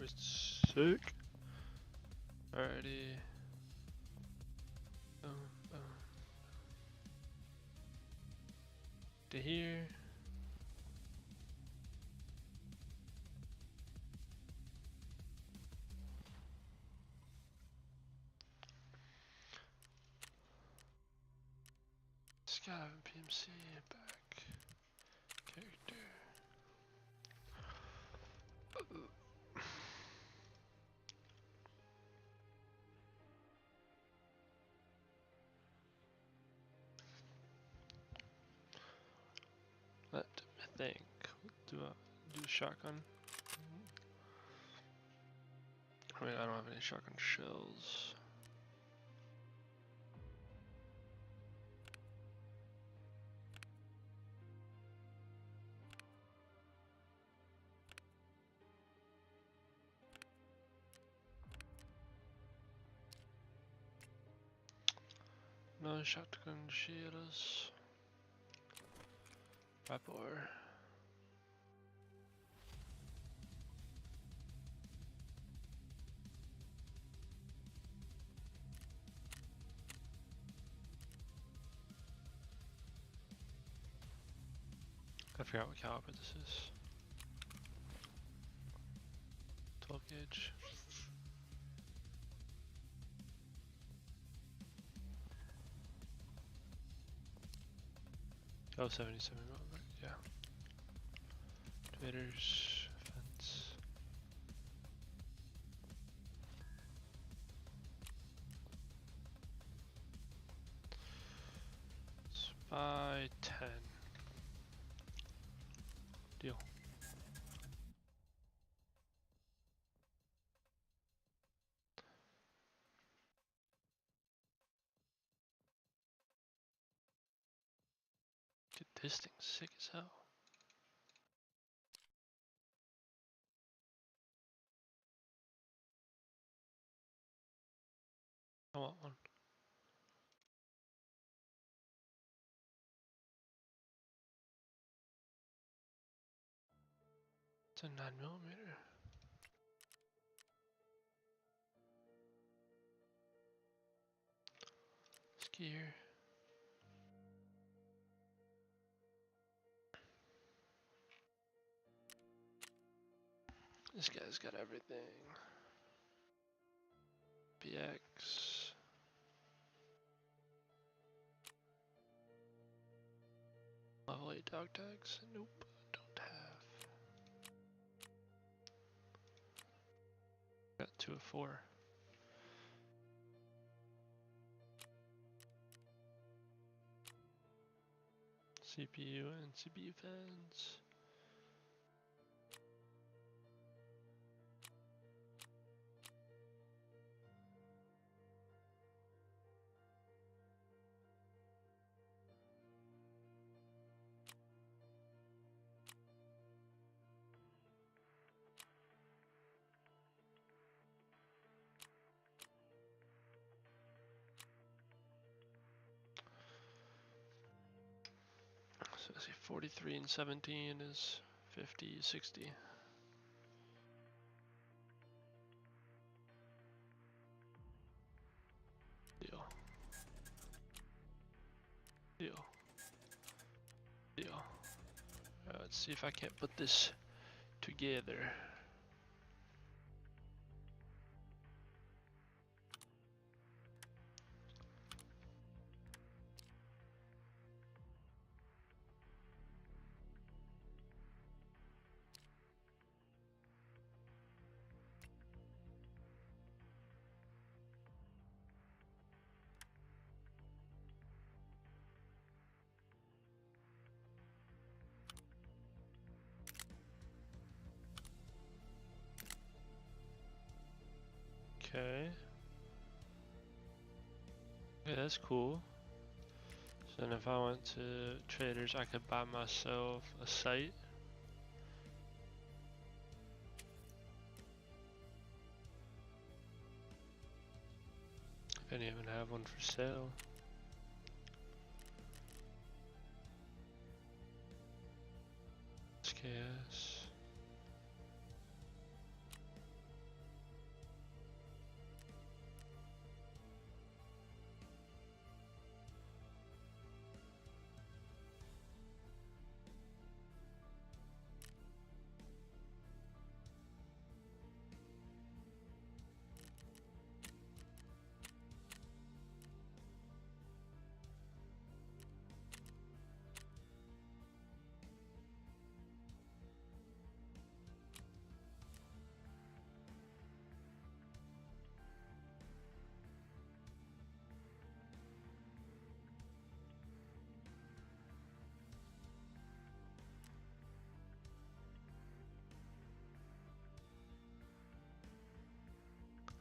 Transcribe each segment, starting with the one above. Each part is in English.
sick. Alrighty. Boom, boom. To here. Scav and PMC back. Character. Let me think. Do a shotgun? I mean, I don't have any shotgun shells. No shotgun shells. Vapor. I forgot what caliber this is. 12 gauge. Oh, 77 millimeter, yeah. Traders, fence. Spy 10. Deal. Dude, this thing's sick as hell. I want one. It's a 9 millimeter. Skier. This guy's got everything. BX. Level 8 dog tags? Nope, don't have. Got 2 of 4. CPU and CPU fans. So I see 43 and 17 is 50, 60. Deal. Deal. Deal. Let's see if I can't put this together. Okay. Okay, that's cool. So then if I went to traders, I could buy myself a site. I didn't even have one for sale. SKS.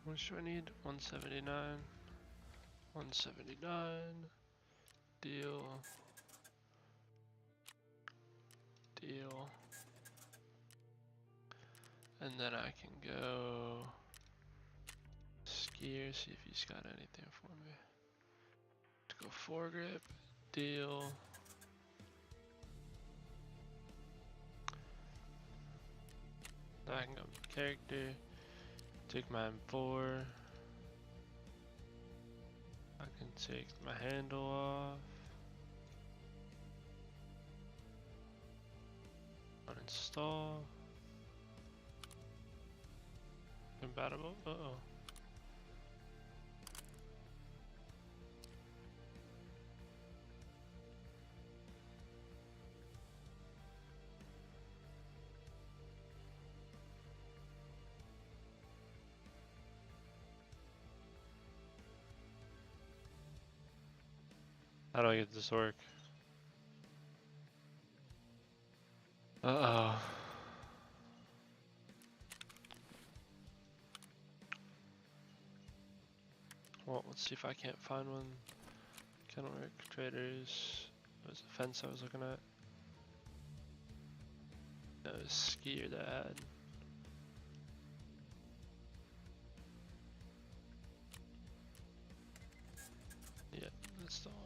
How much do I need? 179. 179. Deal. Deal. And then I can go Skier, see if he's got anything for me. To go foregrip, deal. Now I can go character, take my M4. I can take my handle off. Uninstall. Compatible? Uh-oh. How do I get this to work? Uh-oh. Well, let's see if I can't find one. Can work. Traders. It was a fence I was looking at. No, it was Skier that I had. Yeah, that's the one.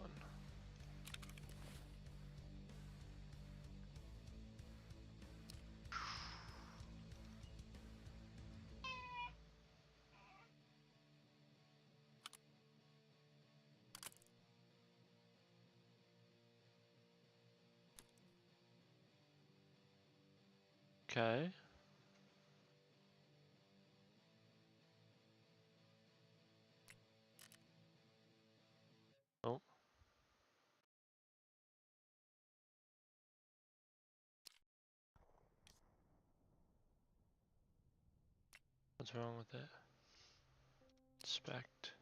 Okay. Oh. What's wrong with it? Inspect.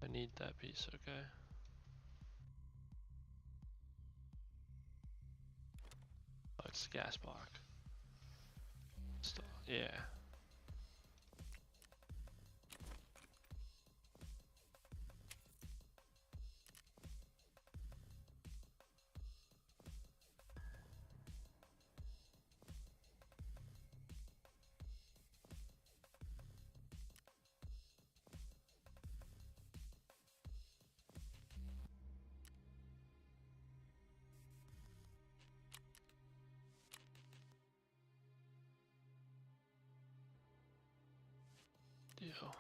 I need that piece, okay. Oh, it's the gas block. Still, yeah. Deal.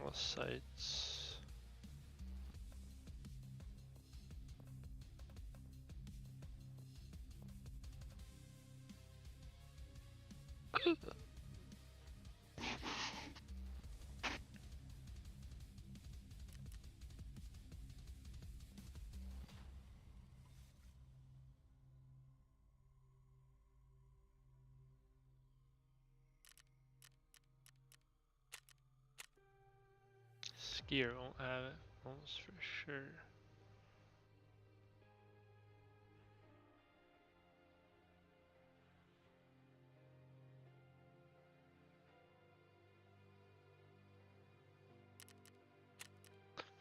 All sites. Skier won't have it, almost for sure.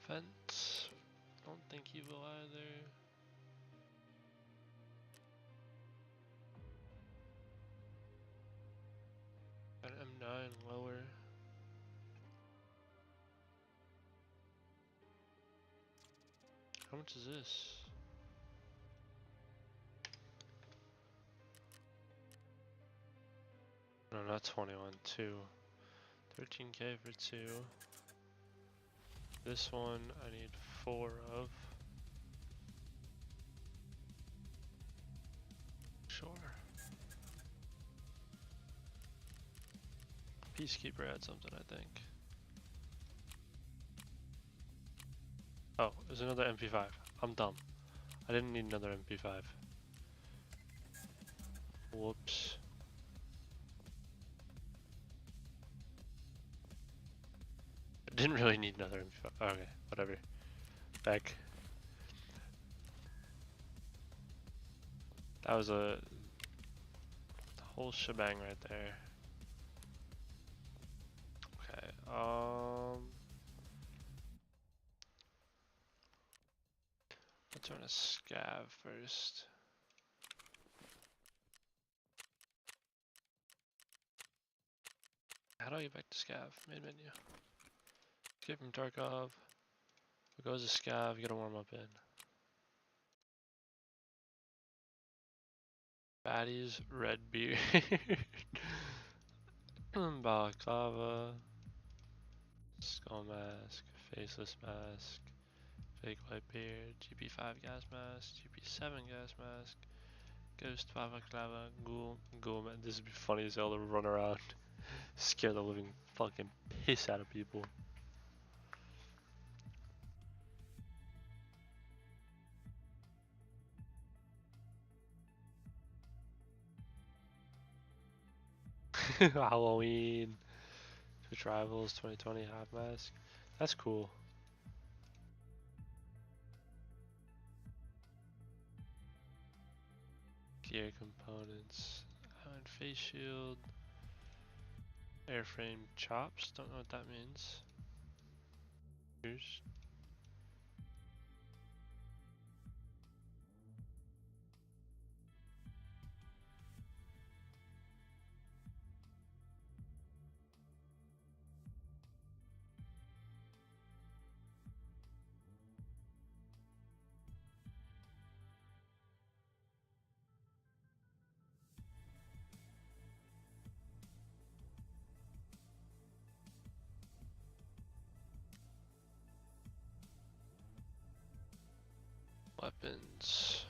Fence. Don't think he will either. Got an M9 lower. How much is this? No, not 21, 2. 13k for 2. This one I need 4 of. Sure. Peacekeeper had something, I think. Oh, there's another MP5. I'm dumb. I didn't need another MP5. Whoops. I didn't really need another MP5. Okay, whatever. Back. That was the whole shebang right there. Okay, let's run a scav first. How do I get back to scav? Main menu. Escape from Tarkov. It goes to scav, you gotta warm up in. Baddies, red beard. Balaclava. Skull mask. Faceless mask. Fake white beard. GP5 gas mask. GP7 gas mask. Ghost balaclava. Ghoul. Ghoul man. This would be funny as hell to run around. Scare the living fucking piss out of people. Halloween. Twitch Rivals 2020 half mask. That's cool. Gear components. Iron face shield. Airframe chops. Don't know what that means. Here's. Weapons.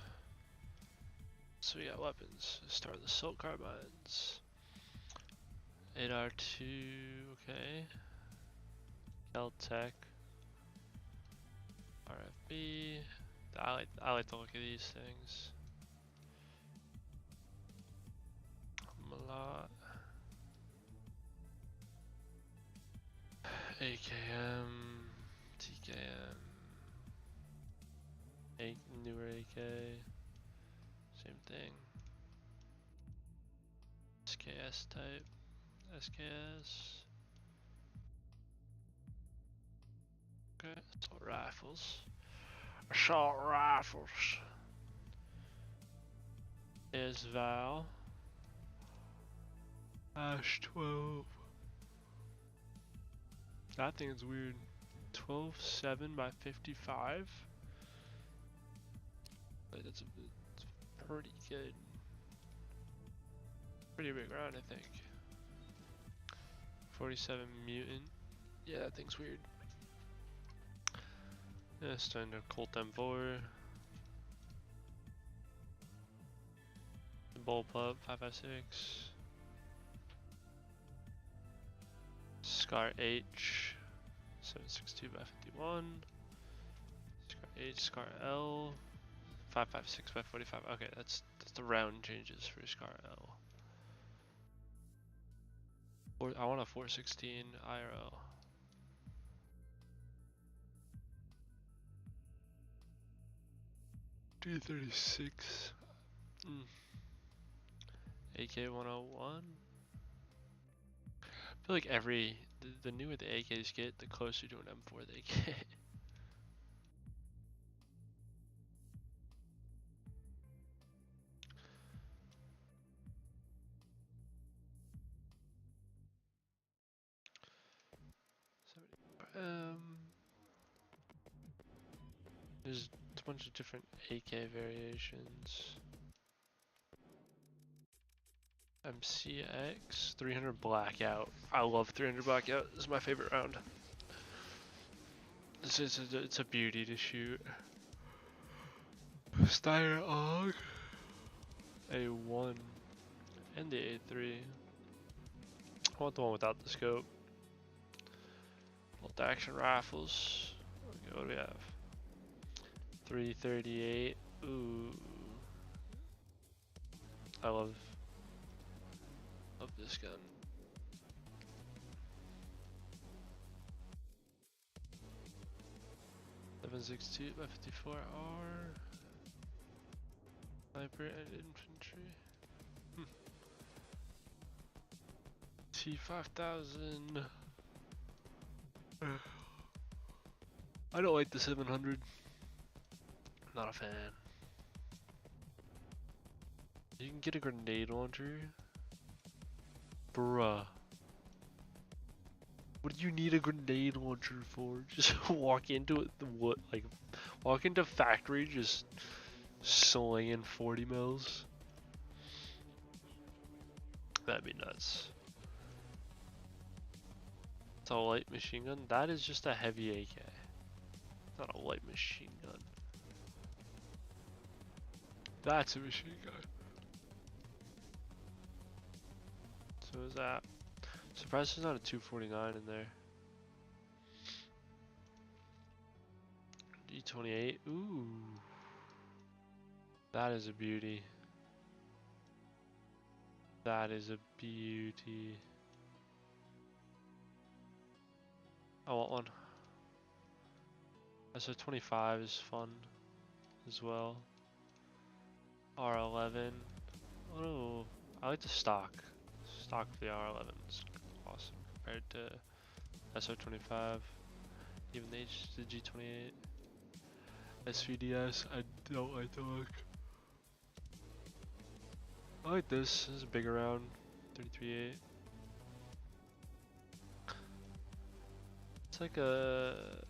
So we got weapons. Start with assault carbines. 8R2, okay. Keltec. RFB. I like to look at these things. Malot. AKM. TKM. Newer AK. Same thing. SKS type. SKS. Okay, assault rifles. Assault rifles. Is Val. Ash 12. That thing's weird. 12.7 by 55. Like that's pretty good. Pretty big round, I think. 47 mutant. Yeah, that thing's weird. Yeah, standard Colt M4. The bullpup 556. Scar H 762 by 51. Scar H, Scar L 556 by 45. Okay, that's the round changes for Scar L. I want a 416 IRL. D36. AK 101. I feel like the newer the AKs get, the closer to an M4 they get. There's a bunch of different AK variations. MCX 300 Blackout. I love 300 Blackout. This is my favorite round. It's a beauty to shoot. Steyr AUG A1 and the A3. I want the one without the scope. Bolt action rifles. Okay, what do we have? 338. Ooh. I love this gun. .762 by 54R. Sniper and infantry. T5000. I don't like the 700. Not a fan. You can get a grenade launcher. Bruh. What do you need a grenade launcher for? Just walk into it, walk into factory, just slinging 40 mils? That'd be nuts. It's a light machine gun? That is just a heavy AK. It's not a light machine gun. That's a machine gun. So is that. Surprised there's not a 249 in there. G28. Ooh. That is a beauty. That is a beauty. I want one. SO25 is fun as well. R11. Oh, I like the stock. Stock of the R11 is awesome compared to SO25. Even the G28. SVDS, I don't like the look. I like this. This is a bigger round. 33.8. It's like a.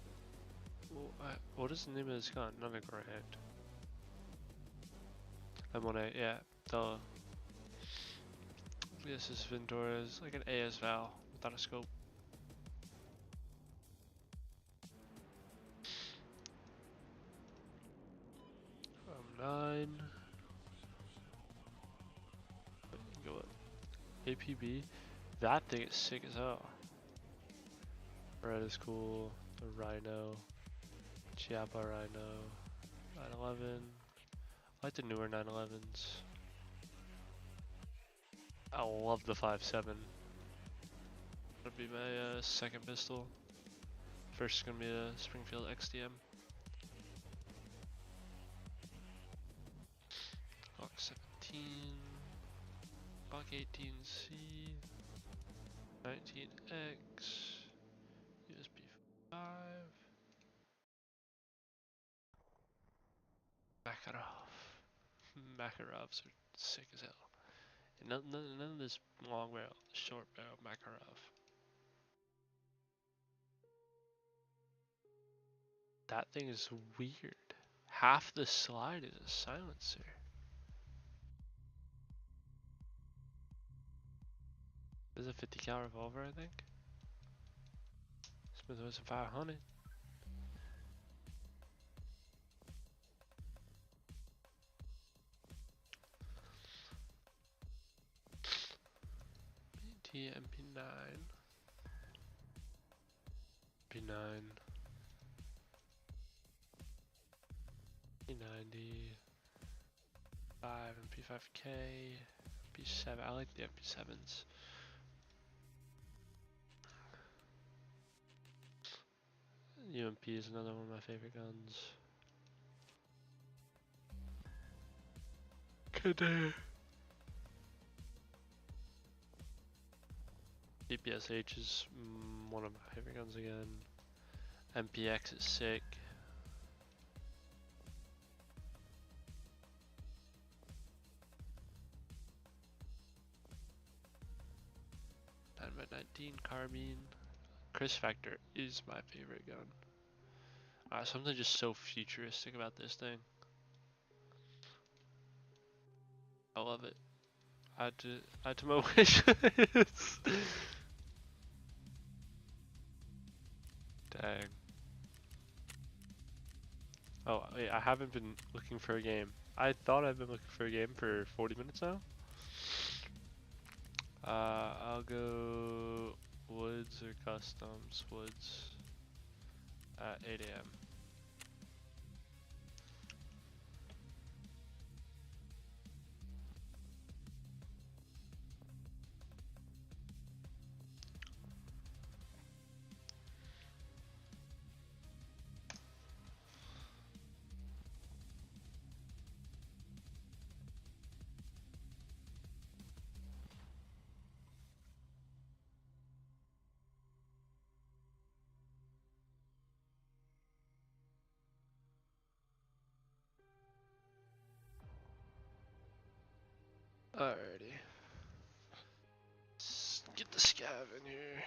What is the name of this gun? Not a Grand. M1A, yeah. The. This is Ventura's, like an AS Val without a scope. M9. Go with APB. That thing is sick as hell. Red is cool. The Rhino. Chiappa Rhino. 911. I like the newer 911s. I love the 5.7. That'll be my second pistol. First is gonna be a Springfield XDM. Glock 17. Glock 18C. 19X. USB 5. Makarovs are sick as hell. And none of this long barrel, short barrel Makarov. That thing is weird. Half the slide is a silencer. This is a 50 cal revolver, I think. Smith Wesson 500. BT MP9. P9. P90. 5 and P5K. P7. I like the MP7s. UMP is another one of my favorite guns. Cadet. DPSH is one of my favorite guns again. MPX is sick. .19 carbine. Chris Factor is my favorite gun. Something just so futuristic about this thing. I love it. Add to my wish list. Dang. Oh, wait, I haven't been looking for a game. I thought I've been looking for a game for 40 minutes now. I'll go woods or customs. Woods at 8 a.m. Alrighty. Let's get the scav in here.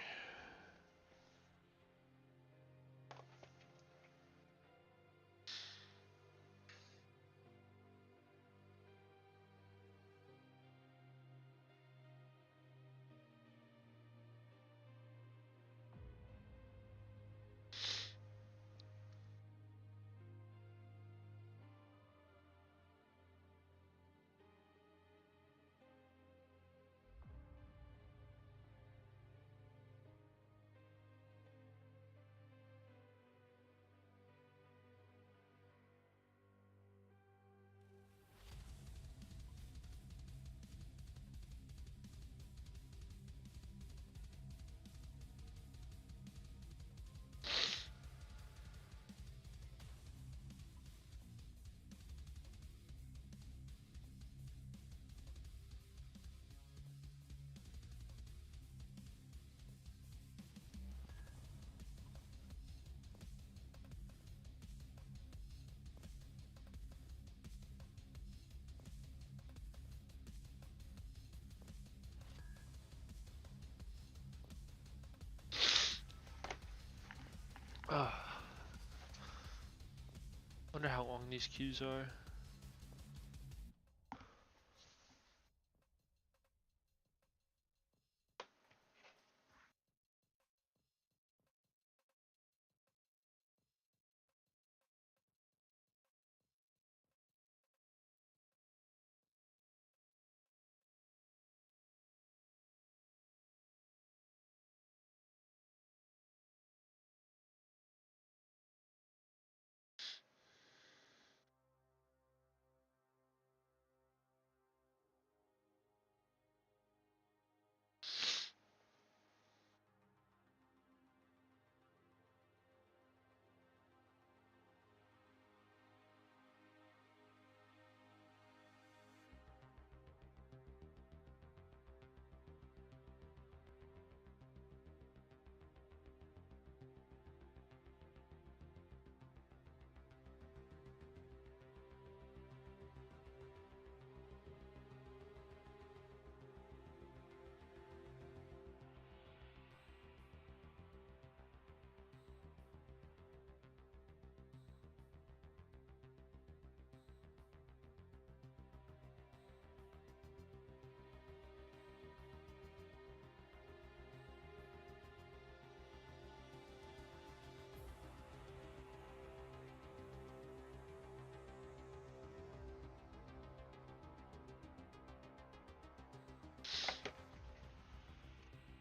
Wonder how long these queues are.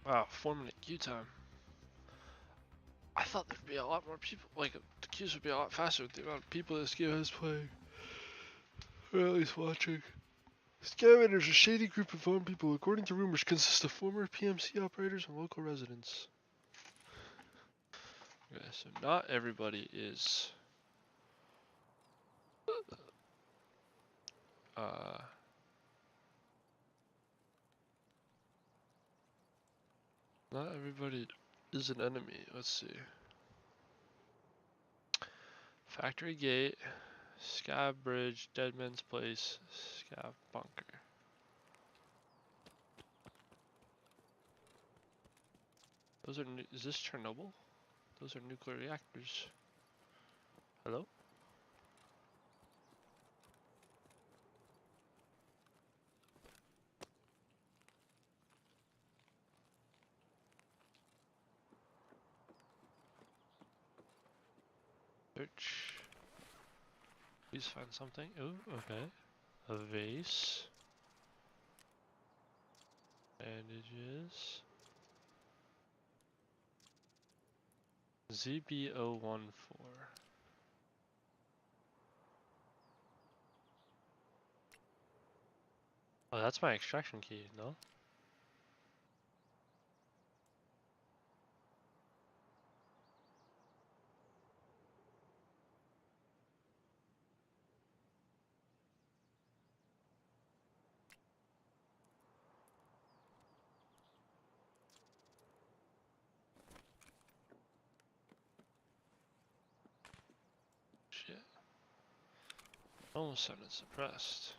Wow, 4-minute queue time. I thought there'd be a lot more people, like the queues would be a lot faster with the amount of people this game is playing. Or at least watching. Scavengers, a shady group of armed people, according to rumors, consist of former PMC operators and local residents. Okay, so not everybody is not everybody is an enemy. Let's see. Factory Gate, Scav Bridge, Deadman's Place, Scav Bunker. Those are is this Chernobyl? Those are nuclear reactors. Hello? Search. Please find something. Ooh, okay. A vase. Bandages. ZB014. Oh, that's my extraction key, no? Shit. Almost sounded suppressed.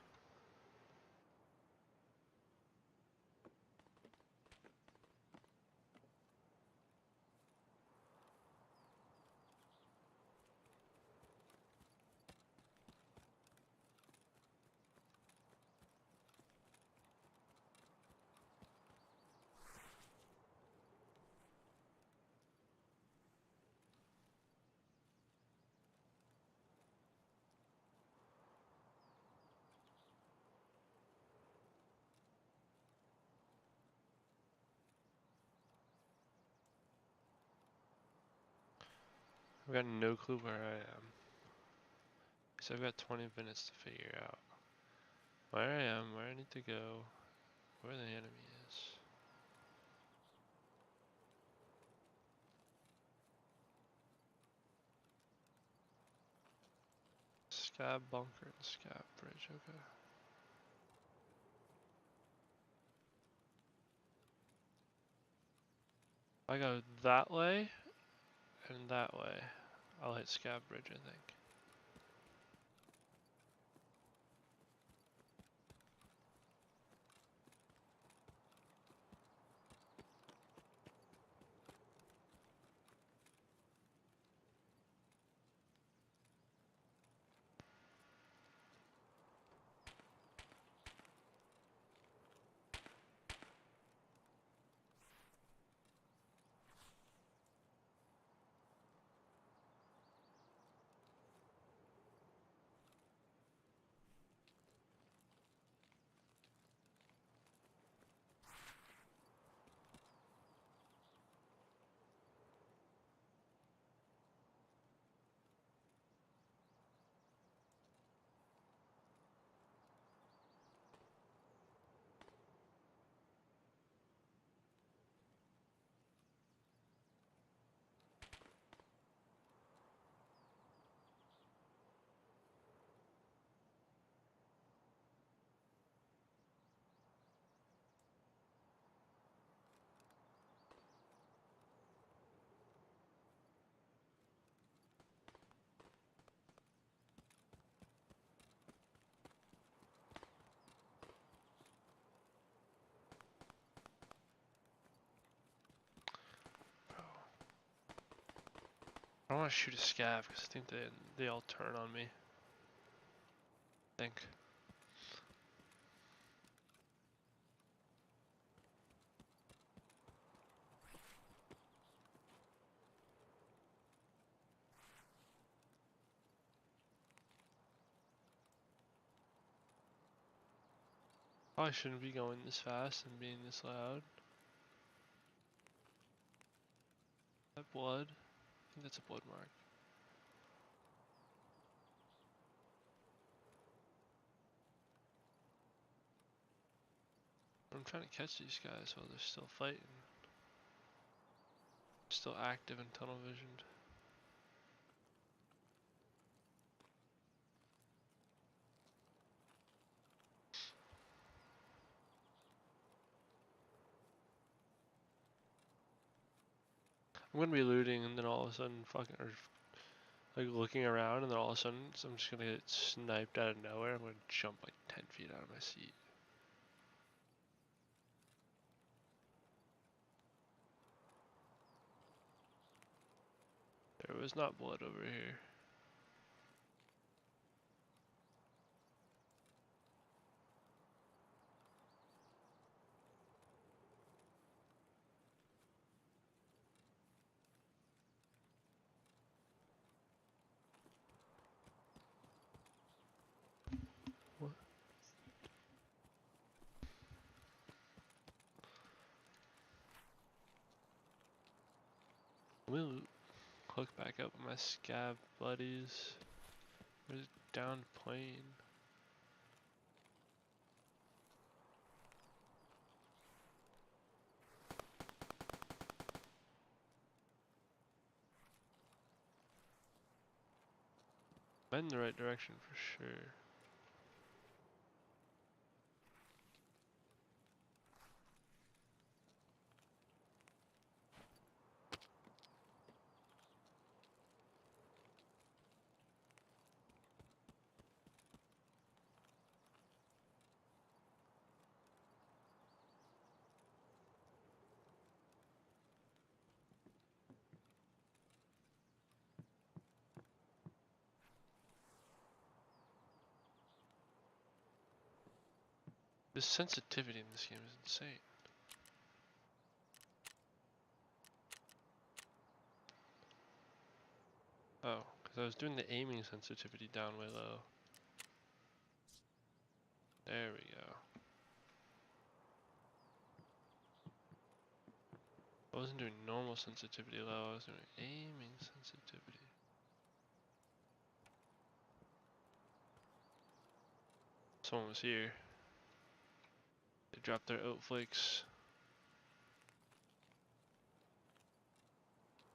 I've got no clue where I am. So I've got 20 minutes to figure out where I am, where I need to go, where the enemy is. Scab bunker and scab bridge, okay. I go that way and that way. I'll hit scab bridge, I think. I don't want to shoot a scav because I think they all turn on me. I think. Probably shouldn't be going this fast and being this loud. That blood? I think that's a blood mark. I'm trying to catch these guys while they're still fighting. Still active and tunnel visioned. I'm gonna be looting and then all of a sudden fucking, or like looking around and then all of a sudden I'm just gonna get sniped out of nowhere. I'm gonna jump like 10 feet out of my seat. There was not blood over here. We'll hook back up with my scav buddies. Where's down plane? I'm in the right direction for sure. The sensitivity in this game is insane. Oh, because I was doing the aiming sensitivity down way low. There we go. I wasn't doing normal sensitivity low, I was doing aiming sensitivity. Someone was here. They dropped their oat flakes.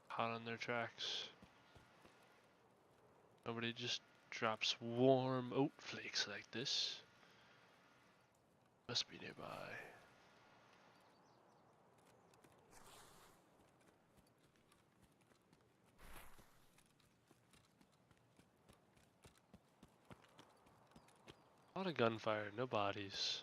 Hot on their tracks. Nobody just drops warm oat flakes like this. Must be nearby. A lot of gunfire, no bodies.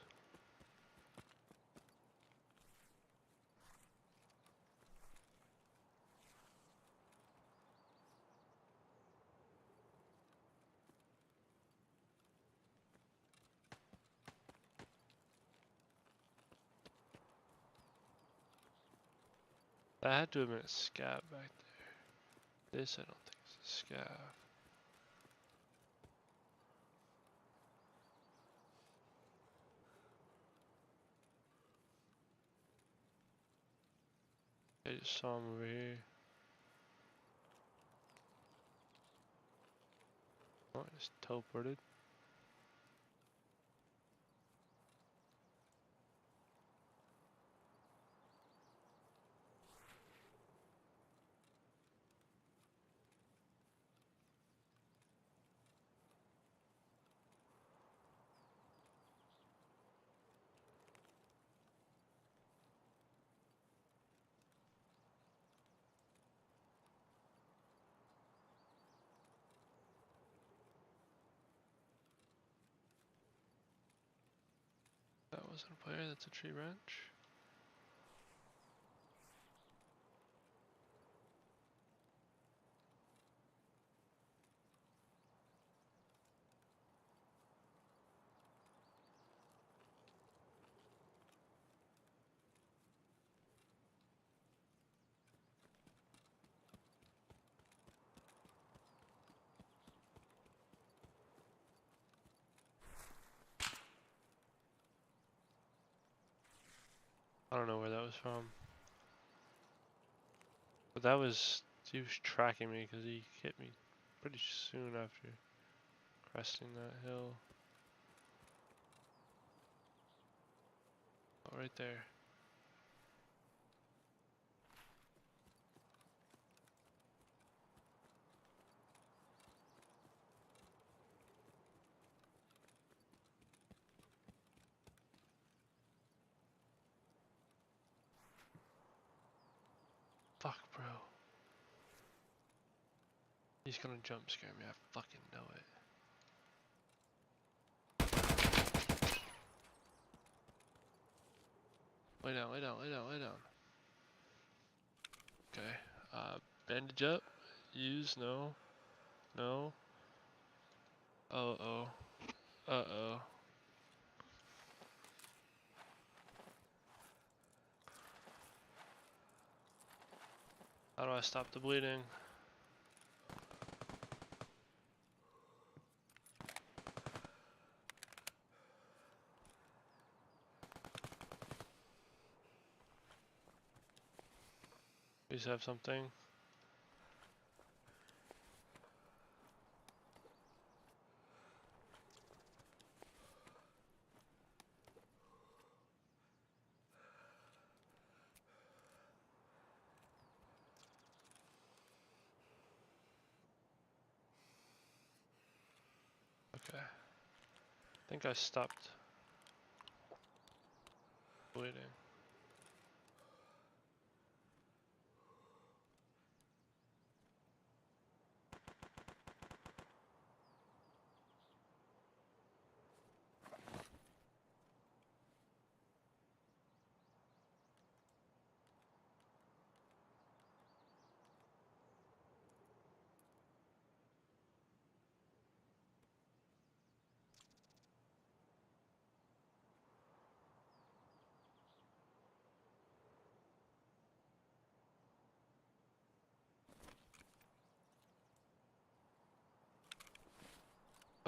That had to have been a scab back there. This I don't think is a scab. I just saw him over here. Oh, I just teleported. That wasn't a player, that's a tree branch. I don't know where that was from. But that was, he was tracking me because he hit me pretty soon after cresting that hill. Oh, right there. Fuck, bro. He's gonna jump scare me, I fucking know it. Lay down, lay down, lay down, lay down. Okay, bandage up. Use, no. No. Uh-oh. Uh-oh. How do I stop the bleeding? Please have something. Okay. I think I stopped waiting.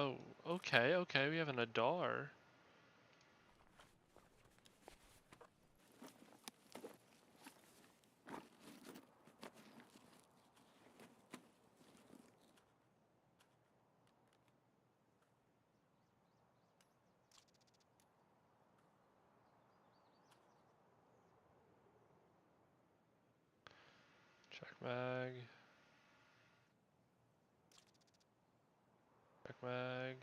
Oh, okay, okay, we have an Adar. Check mag. Check mag.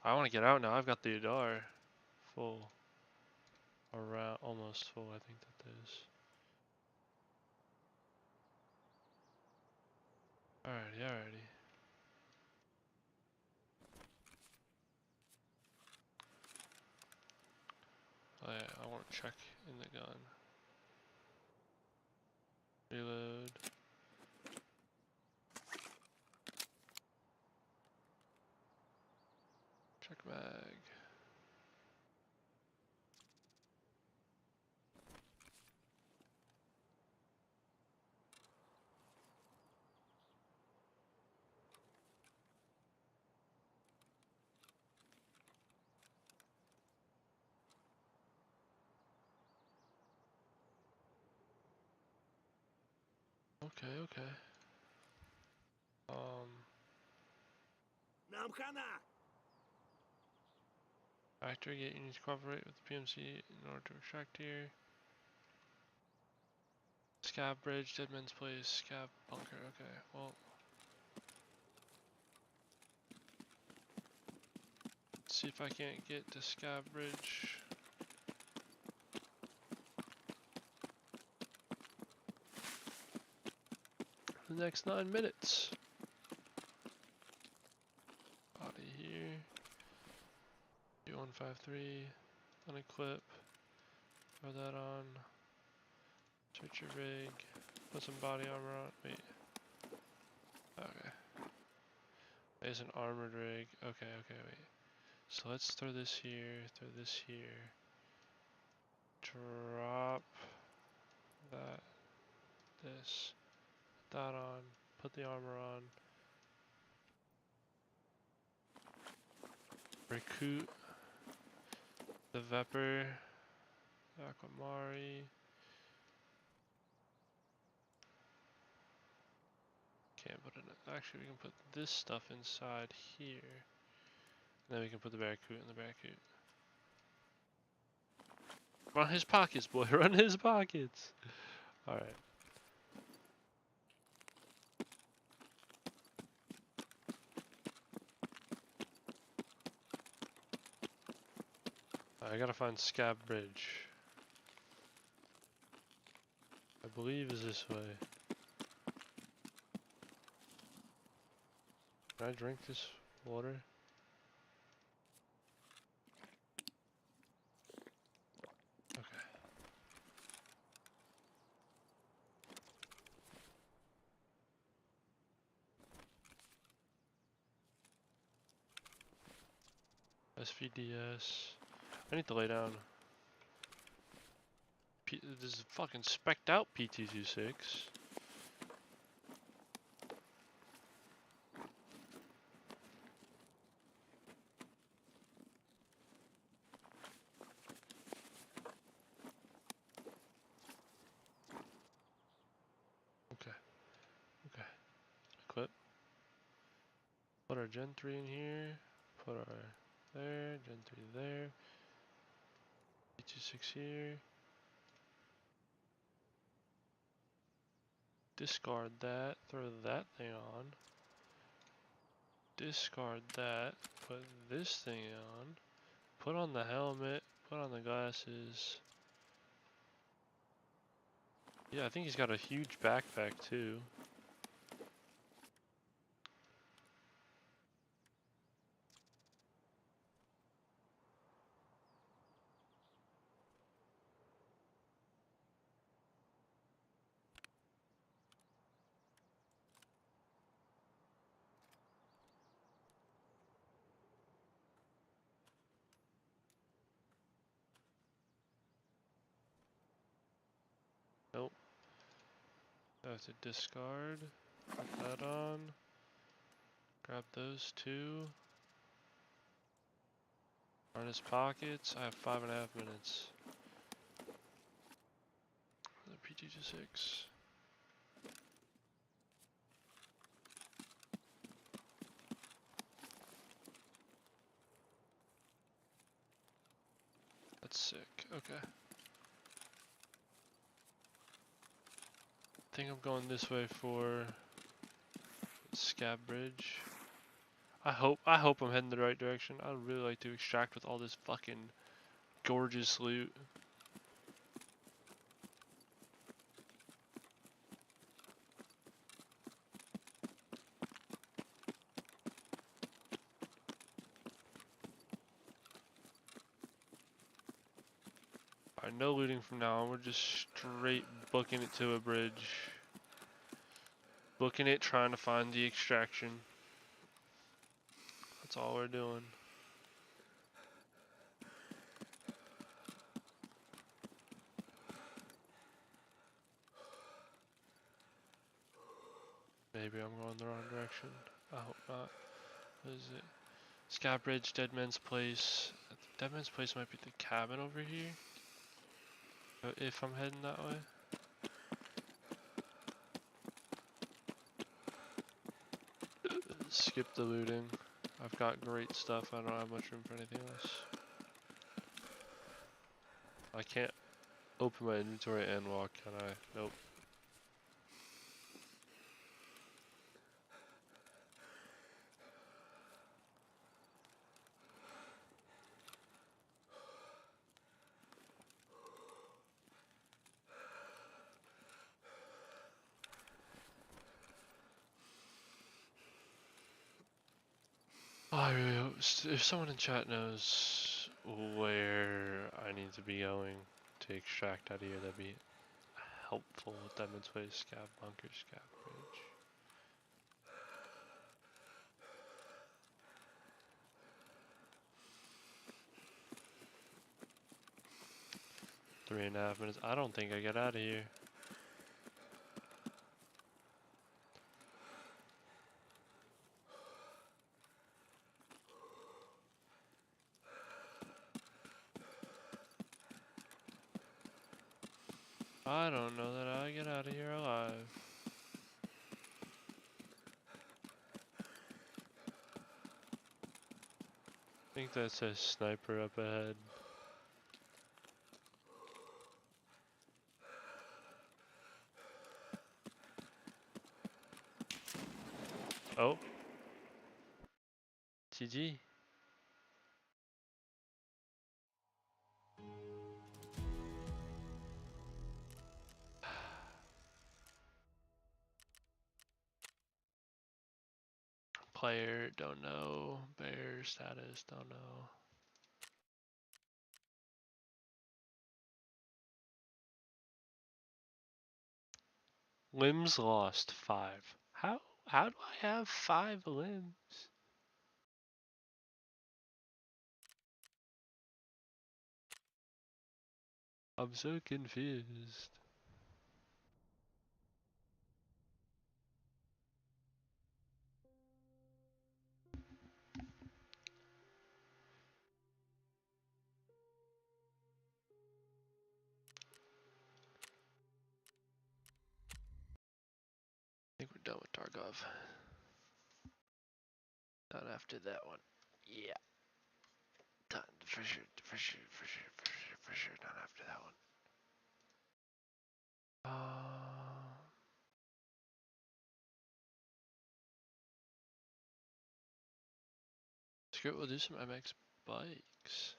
I want to get out now. I've got the Adar full. Around almost full, I think that is. Alrighty, alrighty. Oh yeah, I want to check in the gun. Reload. Check mag. Okay, okay. Factory gate, you need to cooperate with the PMC in order to extract here. Scab bridge, Dead Man's Place, Scab bunker, okay, well. Let's see if I can't get to Scab bridge. For the next 9 minutes. Body here. 153, unequip, throw that on, search your rig, put some body armor on, wait, okay, there's an armored rig, okay, wait, so let's throw this here, drop that, this, put that on, put the armor on, recruit the Vepr, Aquamari. Can't put it in, actually we can put this stuff inside here. And then we can put the Barracuda in the Barracuda. Run his pockets, boy, run his pockets! Alright. I gotta find Scab Bridge. I believe is this way. Can I drink this water? Okay. SVDS. I need to lay down. This is fucking specced out PT26. Okay. Okay. Equip. Put our Gen 3 in here. Put our there. Gen 3 there. PT6 here. Discard that. Throw that thing on. discard that, put this thing on, put on the helmet, put on the glasses. Yeah, I think he's got a huge backpack too. Nope. I have to discard, put that on, grab those two. On his pockets, I have 5.5 minutes. The PG-6. That's sick, okay. I think I'm going this way for Scab Bridge. I hope I'm heading the right direction. I'd really like to extract with all this fucking gorgeous loot. Alright, no looting from now on. We're just straight booking it to a bridge. Booking it, trying to find the extraction. That's all we're doing. Maybe I'm going the wrong direction. I hope not. What is it? Scab Bridge, Dead Man's Place. Dead Man's Place might be the cabin over here. If I'm heading that way. Skip the looting. I've got great stuff. I don't have much room for anything else. I can't open my inventory and walk, can I? Nope. Oh, I really hope if someone in chat knows where I need to be going to extract out of here, that'd be helpful. Deadman's Place, Scab Bunker, Scab Bridge. Three and a half minutes. I don't think I get out of here. I don't know that I get out of here alive. I think that says sniper up ahead. Oh. GG. Player, don't know. Bear status, don't know. Limbs lost 5. How do I have 5 limbs? I'm so confused. I think we're done with Tarkov. Done after that one. Yeah. Done for sure, for sure, done after that one. Screw it, we'll do some MX bikes.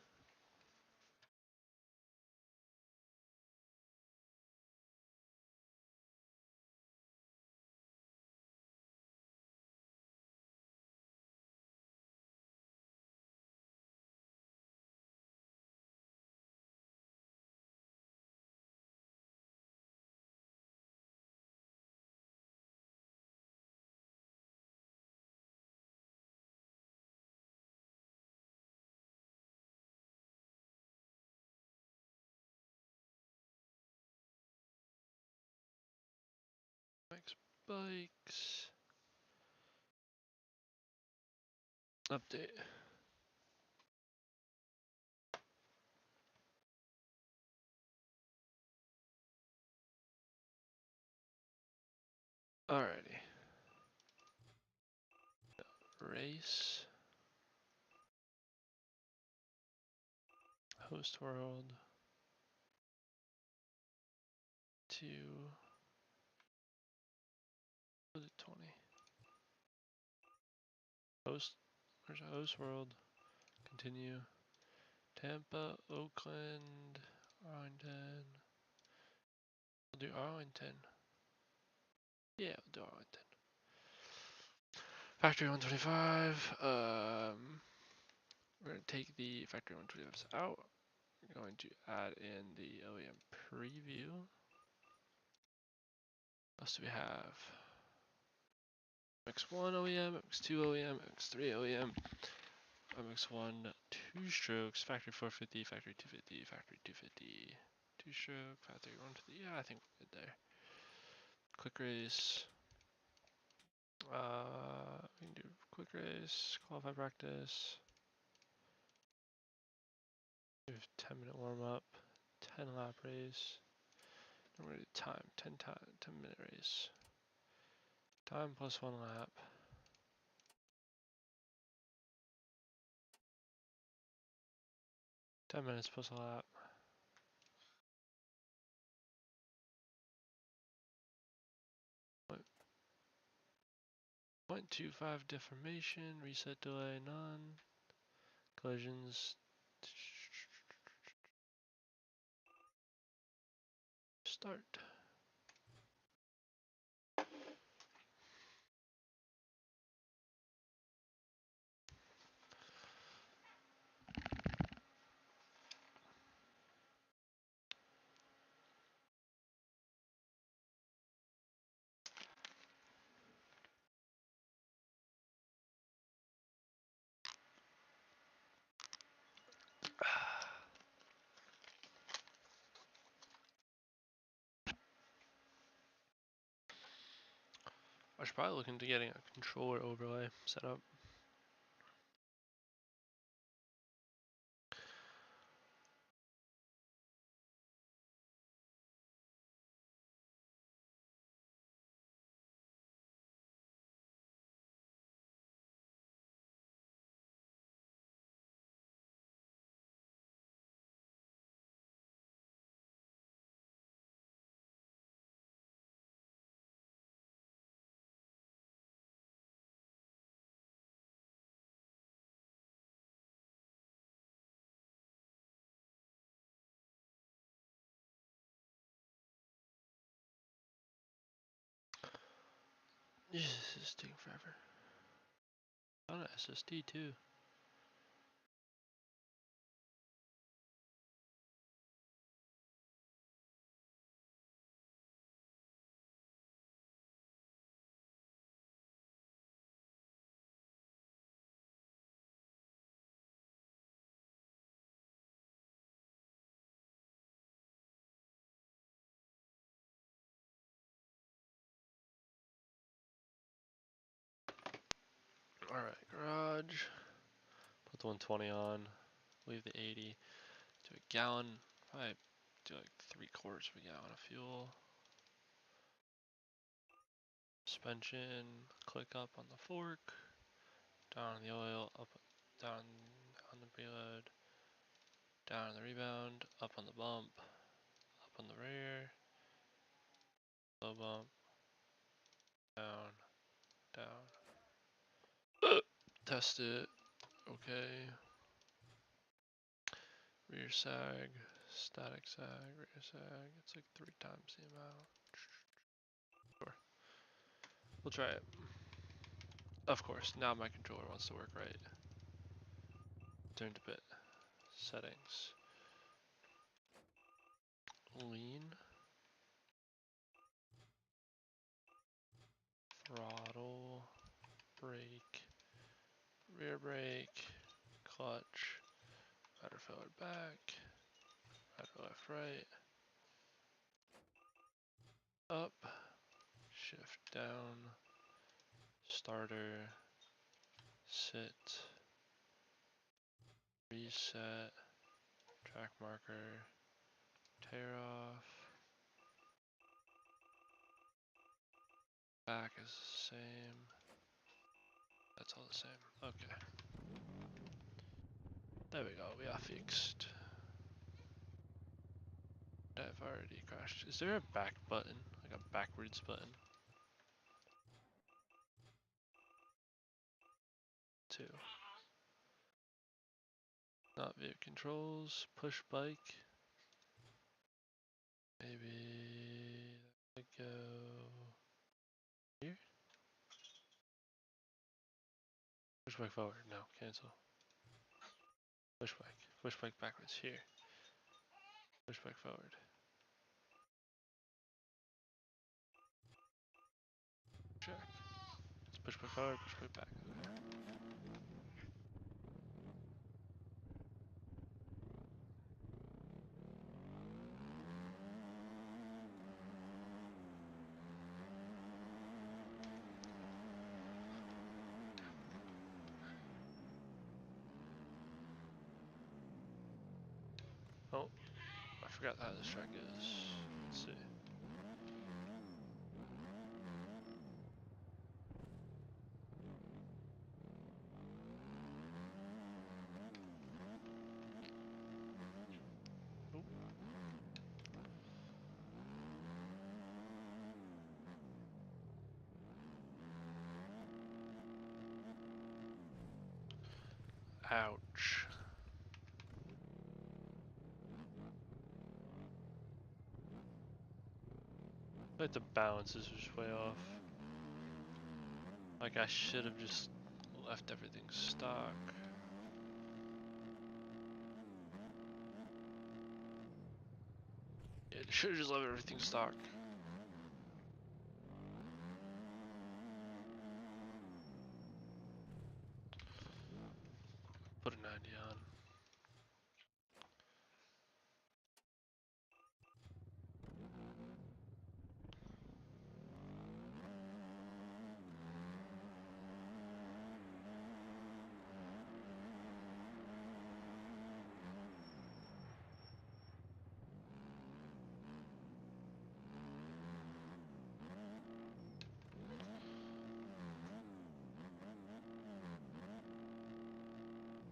MX bikes. Update. Alrighty. Race. Host world. 2. Was it 20? Host. Where's host world? Continue. Tampa, Oakland, Arlington. We'll do Arlington. Yeah, we'll do Arlington. Factory 125. We're gonna take the factory 125s out. We're going to add in the OEM preview. What else do we have? MX1 OEM, MX2 OEM, MX3 OEM, MX1 2 strokes, factory 450, factory 250, factory 250, 2 stroke, factory 150. Yeah, I think we're good there. Quick race. We can do quick race, qualify practice. We have 10-minute warm up, 10 lap race. Then we're gonna do time, 10-minute race. Time plus 1 lap. 10 minutes plus a lap. 0.25 deformation, reset delay, none. Collisions. Start. I should probably look into getting a controller overlay set up. This is taking forever. On an SSD too. Alright, garage. Put the 120 on. Leave the 80. Do a gallon. Probably do like 3/4 of a gallon of fuel. Suspension. Click up on the fork. Down on the oil. Up, down on the preload. Down on the rebound. Up on the bump. Up on the rear. Low bump. Down. Down. Test it. Okay. Rear sag, static sag, rear sag. It's like 3 times the amount. Sure. We'll try it. Of course, now my controller wants to work right. Turned a bit. Settings. Lean. Throttle. Brake. Rear brake. Clutch. Rudder forward back. Rudder left right. Up. Shift down. Starter. Sit. Reset. Track marker. Tear off. Back is the same. That's all the same. Okay. There we go. We are fixed. I've already crashed. Is there a back button? Like a backwards button? 2. Not view controls. Push bike. Maybe I go here. Push bike forward. No, cancel. Push bike. Push bike backwards here. Push bike forward. Check. Let's push bike forward. Push bike back. Okay. Oh, I forgot how this track is. Let's see. Oop. Ouch. Like the balance is just way off. Like I should have just left everything stock. Yeah, should have just left everything stock. Put a 90 on.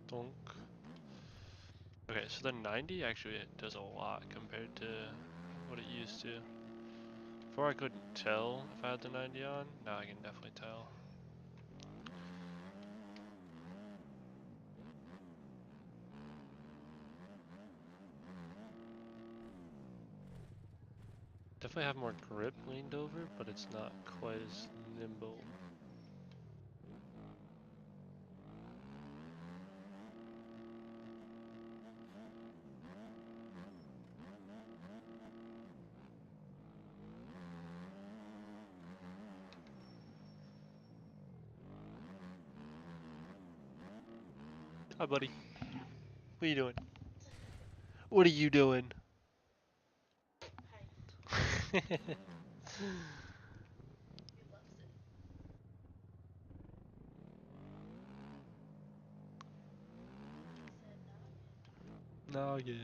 Donk. Okay, so the 90 actually does a lot compared to what it used to. Before I couldn't tell if I had the 90 on, now I can definitely tell. Definitely have more grip leaned over, but it's not quite as nimble. Hi buddy. What are you doing? What are you doing? Noggin.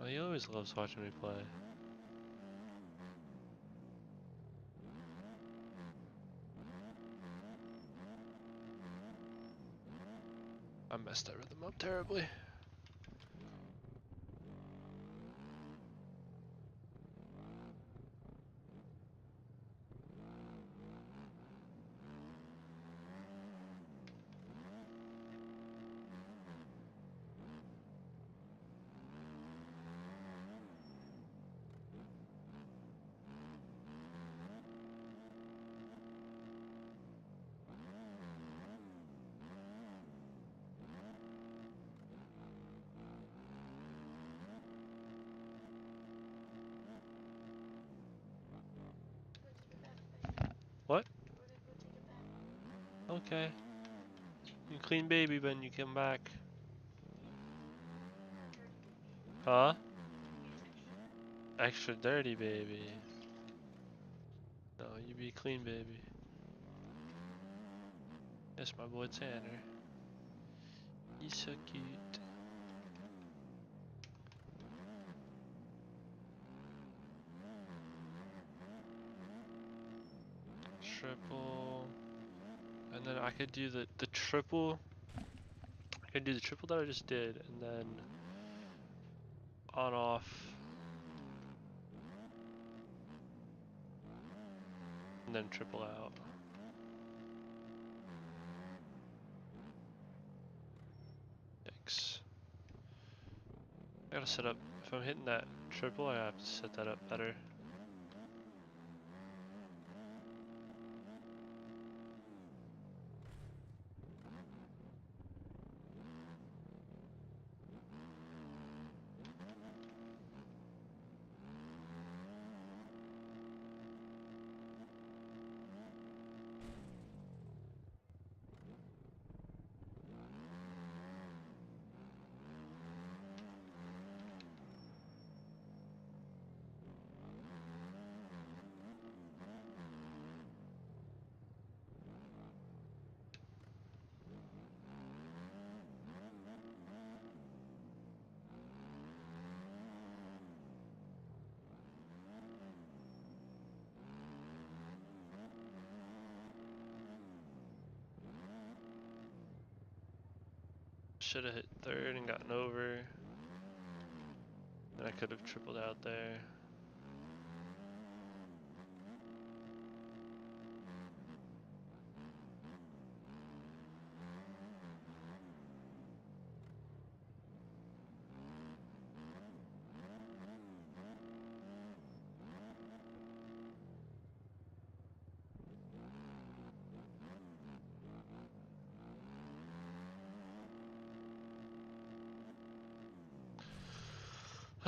Oh, he always loves watching me play. I messed that rhythm up terribly. okay. You clean baby when you come back. Huh? Extra dirty baby. No, you be clean baby. That's my boy Tanner. He's so cute. Triple. And then I could do the triple. I could do the triple that I just did, and then on off. And then triple out. Yikes. I gotta set up, if I'm hitting that triple, I have to set that up better. Should have hit third and gotten over. Then I could have tripled out there.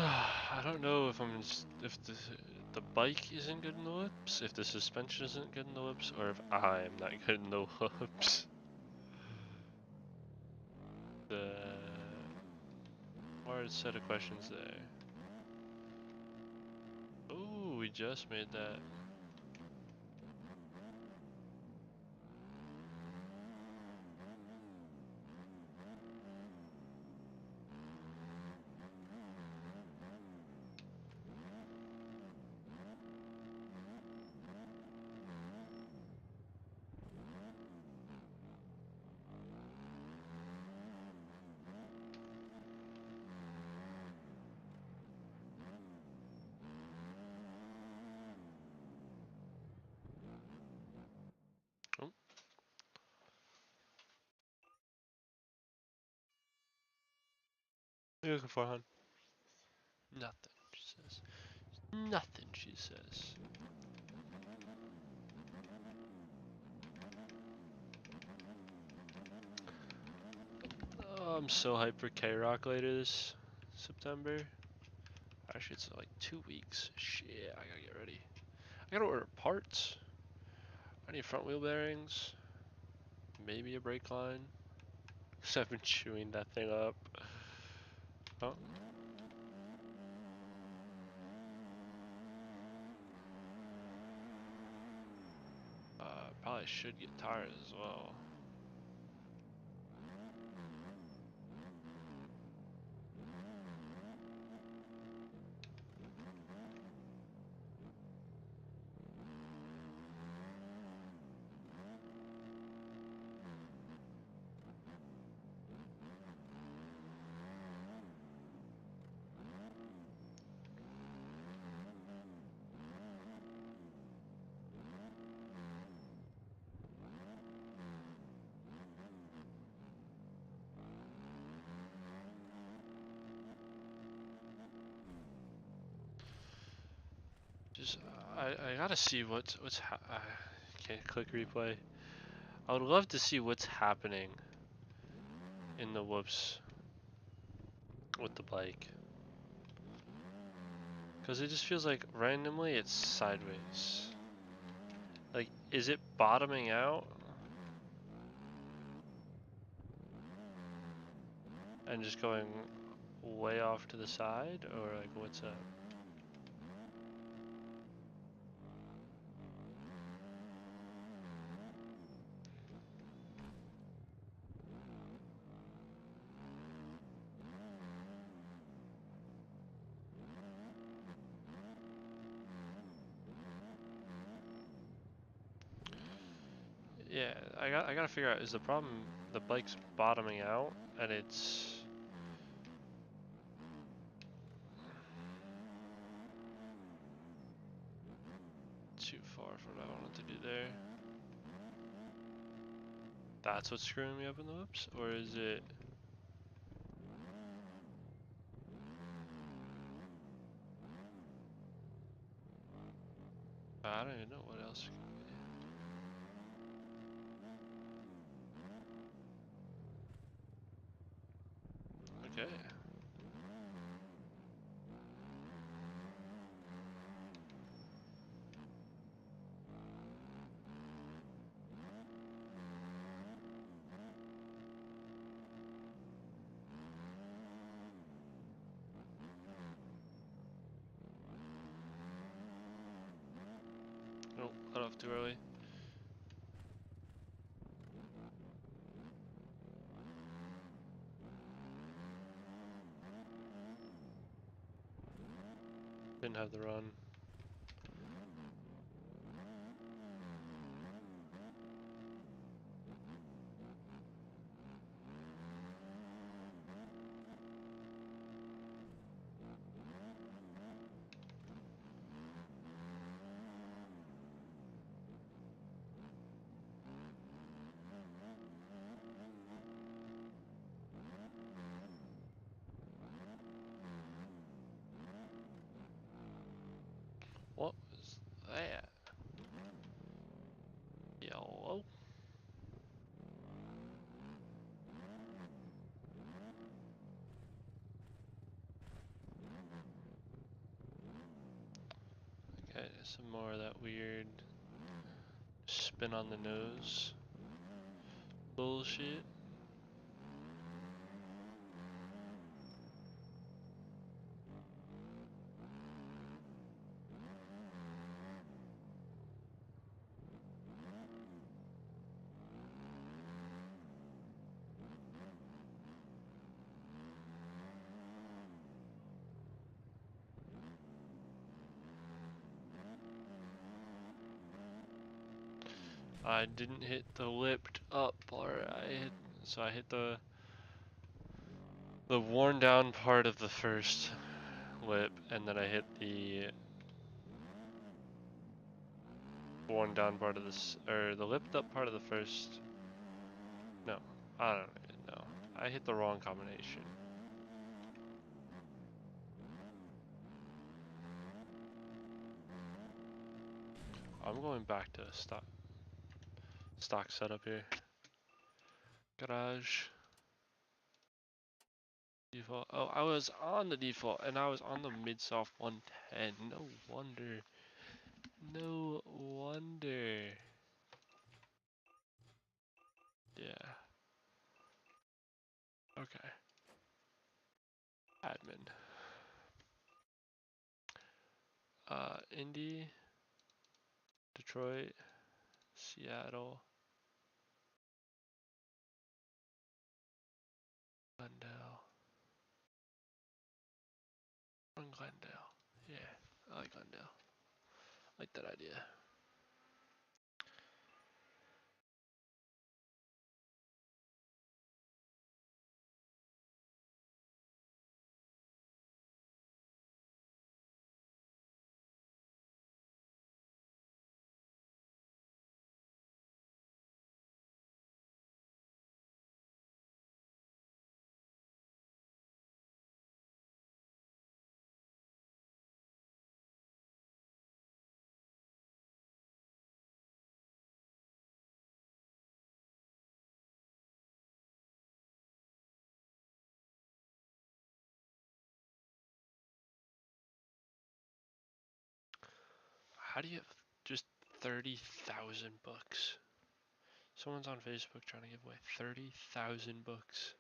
I don't know if if the bike isn't good in the whoops, if the suspension isn't good in the whoops, or if I'm not good in the whoops. The hard set of questions there. Oh, we just made that. Oh, what are you looking for, hon? Nothing, she says. Nothing, she says. Oh, I'm so hyped for K-Rock later this September. Actually, it's like 2 weeks. Shit, I gotta get ready. I gotta order parts. I need front wheel bearings. Maybe a brake line. Cause I've been chewing that thing up. Oh. Probably should get tires as well. Just, I gotta see what's I can't click replay. I would love to see what's happening in the whoops with the bike. Cause it just feels like randomly it's sideways. Like, is it bottoming out? and just going way off to the side, or like what's up? Yeah, I gotta figure out, is the problem the bike's bottoming out and it's too far for what I wanted to do there? That's what's screwing me up in the whoops, or is it? I don't even know what else. Okay. Oh, cut off too early. Didn't have the run. What was that? Yellow. Okay, some more of that weird spin on the nose bullshit. I didn't hit the lipped up part. So I hit the worn down part of the first lip, and then I hit the worn down part of this, or the lipped up part of the first. No, I don't even know. I hit the wrong combination. I'm going back to stock setup here. Garage. Default. Oh, I was on the default, and I was on the mid-soft 110. No wonder. No wonder. Yeah. Okay. Admin. Indy, Detroit, Seattle, Glendale. On Glendale. Yeah, I like Glendale. I like that idea. How do you have just 30,000 books? Someone's on Facebook trying to give away 30,000 books.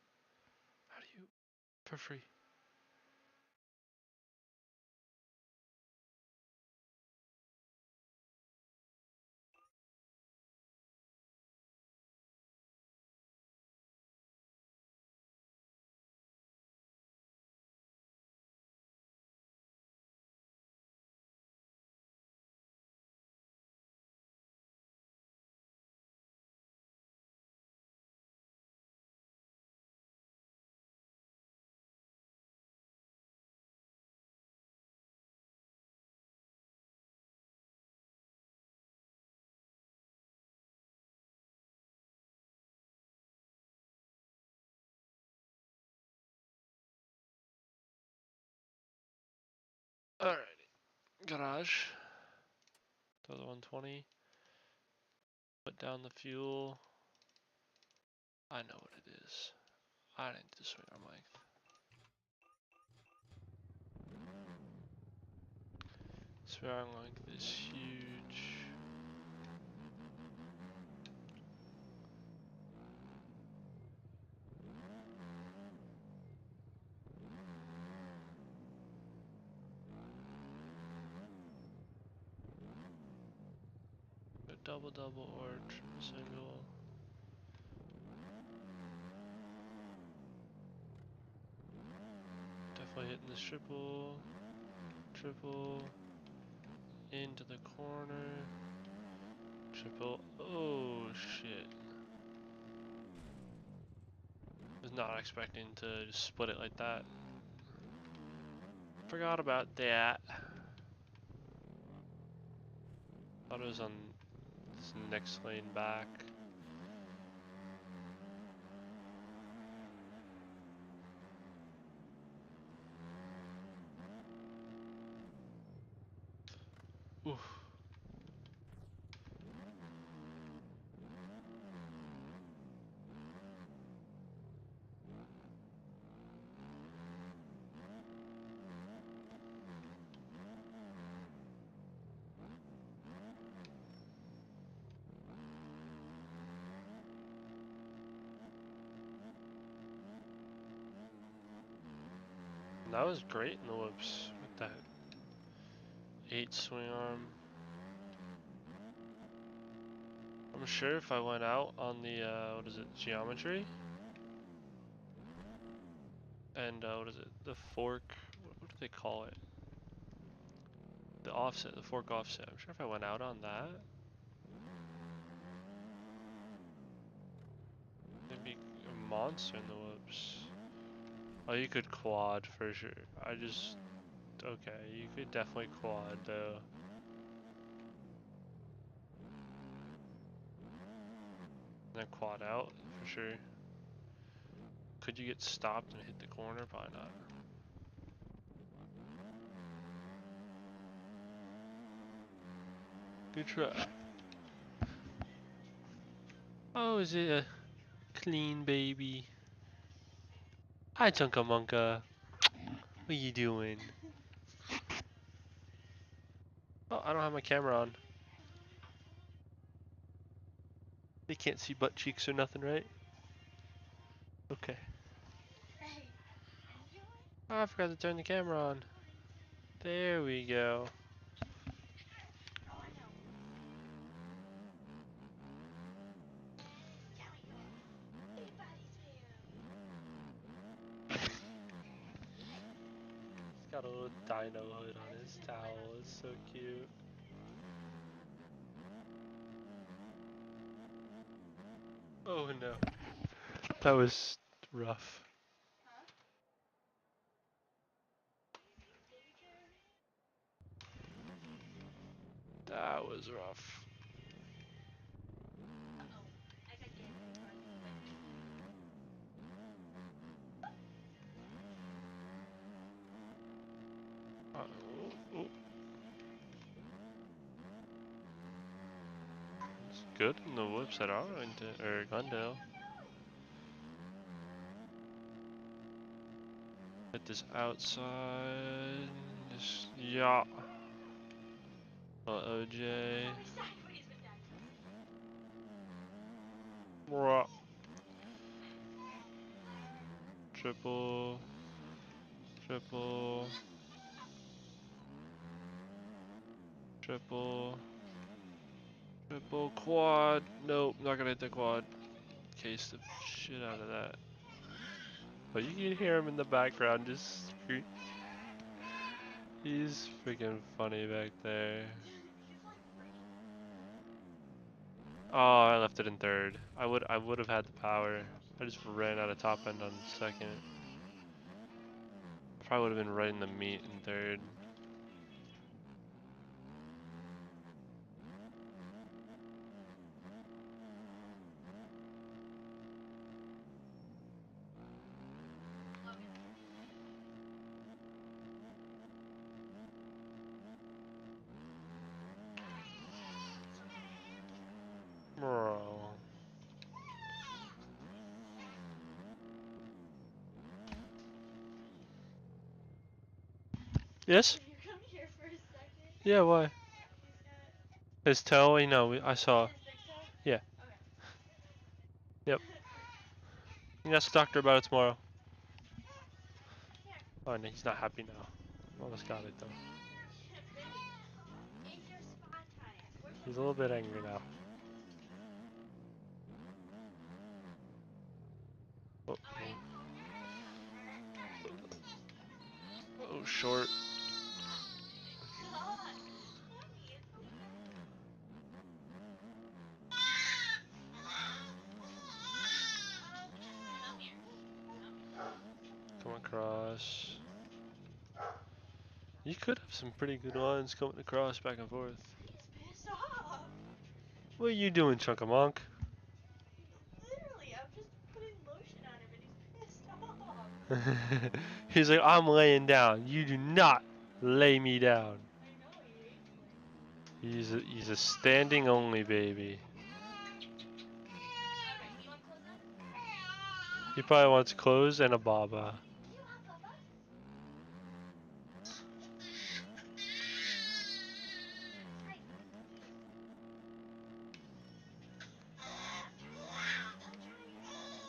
How do you for free. Alright, garage. Throw the 120. Put down the fuel. I know what it is. I need to swing our mic. Swing our like this huge. A double double or triple single. Definitely hitting this triple. Triple. Into the corner. Triple. Oh shit. Was not expecting to just split it like that. Forgot about that. Thought it was on this next lane back. Oof. That was great in the whoops with that 8 swing arm. I'm sure if I went out on the, what is it, geometry? And, what is it, the fork, what do they call it? The offset, the fork offset. I'm sure if I went out on that, it'd be a monster in the whoops. Oh, you could quad for sure. Okay, you could definitely quad though. And then quad out for sure. Could you get stopped and hit the corner? Probably not. Good try. Oh, is it a clean baby? Hi, Chunka Monka. What you doing? Oh, I don't have my camera on. They can't see butt cheeks or nothing, right? Okay. Oh, I forgot to turn the camera on. There we go. He's got a little dino hood on his towel. It's so cute. Oh no. That was rough. That was rough. Oh. It's good in the whoops at Arlington or Glendale. Hit this outside. Just yeah. OJ. Triple. Triple. Triple. Triple quad. Nope, not gonna hit the quad. Case the shit out of that. But you can hear him in the background just scream. He's freaking funny back there. Oh, I left it in third. I would have had the power. I just ran out of top end on second. Probably would have been right in the meat in third. Bro. Yes? Can you come here for a second? Yeah, why? He's got His toe? I know, I saw. his big toe? Yeah. Okay. Yep. You can ask the doctor about it tomorrow. Here. Oh, no, he's not happy now. Almost got it though. Is your spot on it? Where's He's a little bit angry now. Oh, Alright. oh short. God. Honey, it's okay. Come here. Come here. Come across. You could have some pretty good lines coming across back and forth. He's pissed off. What are you doing, Chunkamonk? Literally, I'm just putting lotion on him and he's pissed off. He's like, I'm laying down. You do not lay me down. I know, he hates me. He's a standing only baby. Alright, you want clothes on? He probably wants clothes and a baba. Do you want Bubba? Hey.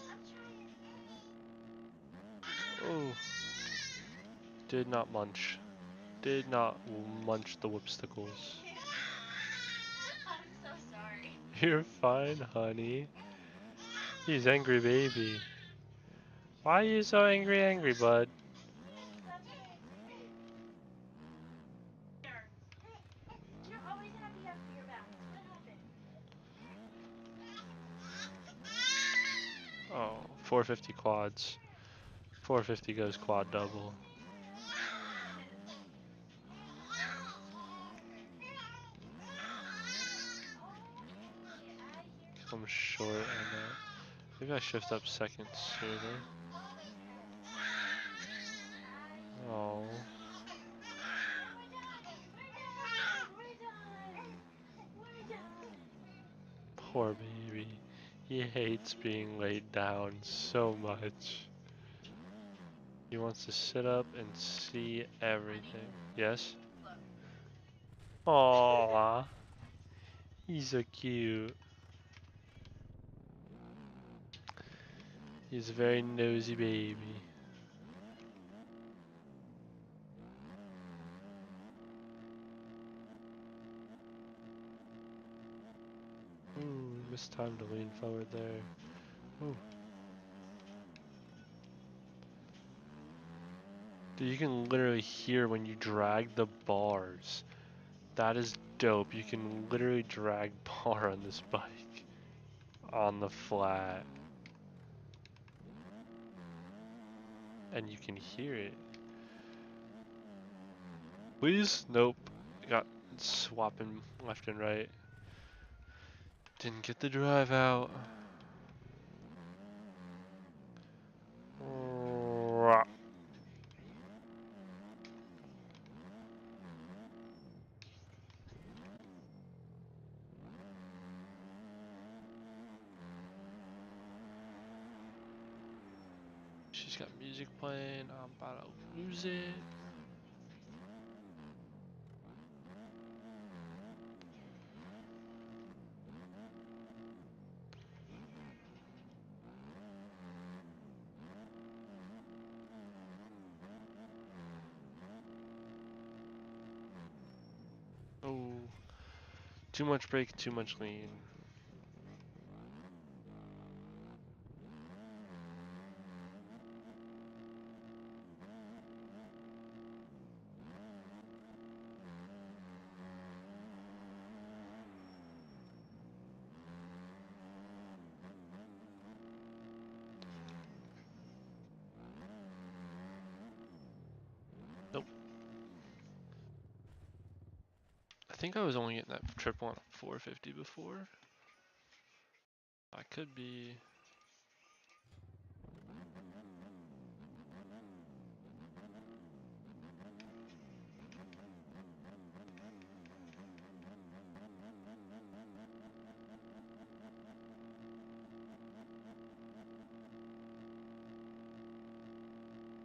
I'm trying. Oh. Did not munch. Did not munch the whipsticles. I'm so sorry. You're fine, honey. He's angry baby. Why are you so angry, bud? You're always happy after your bath. What happened? Oh, 450 quads. 450 goes quad double. I'm short on that. Maybe I shift up seconds sooner. Oh. Poor baby. He hates being laid down so much. He wants to sit up and see everything. Yes? Aww. He's so cute. He's a very nosy baby. Ooh, missed time to lean forward there. Ooh. Dude, you can literally hear when you drag the bars. That is dope. You can literally drag bar on this bike. On the flat. And you can hear it. Please? Nope. Got swapping left and right. Didn't get the drive out. She's got music playing. I'm about to lose it. Too much brake, too much lean. Nope. I think I was only getting that triple on a 450 before. I could be.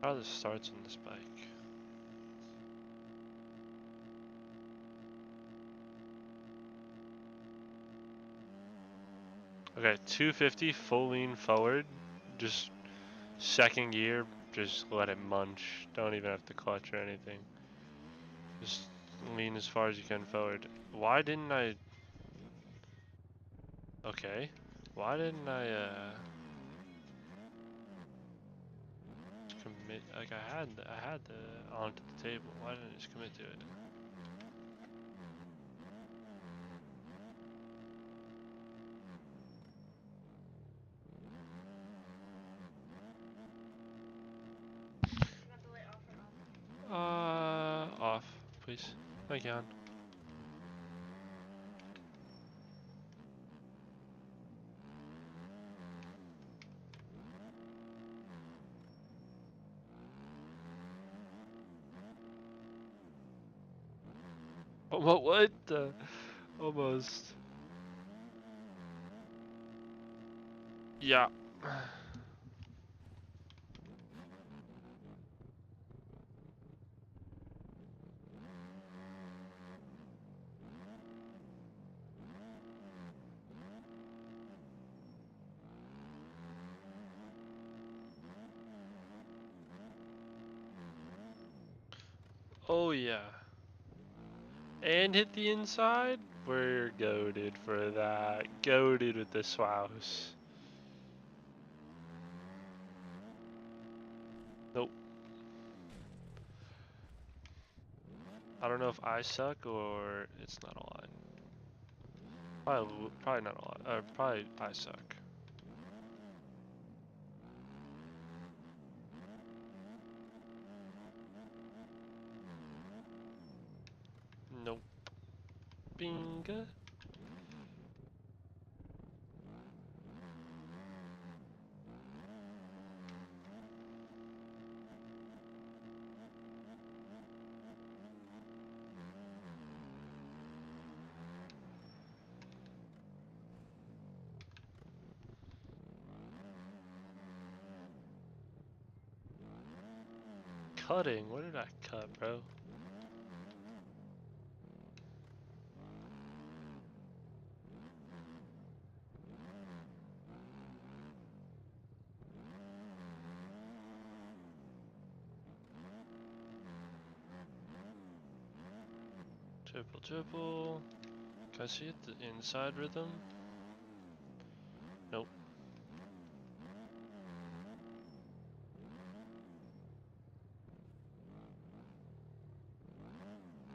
How this starts on this bike. Okay, 250 full lean forward, just second gear, just let it munch. Don't even have to clutch or anything. Just lean as far as you can forward. Why didn't I? Okay, why didn't I commit? Like I had the onto the table. Why didn't I just commit to it? You want the light off or on? Off, please. Thank you, hon. What the? Almost. Yeah. Oh yeah. And hit the inside? We're goated for that. Goated with the swouse. Nope. I don't know if I suck or it's not a lot. Probably not a lot. Probably I suck. Nope. Binga. Cutting? What did I cut, bro? Triple, triple. Can I see it? The inside rhythm? Nope.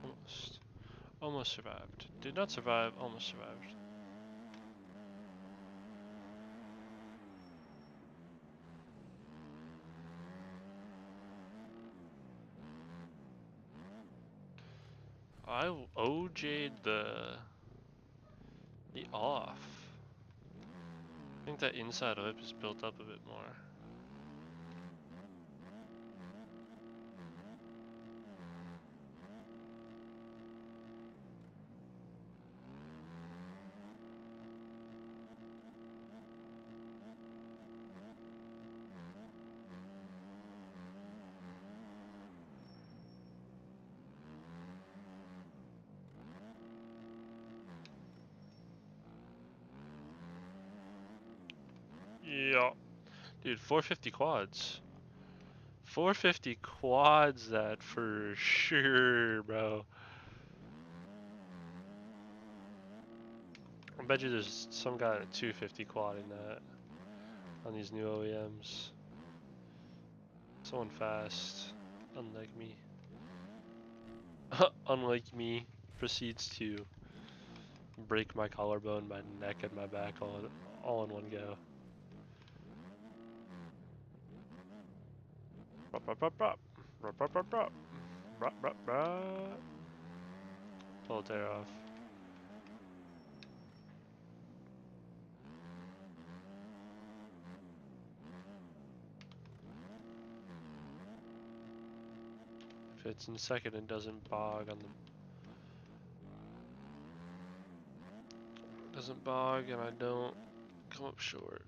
Almost. Almost survived. Did not survive, almost survived. I OJ'd the off. I think that inside lip is built up a bit more. Yeah. Dude, 450 quads. 450 quads that for sure, bro. I bet you there's some guy in a 250 quadding that on these new OEMs. Someone fast, unlike me. Unlike me, proceeds to break my collarbone, my neck, and my back all in one go. Rup, rup, rup, rup. Rup, rup, rup, rup. Rup, rup, rup. Pull the tire off. If it's in second and doesn't bog on the doesn't bog and I don't come up short.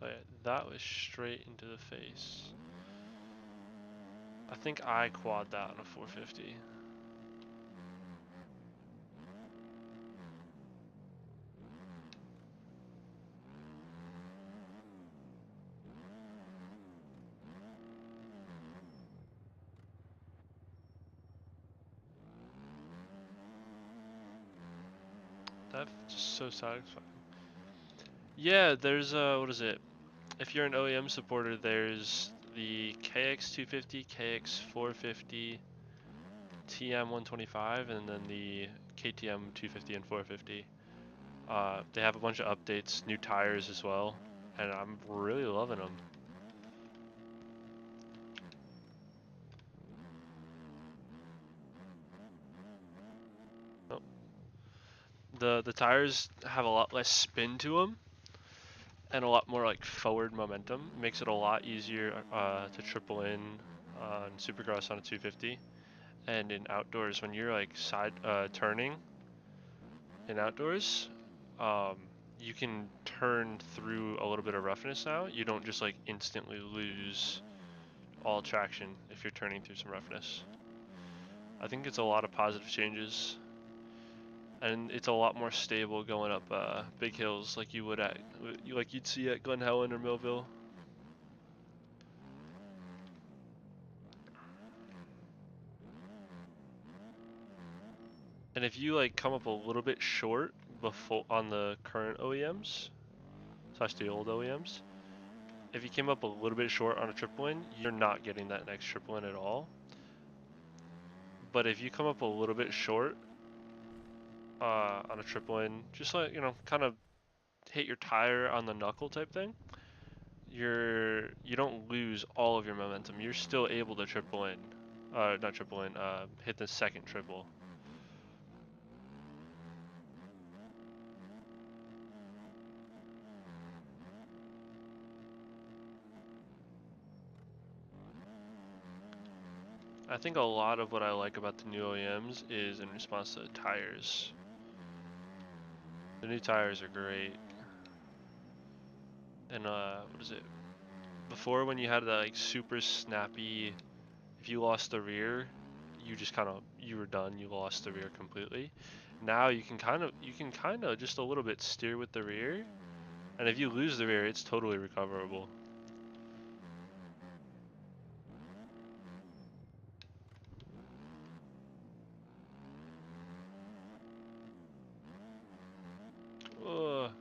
Oh yeah, that was straight into the face. I think I quad that on a 450. That's just so satisfying. Yeah, there's what is it? If you're an OEM supporter, there's the KX250, KX450, TM125, and then the KTM 250 and 450. They have a bunch of updates, new tires as well, and I'm really loving them. Oh. The tires have a lot less spin to them, and a lot more like forward momentum. It makes it a lot easier to triple in on Supercross on a 250, and in outdoors when you're like side turning in outdoors, you can turn through a little bit of roughness now. You don't just like instantly lose all traction if you're turning through some roughness. I think it's a lot of positive changes, and it's a lot more stable going up big hills like you would like you'd see at Glen Helen or Millville. And if you like come up a little bit short before on the current OEMs slash the old OEMs, if you came up a little bit short on a triple in, you're not getting that next triple in at all. But if you come up a little bit short on a triple in, just like, you know, kind of hit your tire on the knuckle type thing, you don't lose all of your momentum. You're still able to triple in, not triple in, hit the second triple. I think a lot of what I like about the new OEMs is in response to the tires. The new tires are great. And what is it? Before, when you had the like super snappy, if you lost the rear, you just you were done. You lost the rear completely. Now you can kind of just a little bit steer with the rear, and if you lose the rear, it's totally recoverable. Ugh.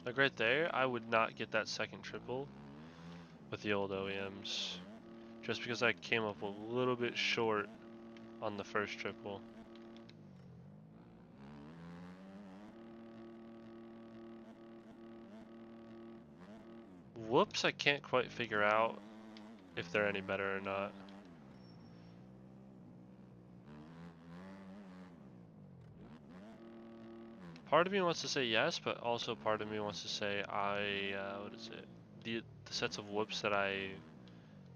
Like right there, I would not get that second triple with the old OEMs, just because I came up a little bit short on the first triple. Whoops, I can't quite figure out if they're any better or not. Part of me wants to say yes, but also part of me wants to say what is it? The sets of whoops that I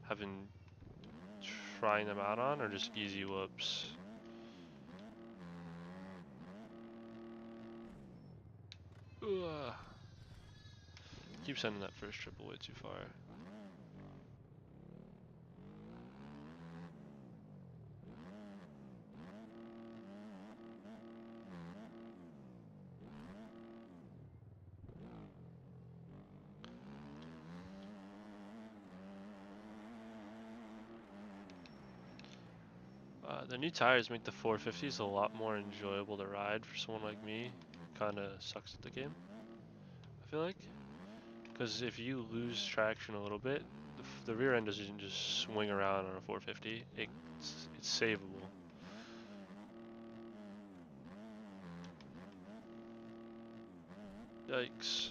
have been trying them out on are just easy whoops. Ugh. Keep sending that first triple way too far. The new tires make the 450s a lot more enjoyable to ride for someone like me who kind of sucks at the game, I feel like. Because if you lose traction a little bit, the rear end doesn't just swing around on a 450. It's savable. Yikes.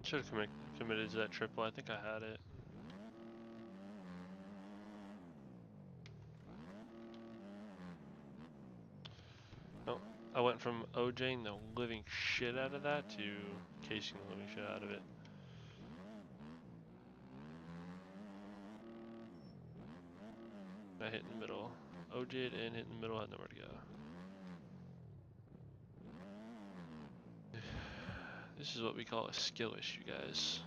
Should have committed to that triple. I think I had it. No, I went from OJing the living shit out of that to casing the living shit out of it. I hit in the middle. OJ'd and hit in the middle, had nowhere to go. This is what we call a skill issue, guys.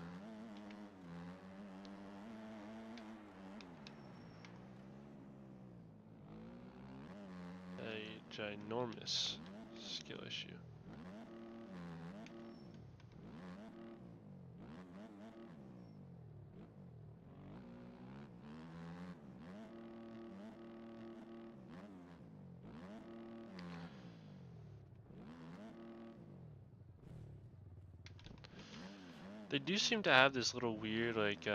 A ginormous skill issue. They do seem to have this little weird, like,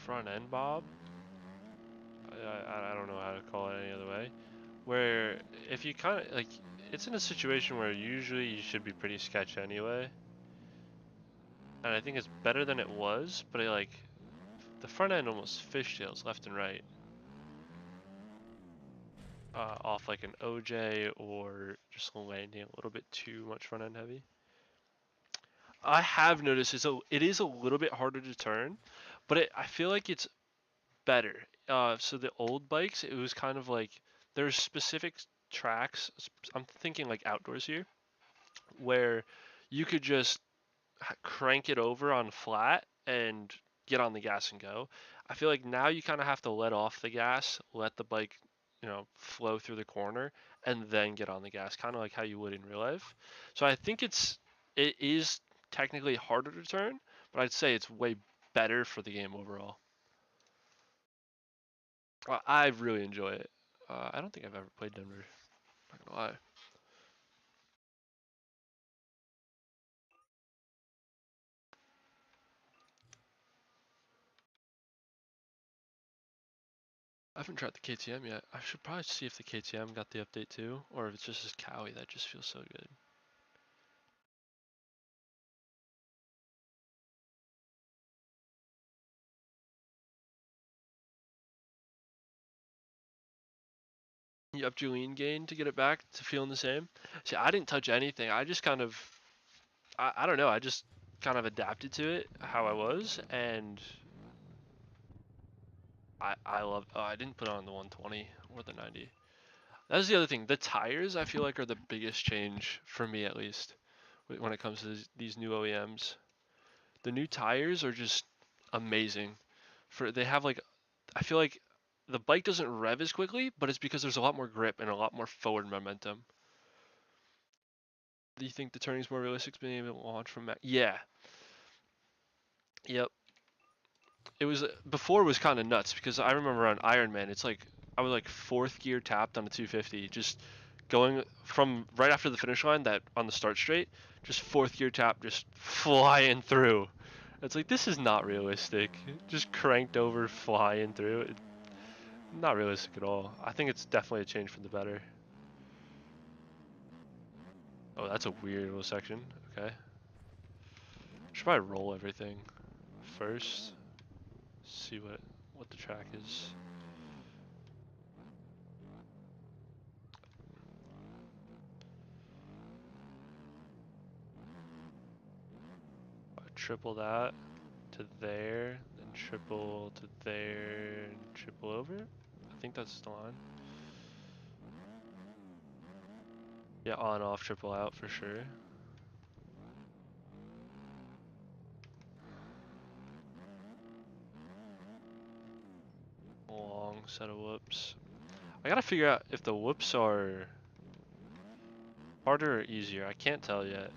front end bob. I don't know how to call it any other way. Where if you kind of, like, it's in a situation where usually you should be pretty sketch anyway. And I think it's better than it was, but like, the front end almost fishtails left and right. Off like an OJ or just landing a little bit too much front end heavy. I have noticed it is a little bit harder to turn, but I feel like it's better. So the old bikes, it was kind of like there's specific tracks. I'm thinking like outdoors here, where you could just crank it over on flat and get on the gas and go. I feel like now you kind of have to let off the gas, let the bike, flow through the corner, and then get on the gas, kind of like how you would in real life. So I think it is technically harder to turn, but I'd say it's way better for the game overall. I really enjoy it. I don't think I've ever played Denver. Not gonna lie. I haven't tried the KTM yet. I should probably see if the KTM got the update too, or if it's just this Cowie that just feels so good. You upped your lean gain to get it back to feeling the same. See, I didn't touch anything. I just kind of, I don't know. I just kind of adapted to it how I was, and I love. Oh, I didn't put on the 120 or the 90. That's the other thing. The tires, I feel like, are the biggest change for me, at least, when it comes to these new OEMs. The new tires are just amazing. They have like, I feel like the bike doesn't rev as quickly, but it's because there's a lot more grip and a lot more forward momentum. Do you think the turning's more realistic being able to launch from Mac? Yeah. Yep. It was before it was kind of nuts because I remember on Ironman, it's like I was like fourth gear tapped on a 250, just going from right after the finish line that on the start straight, just fourth gear tap, just flying through, It's like, this is not realistic. Just cranked over, flying through. Not realistic at all. I think it's definitely a change for the better. Oh, that's a weird little section. Okay. Should probably roll everything first. See what the track is. Triple that to there, then triple to there, and triple over. I think that's the line. Yeah, on, off, triple out for sure. Long set of whoops. I gotta figure out if the whoops are harder or easier. I can't tell yet.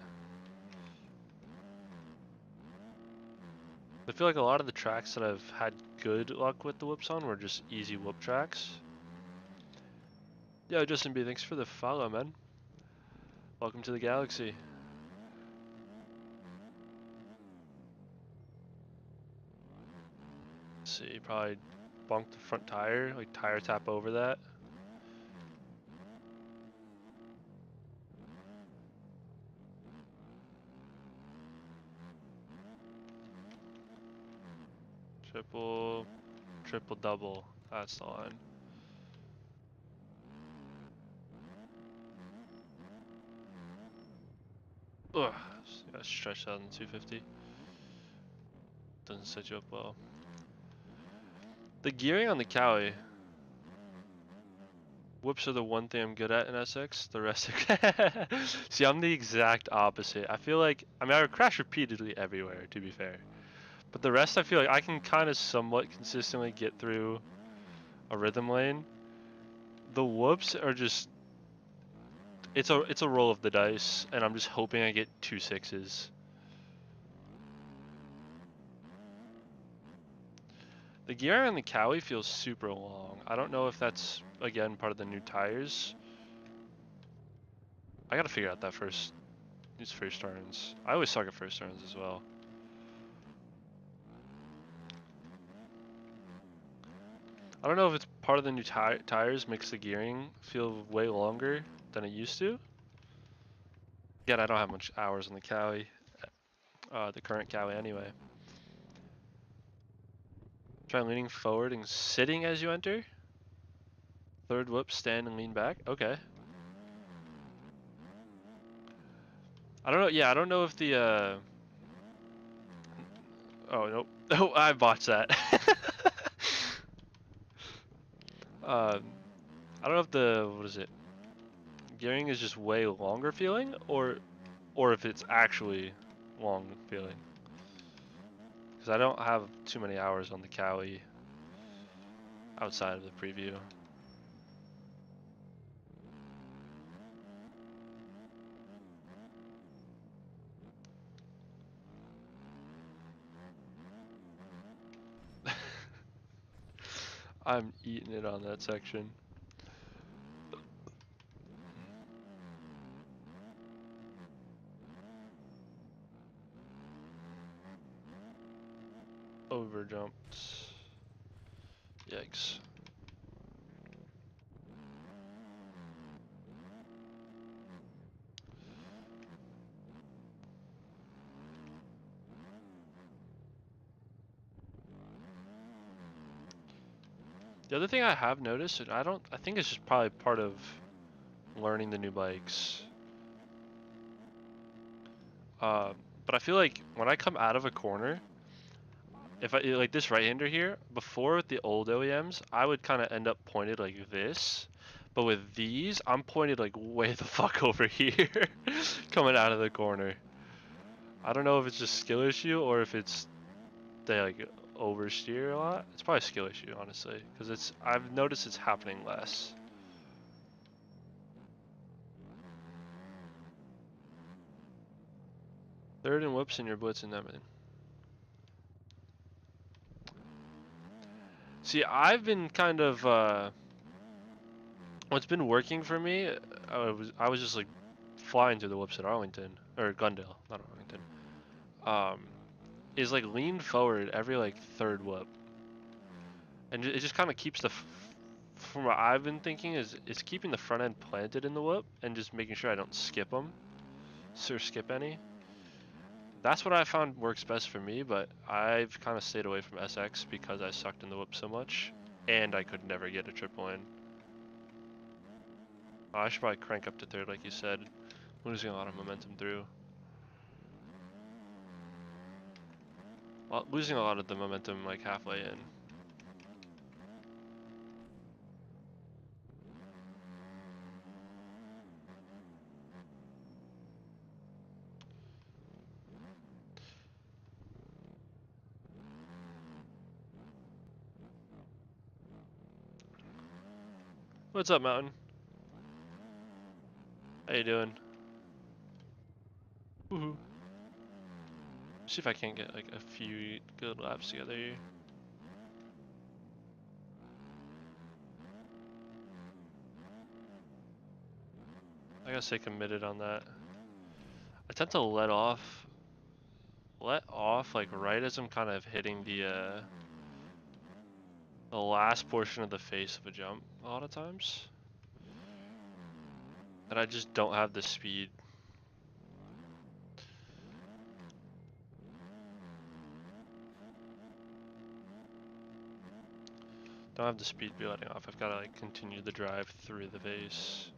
I feel like a lot of the tracks that I've had good luck with the whoops on were just easy whoop tracks. Yo, Justin B, thanks for the follow, man. Welcome to the galaxy. Let's see, probably bonk the front tire, like tire tap over that. Triple, triple, double. That's the line. Ugh, gotta stretch out in 250. Doesn't set you up well. The gearing on the Cowie. Whoops are the one thing I'm good at in SX. The rest are See, I'm the exact opposite. I feel like, I mean, I crash repeatedly everywhere, to be fair. But the rest, I feel like I can kind of somewhat consistently get through a rhythm lane. The whoops are just, it's a roll of the dice, and I'm just hoping I get 2 6s. The gear on the Cowie feels super long. I don't know if that's, again, part of the new tires. I gotta figure out that first, these first turns. I always suck at first turns as well. I don't know if it's part of the new tires makes the gearing feel way longer than it used to. Again, I don't have much hours on the Cowie, the current Cowie anyway. Try leaning forward and sitting as you enter. Third whoop, stand and lean back. Okay. I don't know. Yeah, I don't know if the. Oh nope. Oh, I botched that. I don't know if the what is it? Gearing is just way longer feeling, or if it's actually long feeling. Because I don't have too many hours on the Cowie outside of the preview. I'm eating it on that section. Over jumped. Yikes. The other thing I have noticed, and I think it's just probably part of learning the new bikes. But I feel like when I come out of a corner, if I like this right-hander here, before with the old OEMs, I would kind of end up pointed like this. But with these, I'm pointed like way the fuck over here, coming out of the corner. I don't know if it's just skill issue or if it's they like oversteer a lot. It's probably a skill issue, honestly, because I've noticed it's happening less. Third and whoops and you're blitzing everything. See, I've been kind of what's been working for me. I was just like flying through the whoops at Arlington or Glendale, not Arlington. is like leaned forward every like third whoop, and it just kind of keeps from what I've been thinking is it's keeping the front end planted in the whoop and just making sure I don't skip them, or skip any. That's what I found works best for me, but I've kind of stayed away from SX because I sucked in the whoop so much, and I could never get a triple in. I should probably crank up to third, like you said. Losing a lot of momentum through. Well, losing a lot of the momentum like halfway in. What's up, Mountain? How you doing? Woohoo. See if I can't get like a few good laps together here. I gotta stay committed on that. I tend to let off like right as I'm kind of hitting the last portion of the face of a jump a lot of times. And I just don't have the speed. Don't have the speed to be letting off. I've gotta like continue the drive through the face.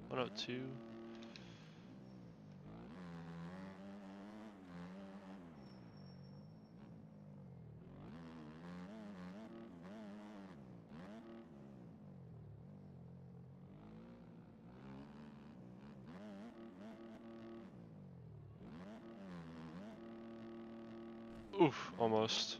One oh two. Oof, almost.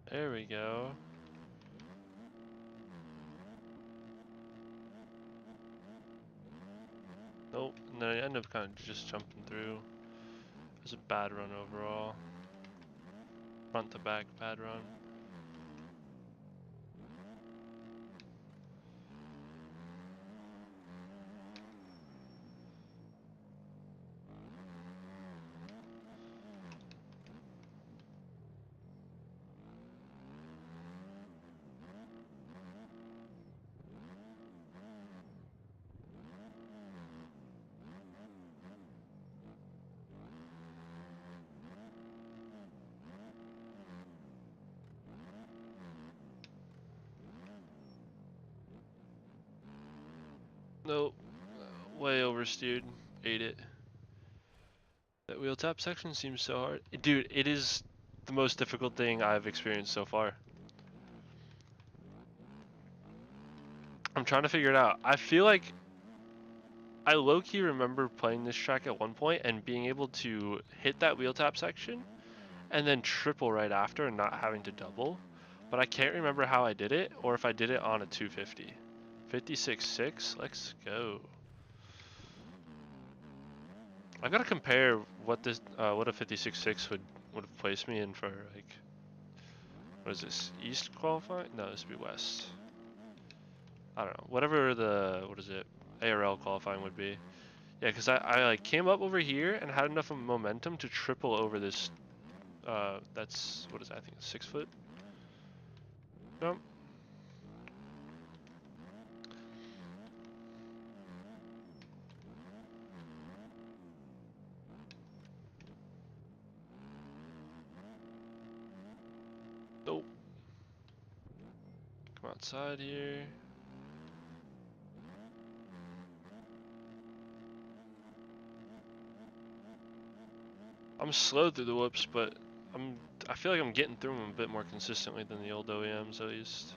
There we go. Nope, and then I end up kind of just jumping through. It was a bad run overall. Front to back, bad run. Nope, way oversteered. Ate it. That wheel tap section seems so hard. Dude, it is the most difficult thing I've experienced so far. I'm trying to figure it out. I feel like I low-key remember playing this track at one point and being able to hit that wheel tap section and then triple right after and not having to double. But I can't remember how I did it or if I did it on a 250. 56.6, let's go. I gotta compare what this, what a 56.6 would have placed me in for like, what is this, East qualifying? No, this would be West. I don't know, whatever the, what is it, ARL qualifying would be. Yeah, because I like came up over here and had enough momentum to triple over this, that's, what is that, I think a 6 foot jump. Nope. Come outside here. I'm slow through the whoops, but I feel like I'm getting through them a bit more consistently than the old OEMs at least.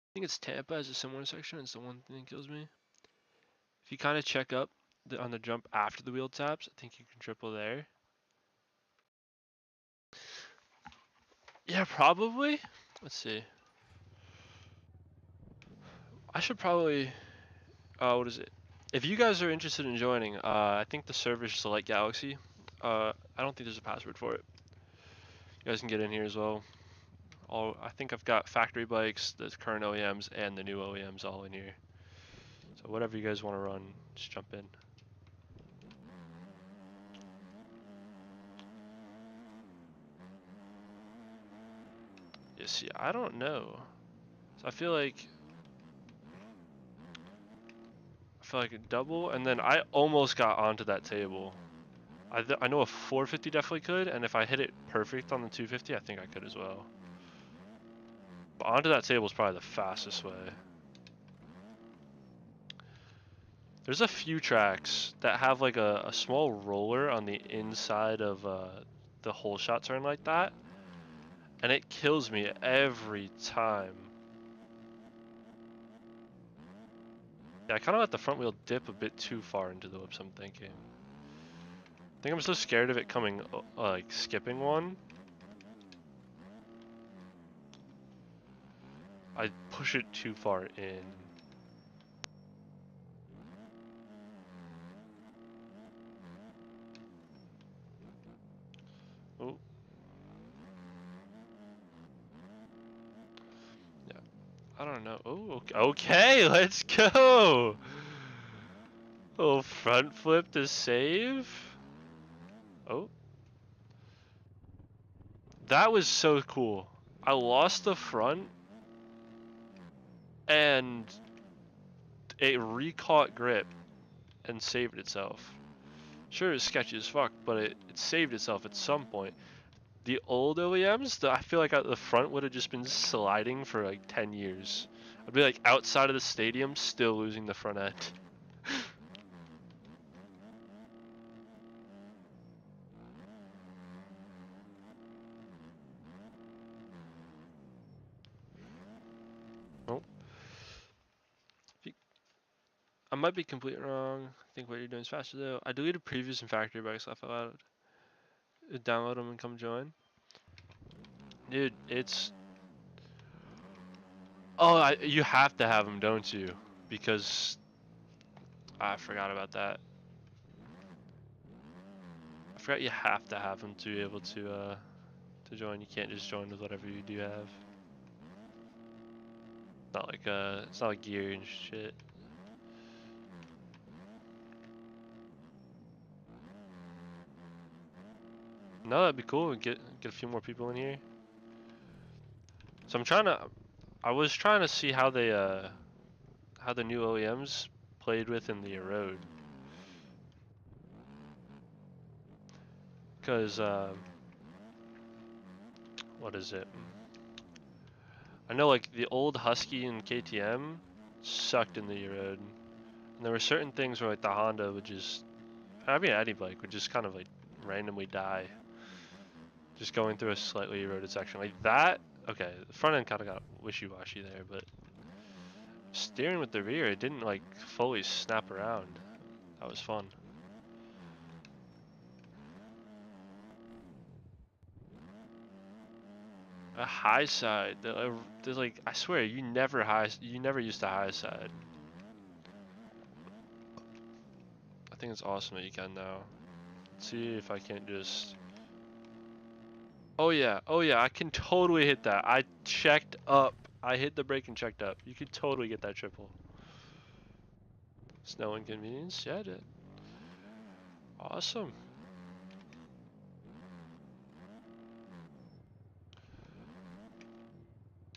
I think it's Tampa as a similar section. It's the one thing that kills me. If you kind of check up on the jump after the wheel taps. I think you can triple there. Yeah, probably. Let's see. I should probably. What is it? If you guys are interested in joining, I think the server is Select Galaxy. I don't think there's a password for it. You guys can get in here as well. I think I've got factory bikes, the current OEMs, and the new OEMs all in here. So whatever you guys want to run, just jump in. Yeah, see, I don't know. So I feel like a double, and then I almost got onto that table. I know a 450 definitely could, and if I hit it perfect on the 250, I think I could as well. But onto that table is probably the fastest way. There's a few tracks that have like a small roller on the inside of the hole shot turn like that, and it kills me every time. Yeah, I kind of let the front wheel dip a bit too far into the whoops, I'm thinking. I think I'm so scared of it coming, like, skipping one. I push it too far in. Oh. Yeah. I don't know. Oh, okay. Okay, let's go! Oh, front flip to save? Oh. That was so cool. I lost the front, and it recaught grip and saved itself. Sure, it's sketchy as fuck, but it saved itself at some point. The old OEMs, I feel like the front would have just been sliding for like 10 years. I'd be like outside of the stadium, still losing the front end. Oh. I might be completely wrong. I think what you're doing is faster though. I deleted previews and factory bikes off allowed. Download them and come join. Dude, it's... Oh, you have to have them, don't you? Because... I forgot about that. I forgot you have to have them to be able to join. You can't just join with whatever you do have. It's not like gear and shit. No, that'd be cool. Get a few more people in here. So I was trying to see how the new OEMs played with in the erode. Cause what is it? I know like the old Husky and KTM sucked in the erode, and there were certain things where like the Honda would just, I mean any bike would just kind of like randomly die. Just going through a slightly eroded section like that. Okay, the front end kind of got wishy-washy there, but steering with the rear, it didn't like fully snap around. That was fun. A high side. There's like, I swear, you never used a high side. I think it's awesome that you can now. Let's see if I can't just... Oh yeah, I can totally hit that. I checked up. I hit the brake and checked up. You could totally get that triple. It's no inconvenience. Yeah, I did. Awesome.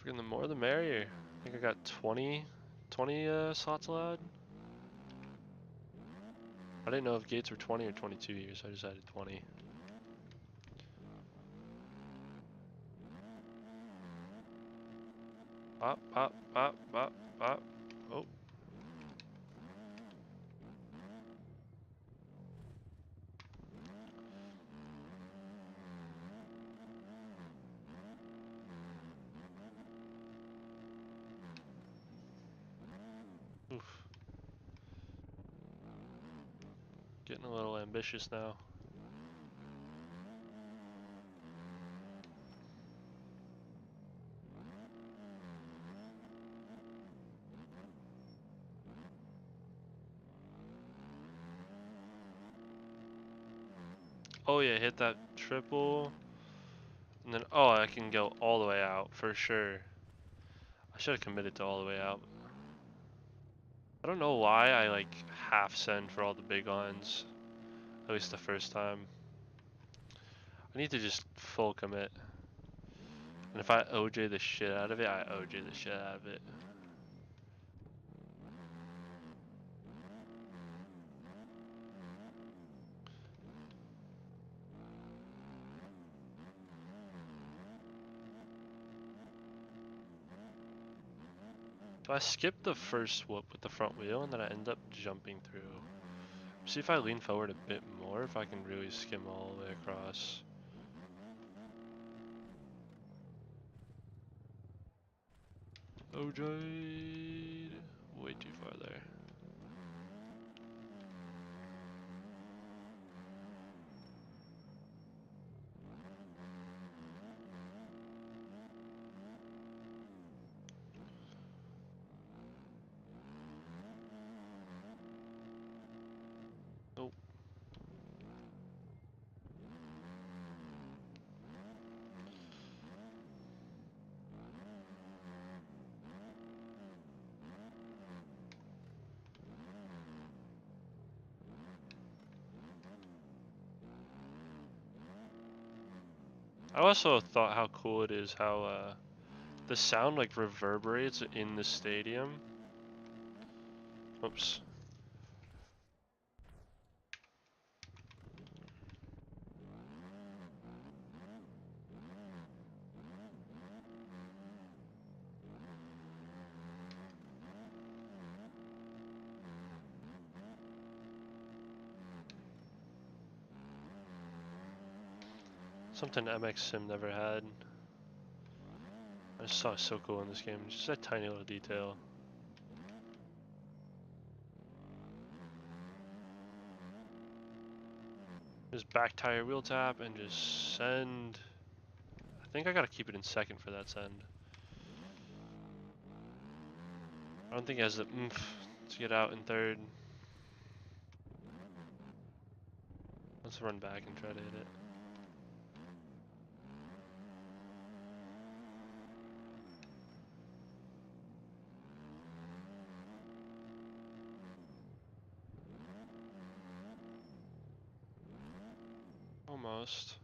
Freaking the more the merrier. I think I got 20 slots allowed. I didn't know if gates were 20 or 22 here, so I decided 20. Pop, pop, pop, pop, pop. Oh. Oof. Getting a little ambitious now. Oh yeah, hit that triple. And then, oh, I can go all the way out for sure. I should have committed to all the way out. I don't know why I like half send for all the big lines. At least the first time. I need to just full commit. And if I OJ the shit out of it, I OJ the shit out of it. So I skipped the first whoop with the front wheel and then I end up jumping through. See if I lean forward a bit more, if I can really skim all the way across. OJ, way too far there. Nope. I also thought how cool it is how the sound like reverberates in the stadium. Oops. Something MX Sim never had. I just saw it so cool in this game. Just that tiny little detail. Just back tire wheel tap and just send. I think I gotta keep it in second for that send. I don't think it has the oomph to get out in third. Let's run back and try to hit it. Almost.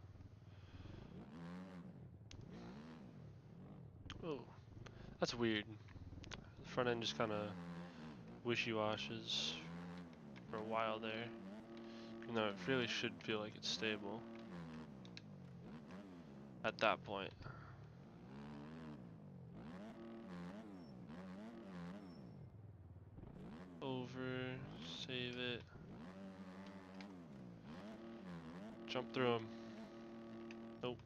Oh, that's weird. The front end just kind of wishy-washes for a while there. Even though it really should feel like it's stable at that point. Over, save it. Jump through him. Nope.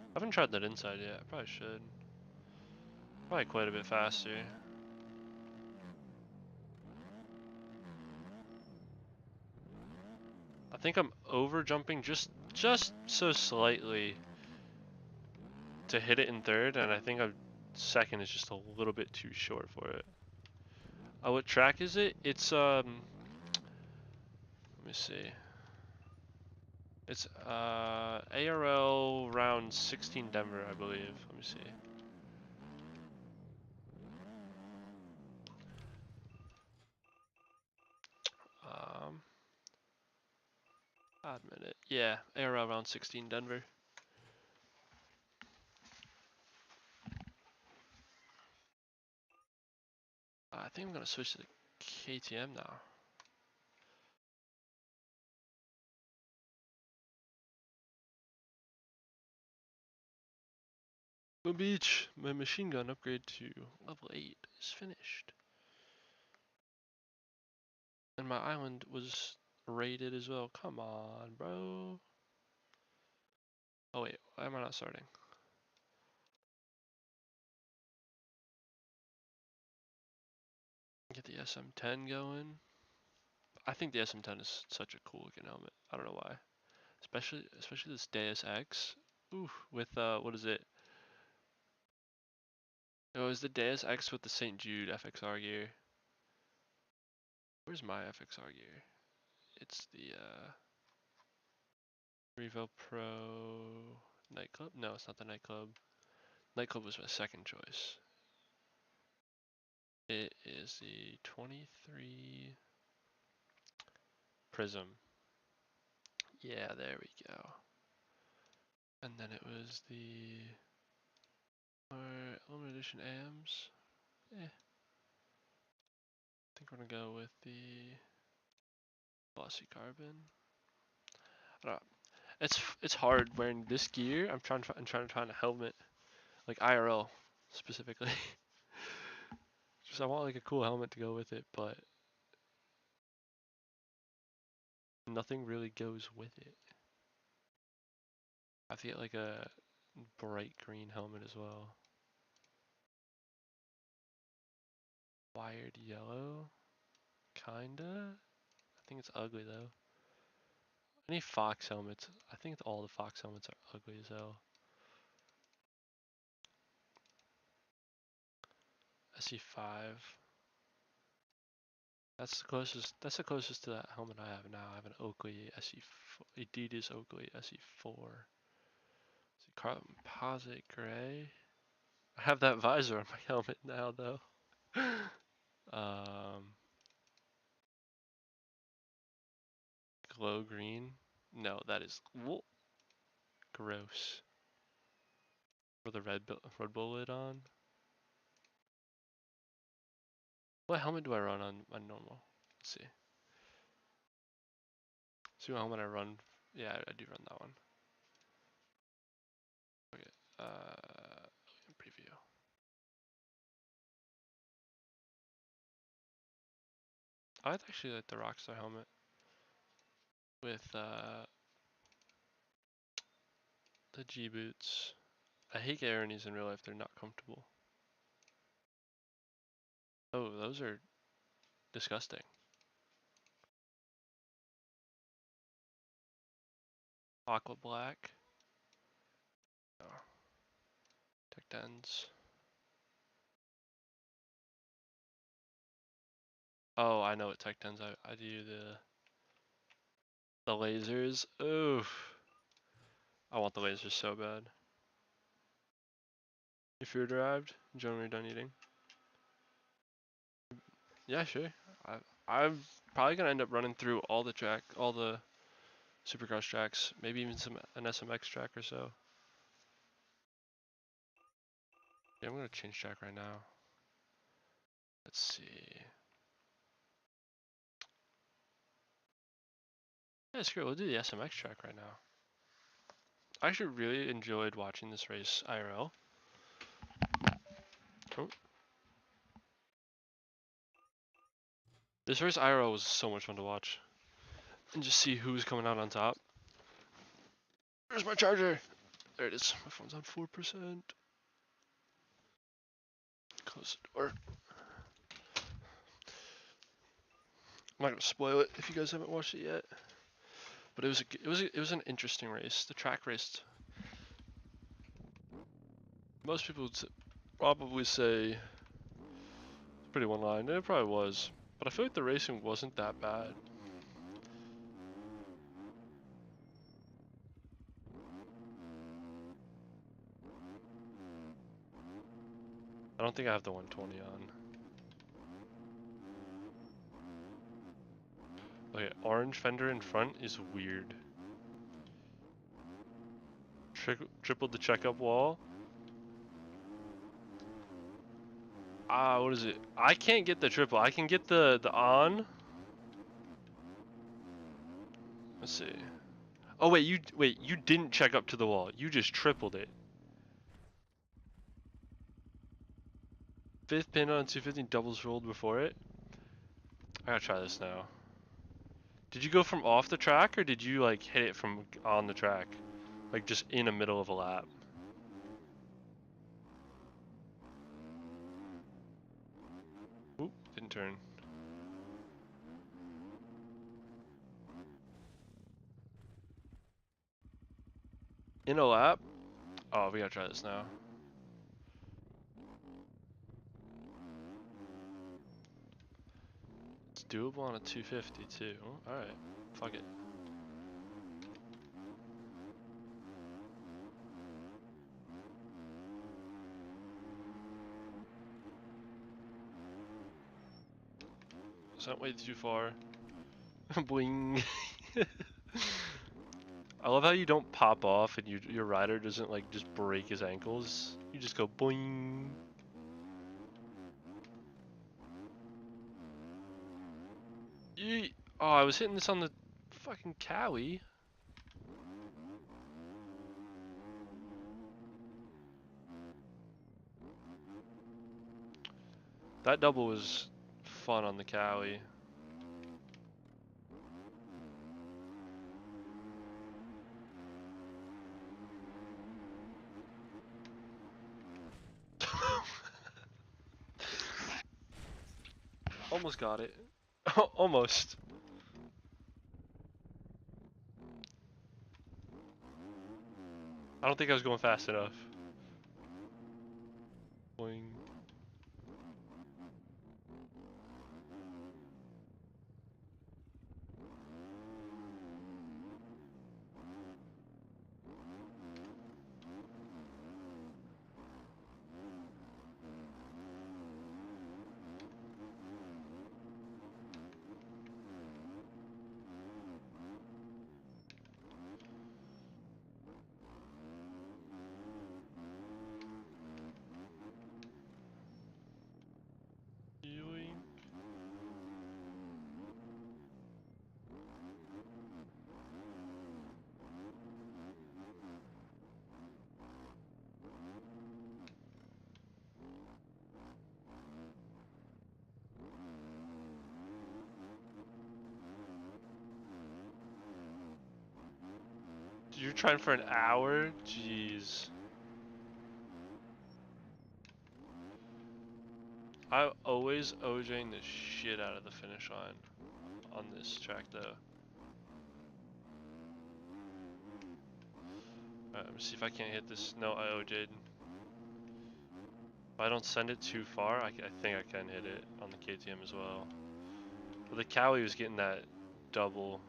I haven't tried that inside yet. I probably should. Probably quite a bit faster. I think I'm over jumping just so slightly to hit it in third, and I think second is just a little bit too short for it. Oh, what track is it? It's let me see. It's ARL round 16 Denver, I believe. Let me see. Odd minute. Yeah, ARL round 16 Denver. I think I'm gonna switch to the KTM now. Boom Beach, my machine gun upgrade to level 8 is finished. And my island was raided as well. Come on, bro. Oh wait, why am I not starting? Get the SM10 going. I think the SM10 is such a cool looking helmet. I don't know why. Especially this Deus Ex. Ooh, with what is it? It was the Deus Ex with the St. Jude FXR gear. Where's my FXR gear? It's the Revo Pro Nightclub? No, it's not the Nightclub. Nightclub was my second choice. It is the 23 Prism. Yeah, there we go. And then it was the limited edition AMs. I think we're gonna go with the glossy carbon. I don't know. It's hard wearing this gear. I'm trying to find a helmet, like IRL specifically. Just I want like a cool helmet to go with it, but nothing really goes with it. I have to get like a bright green helmet as well. Wired yellow, kinda. I think it's ugly though. Any Fox helmets? I think all the Fox helmets are ugly as hell. SE5. That's the closest to that helmet I have now. I have an Oakley Adidas Oakley SE4. Composite gray. I have that visor on my helmet now though. Glow green. No, that is gross. With the red bullet on. What helmet do I run on my normal? Let's see. See what helmet I run. Yeah, I do run that one. Okay. Preview. I actually like the Rockstar helmet with the G boots. I hate wearing these in real life. They're not comfortable. Oh, those are disgusting. Aqua black. Oh. Tech Dens. Oh, I know what Tech Dens. I do the lasers. Oof. I want the lasers so bad. If you're derived, generally done eating. Yeah, sure. I'm probably gonna end up running through all the Supercross tracks, maybe even an SMX track or so. Yeah, I'm gonna change track right now. Let's see. Yeah, screw it. We'll do the SMX track right now. I actually really enjoyed watching this race IRL. Oh. This race IRL was so much fun to watch. And just see who's coming out on top. Where's my charger? There it is. My phone's on 4%. Close the door. I'm not gonna spoil it if you guys haven't watched it yet. But it was an interesting race. The track race. Most people would probably say pretty one line, and it probably was. But I feel like the racing wasn't that bad. I don't think I have the 120 on. Okay, orange fender in front is weird. Tripled the checkup wall. What is it? I can't get the triple. I can get the on. Let's see. Oh wait, you didn't check up to the wall. You just tripled it. Fifth pin on 250 doubles rolled before it. I gotta try this now. Did you go from off the track or did you like hit it from on the track? Like just in the middle of a lap? Oop, didn't turn. In a lap? Oh, we gotta try this now. It's doable on a 250 too. Alright, fuck it. It's not way too far. Boing. I love how you don't pop off and your rider doesn't like just break his ankles. You just go boing. Oh, I was hitting this on the fucking Cowie. That double was fun on the Cowie. Almost got it. Almost. I don't think I was going fast enough. Boing. Yoink. You're trying for an hour? Jeez. I always OJing the shit out of the finish line on this track though. Alright, let me see if I can't hit this. No, I OJ'd. If I don't send it too far, I think I can hit it on the KTM as well. But the Cowie was getting that double.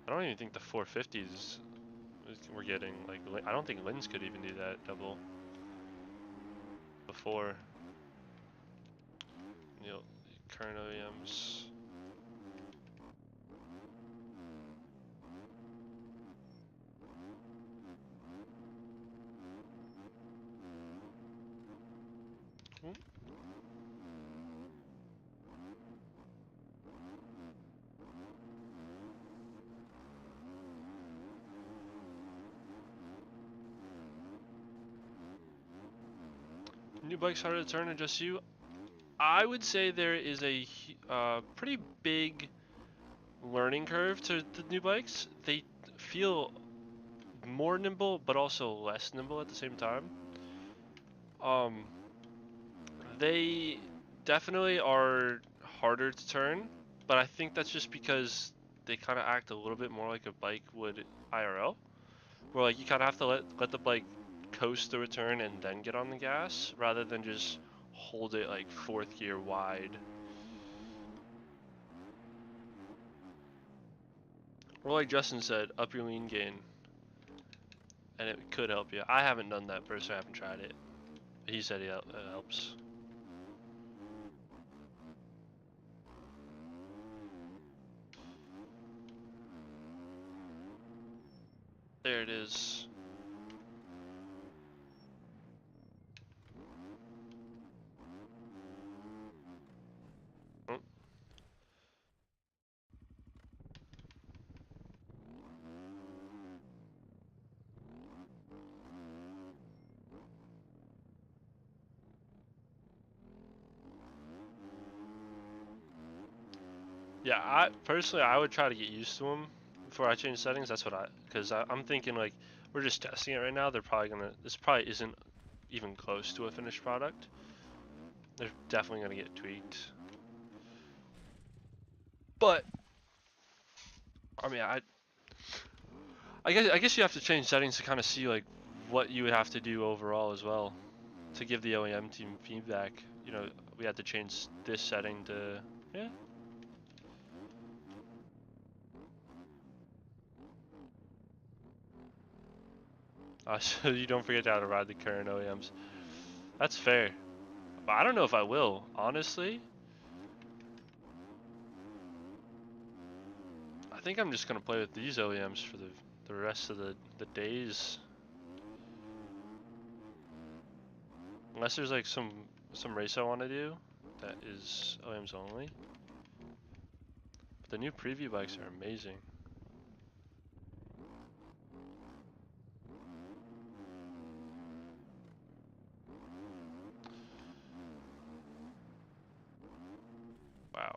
I don't even think the 450s were getting, like, I don't think Linz could even do that double before. You know, current OEMs. Ooh. New bikes harder to turn and just you. I would say there is a pretty big learning curve to the new bikes. They feel more nimble, but also less nimble at the same time. They definitely are harder to turn, but I think that's just because they kind of act a little bit more like a bike would IRL, where like you kind of have to let the bike coast through a turn and then get on the gas, rather than just hold it like fourth gear wide. Or like Justin said, up your lean gain, and it could help you. I haven't done that personally, I haven't tried it. He said it helps. There it is. Oh. Yeah, I personally I would try to get used to them before I change settings. That's what because I'm thinking like we're just testing it right now. They're probably gonna. This probably isn't even close to a finished product. They're definitely gonna get tweaked. But I mean, I guess you have to change settings to kind of see like what you would have to do overall as well to give the OEM team feedback. You know, we had to change this setting to yeah. So you don't forget how to ride the current OEMs. That's fair. But I don't know if I will, honestly. I think I'm just gonna play with these OEMs for the rest of the days. Unless there's like some race I want to do that is OEMs only. But the new preview bikes are amazing. Wow.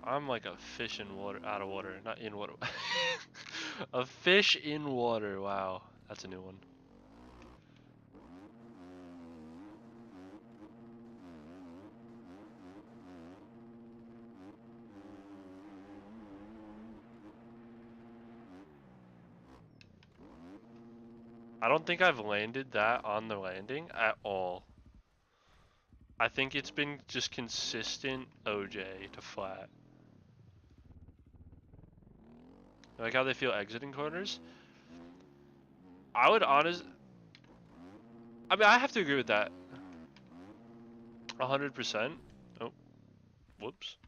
I'm like a fish in water, out of water, not in water. A fish in water. Wow, that's a new one. I don't think I've landed that on the landing at all. I think it's been just consistent OJ to flat. Like how they feel exiting corners. I would I mean, I have to agree with that. 100%. Oh, whoops.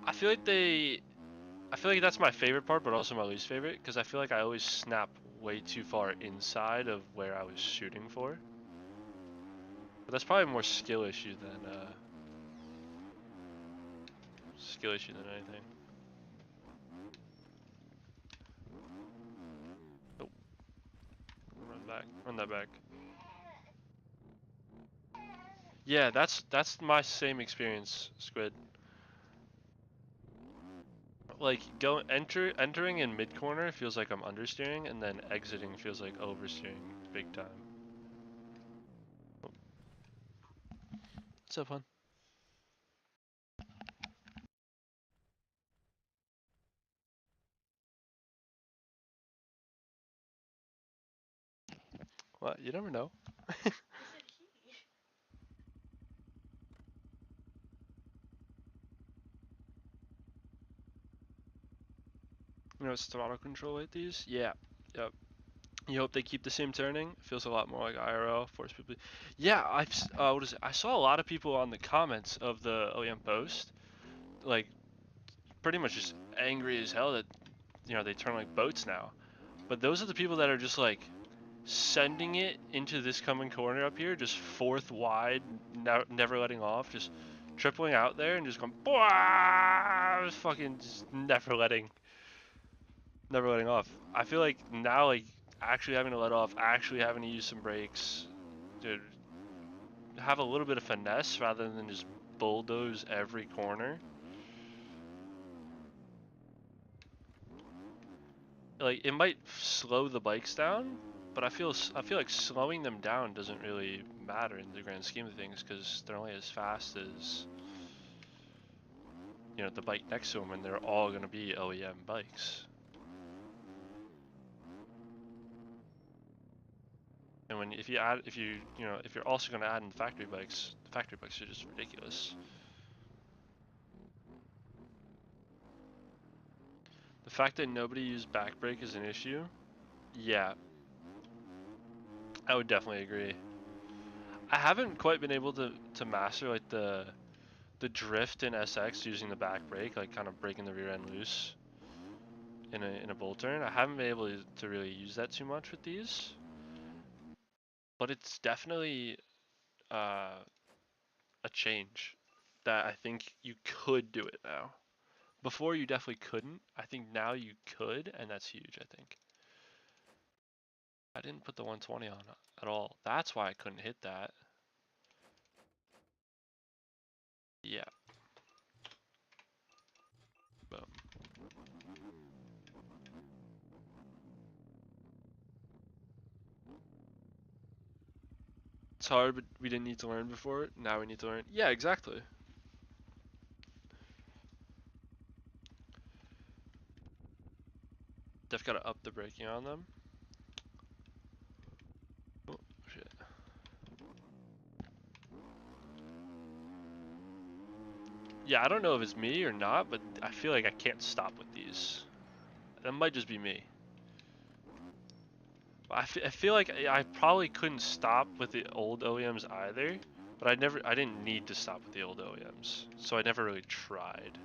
I feel like I feel like that's my favorite part, but also my least favorite, because I feel like I always snap way too far inside of where I was shooting for. But that's probably more skill issue than anything. Oh, run that back. Yeah, that's my same experience, Squid. Like entering in mid corner feels like I'm understeering, and then exiting feels like oversteering big time. Oh. What's up, hon? What? You never know. I said he. You know, it's throttle control with these. Yeah. Yep. You hope they keep the same turning. Feels a lot more like IRL. Force people. Yeah, what is it? I saw a lot of people on the comments of the OEM post, like pretty much just angry as hell that they turn like boats now. But those are the people that are just like sending it into this coming corner up here, just fourth wide, never letting off, just tripling out there and just going, fucking just never letting off. I feel like now, like actually having to let off, actually having to use some brakes, to have a little bit of finesse rather than just bulldoze every corner. Like it might slow the bikes down, but I feel like slowing them down doesn't really matter in the grand scheme of things because they're only as fast as the bike next to them, and they're all going to be OEM bikes. And if you're also going to add in factory bikes, the factory bikes are just ridiculous. The fact that nobody used back brake is an issue. Yeah, I would definitely agree. I haven't quite been able to master like the drift in SX using the back brake, like kind of breaking the rear end loose in a bull turn. I haven't been able to really use that too much with these, but it's definitely a change that I think you could do it now. Before you definitely couldn't. I think now you could, and that's huge, I think. I didn't put the 120 on at all. That's why I couldn't hit that. Yeah. It's hard, but we didn't need to learn before. Now we need to learn. Yeah, exactly. Def gotta up the braking on them. Oh, shit. Yeah, I don't know if it's me or not, but I feel like I can't stop with these. That might just be me. I feel like I probably couldn't stop with the old OEMs either, but I didn't need to stop with the old OEMs, so I never really tried.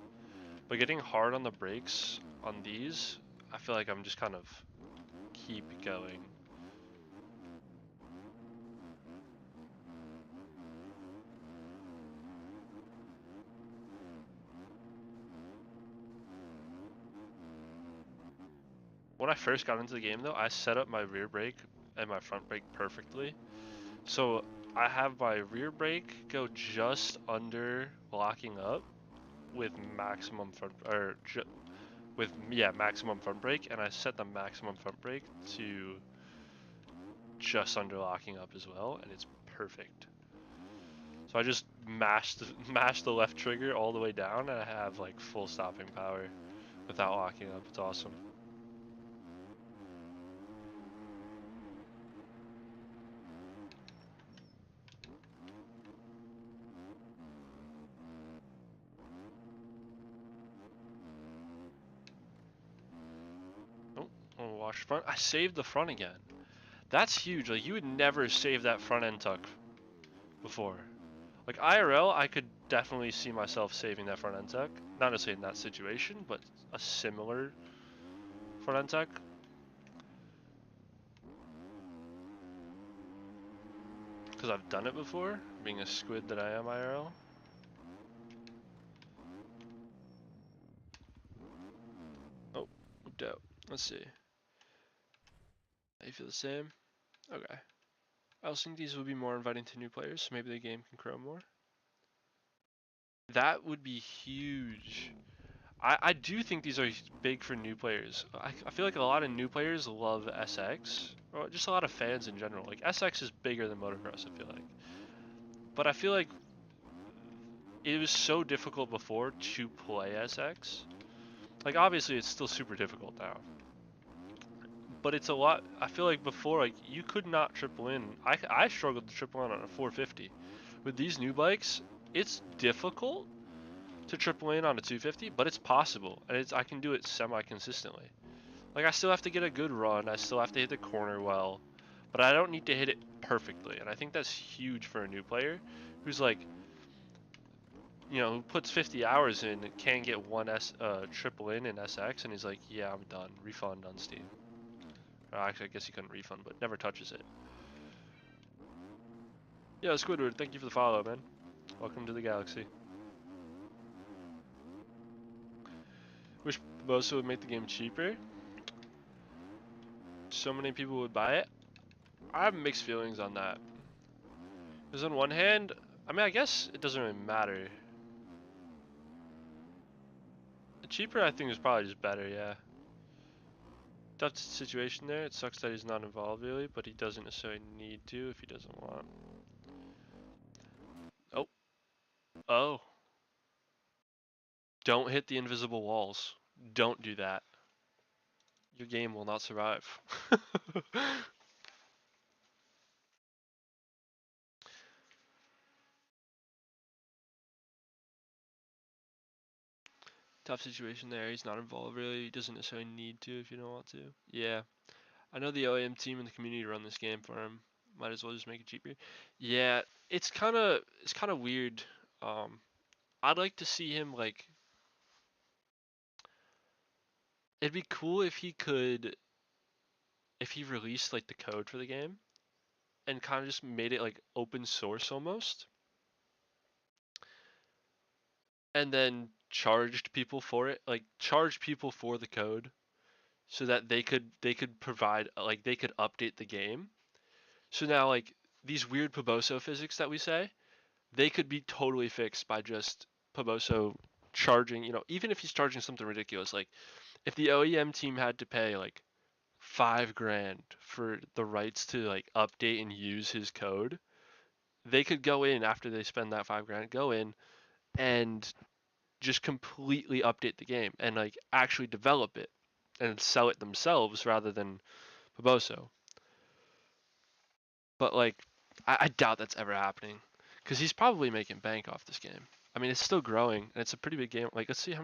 But getting hard on the brakes on these, I feel like I'm just kind of keep going. When I first got into the game though, I set up my rear brake and my front brake perfectly. So I have my rear brake go just under locking up with maximum front, or maximum front brake, and I set the maximum front brake to just under locking up as well, and it's perfect. So I just mash the left trigger all the way down, and I have like full stopping power without locking up. It's awesome. Oh, I'll wash front. I saved the front again. That's huge. Like, you would never save that front end tuck before. Like, IRL, I could definitely see myself saving that front end tuck. Not necessarily in that situation, but a similar front end tuck. Because I've done it before, being a squid that I am IRL. Oh, moved out. Let's see. You feel the same? Okay. I also think these would be more inviting to new players, so maybe the game can grow more. That would be huge. I do think these are big for new players. I feel like a lot of new players love SX, or just a lot of fans in general. Like, SX is bigger than motocross, I feel like. But I feel like it was so difficult before to play SX. Like, obviously it's still super difficult now. But it's a lot. I feel like before, like, you could not triple in. I struggled to triple in on a 450. With these new bikes, it's difficult to triple in on a 250, but it's possible, and I can do it semi-consistently. Like, I still have to get a good run, I still have to hit the corner well, but I don't need to hit it perfectly, and I think that's huge for a new player who's like, you know, who puts 50 hours in and can get one triple in SX, and he's like, yeah, I'm done, refund on Steam. Actually, I guess he couldn't refund, but never touches it. Yeah, Squidward, thank you for the follow, man. Welcome to the galaxy. Wish Bosa would make the game cheaper. So many people would buy it. I have mixed feelings on that. Because on one hand, I mean, I guess it doesn't really matter. The cheaper, I think, is probably just better, yeah. Tough situation there. It sucks that he's not involved really, but he doesn't necessarily need to if he doesn't want. Oh. Oh. Don't hit the invisible walls. Don't do that. Your game will not survive. Tough situation there. He's not involved really. He doesn't necessarily need to if you don't want to. Yeah. I know the OEM team and the community run this game for him. Might as well just make it cheaper. Yeah, it's kind of weird. I'd like to see him like. It'd be cool if he released like the code for the game, and kind of just made it like open source almost, and then charged people for it, like charged people for the code, so that they could provide like they could update the game. So now like these weird Poboso physics that we say, they could be totally fixed by just Poboso charging, you know, even if he's charging something ridiculous, like if the OEM team had to pay like $5,000 for the rights to like update and use his code, they could go in after they spend that $5 grand, go in and just completely update the game and like actually develop it and sell it themselves rather than Paboso. But like, I doubt that's ever happening because he's probably making bank off this game. I mean, it's still growing and it's a pretty big game. Like, let's see how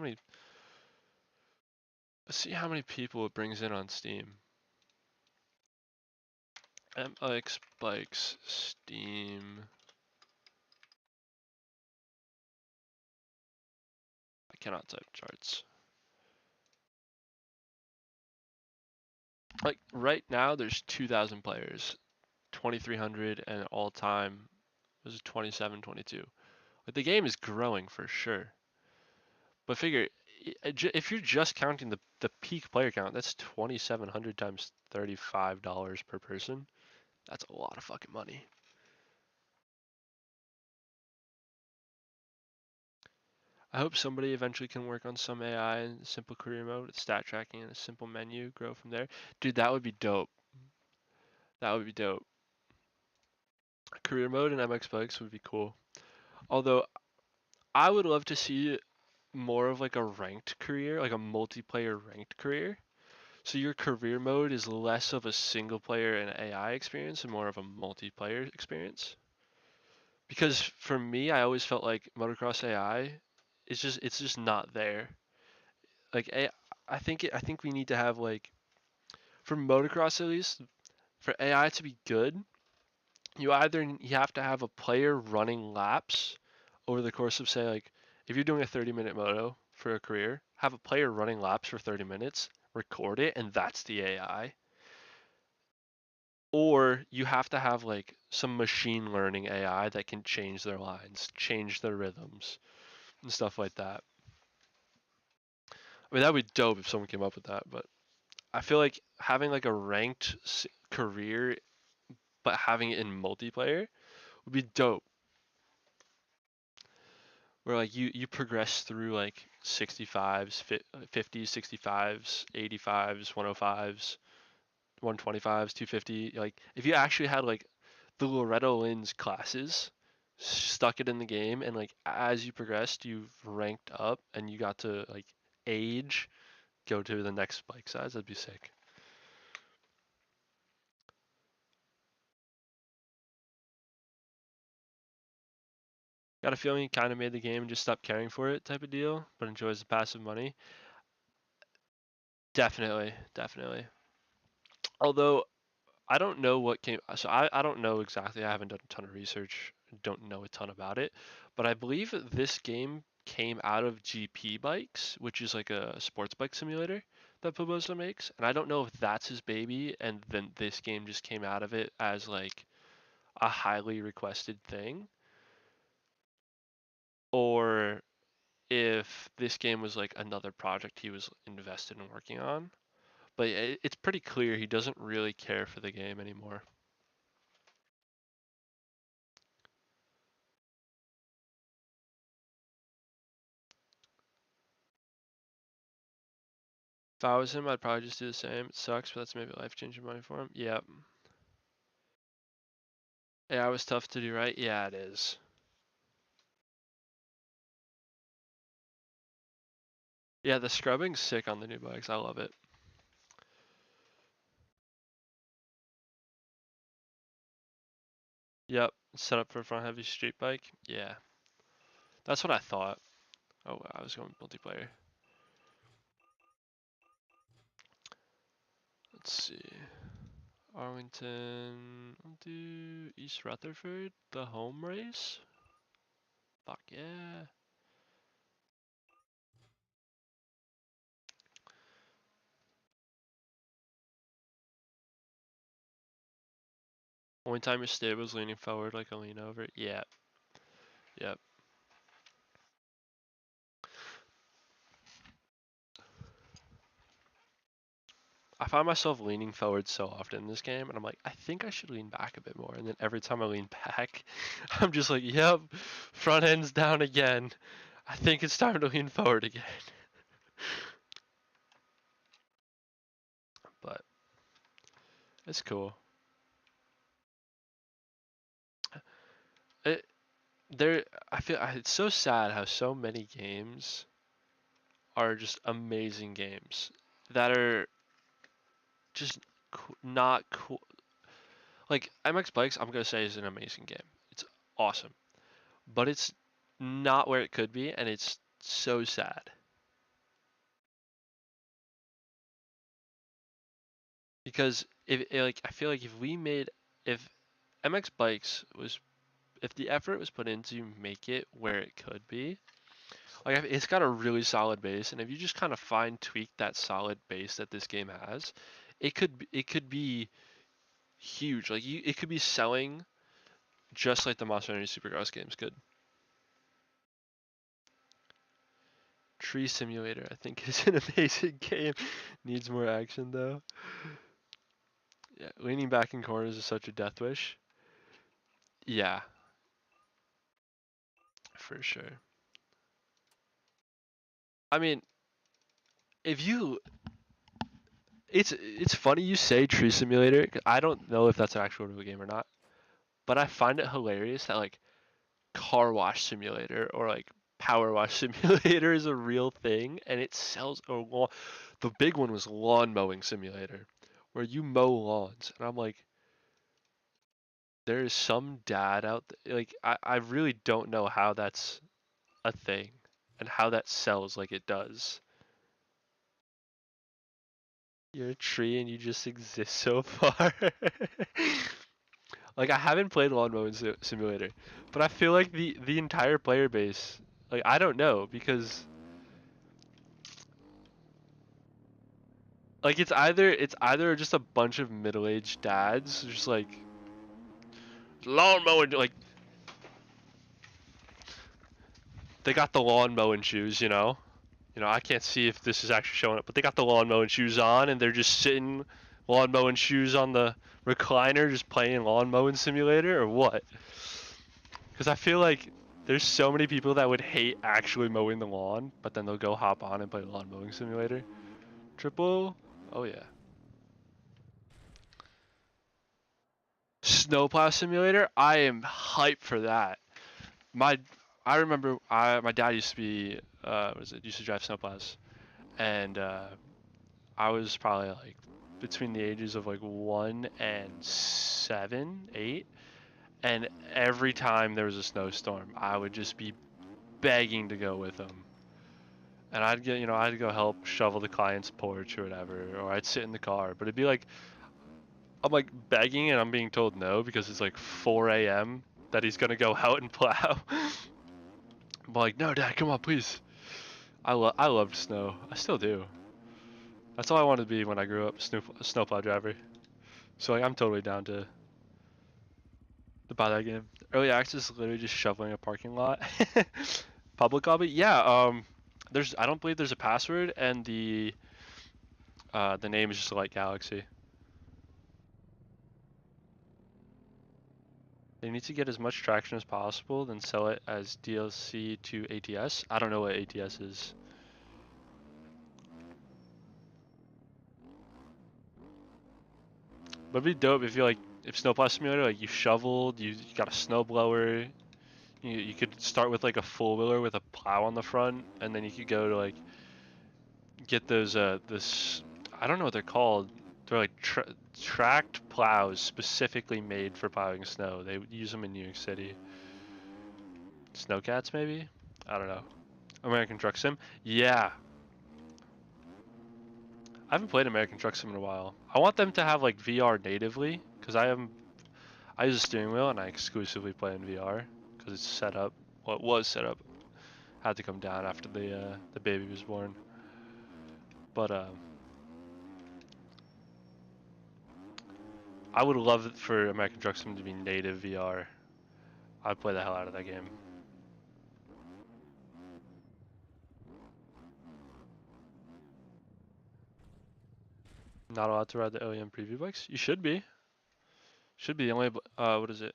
many people it brings in on Steam. MX Bikes Steam. I cannot type charts. Like right now, there's 2,000 players, 2,300, and all time was 27, 22. Like the game is growing for sure. But figure, if you're just counting the peak player count, that's 2,700 times $35 per person. That's a lot of fucking money. I hope somebody eventually can work on some AI and simple career mode, stat tracking, and a simple menu, grow from there. Dude, that would be dope. That would be dope. Career mode and MX Bikes would be cool. Although, I would love to see more of like a ranked career, like a multiplayer ranked career. So your career mode is less of a single player and AI experience and more of a multiplayer experience. Because for me, I always felt like motocross AI it's just not there. Like I think we need to have like for motocross at least for AI to be good, you have to have a player running laps over the course of say like if you're doing a 30-minute moto for a career, have a player running laps for 30 minutes, record it, and that's the AI. Or you have to have like some machine learning AI that can change their lines, change their rhythms, and stuff like that. I mean, that would be dope if someone came up with that, but I feel like having like a ranked career, but having it in multiplayer would be dope. Where like you progress through like 65s, 50s, 65s, 85s, 105s, 125s, 250. Like if you actually had like the Loretto Lins classes, stuck it in the game, and like as you progressed, you've ranked up and you got to like age, go to the next bike size. That'd be sick. Got a feeling he kind of made the game and just stopped caring for it type of deal, but enjoys the passive money. Definitely, definitely. Although I don't know what came, so I don't know exactly. I haven't done a ton of research, don't know a ton about it, but I believe that this game came out of GP Bikes, which is like a sports bike simulator that Pubosa makes, and I don't know if that's his baby, and then this game just came out of it as like a highly requested thing, or if this game was like another project he was invested in working on. But it's pretty clear he doesn't really care for the game anymore. If I was him, I'd probably just do the same. It sucks, but that's maybe life-changing money for him. Yep. Yeah, it was tough to do right. Yeah, it is. Yeah, the scrubbing's sick on the new bikes. I love it. Yep. Set up for a front heavy street bike. Yeah. That's what I thought. Oh, I was going multiplayer. Let's see. Arlington. I'll do East Rutherford, the home race. Fuck yeah. Only time you're stable is leaning forward like a lean over. Yeah. Yep. I find myself leaning forward so often in this game, and I'm like, I think I should lean back a bit more. And then every time I lean back, I'm just like, yep, front end's down again. I think it's time to lean forward again. But it's cool. I feel it's so sad how so many games are just amazing games that are just not cool. Like MX Bikes, I'm gonna say is an amazing game. It's awesome, but it's not where it could be, and it's so sad. Because like I feel like if MX Bikes was if the effort was put into make it where it could be, like it's got a really solid base, and if you just kind of fine tweak that solid base that this game has, it could be huge. Like it could be selling just like the Monster Energy Supercross games could. Tree Simulator, I think, is an amazing game. Needs more action though. Yeah, leaning back in corners is such a death wish. Yeah, for sure. I mean, if you, it's funny you say Tree Simulator. 'Cause I don't know if that's an actual real game or not, but I find it hilarious that like Car Wash Simulator or like Power Wash Simulator is a real thing, and it sells. Or the big one was Lawn Mowing Simulator, where you mow lawns, and I'm like, there is some dad out there. Like I really don't know how that's a thing and how that sells like it does. You're a tree and you just exist so far. Like I haven't played Lawn Mowing Simulator, but I feel like the entire player base, like I don't know because like it's either just a bunch of middle-aged dads just like lawn mowing, like they got the lawn mowing shoes, you know. I can't see if this is actually showing up, but they got the lawn mowing shoes on and they're just sitting lawn mowing shoes on the recliner just playing Lawn Mowing Simulator, or what? Because I feel like there's so many people that would hate actually mowing the lawn, but then they'll go hop on and play Lawn Mowing Simulator. Triple? Oh yeah. Snowplow Simulator? I am hyped for that. My I remember my dad used to be used to drive snowplows, and I was probably like between the ages of like 1 and 7, 8, and every time there was a snowstorm, I would just be begging to go with him. And I'd go help shovel the client's porch or whatever, or I'd sit in the car. But it'd be like, I'm like begging and I'm being told no because it's like 4 a.m. that he's gonna go out and plow. I'm like, no, Dad, come on, please. I loved snow. I still do. That's all I wanted to be when I grew up, snowplow driver. So like, I'm totally down to buy that game. Early access is literally just shoveling a parking lot. Public lobby, yeah. I don't believe there's a password, and the name is just like Galaxy. They need to get as much traction as possible, then sell it as DLC to ATS. I don't know what ATS is. But it'd be dope if if Snowplow Simulator, like you shoveled, you got a snowblower. You could start with like a four wheeler with a plow on the front, and then you could go to like get those this I don't know what they're called. They're like tracked plows specifically made for plowing snow. They use them in New York City. Snowcats maybe? I don't know. American Truck Sim? Yeah. I haven't played American Truck Sim in a while. I want them to have like VR natively because I use a steering wheel and I exclusively play in VR because it's set up. Well, it was set up. Had to come down after the baby was born. But I would love it for American Truck Sim to be native VR. I'd play the hell out of that game. Not allowed to ride the OEM preview bikes? You should be. Should be. Only what is it?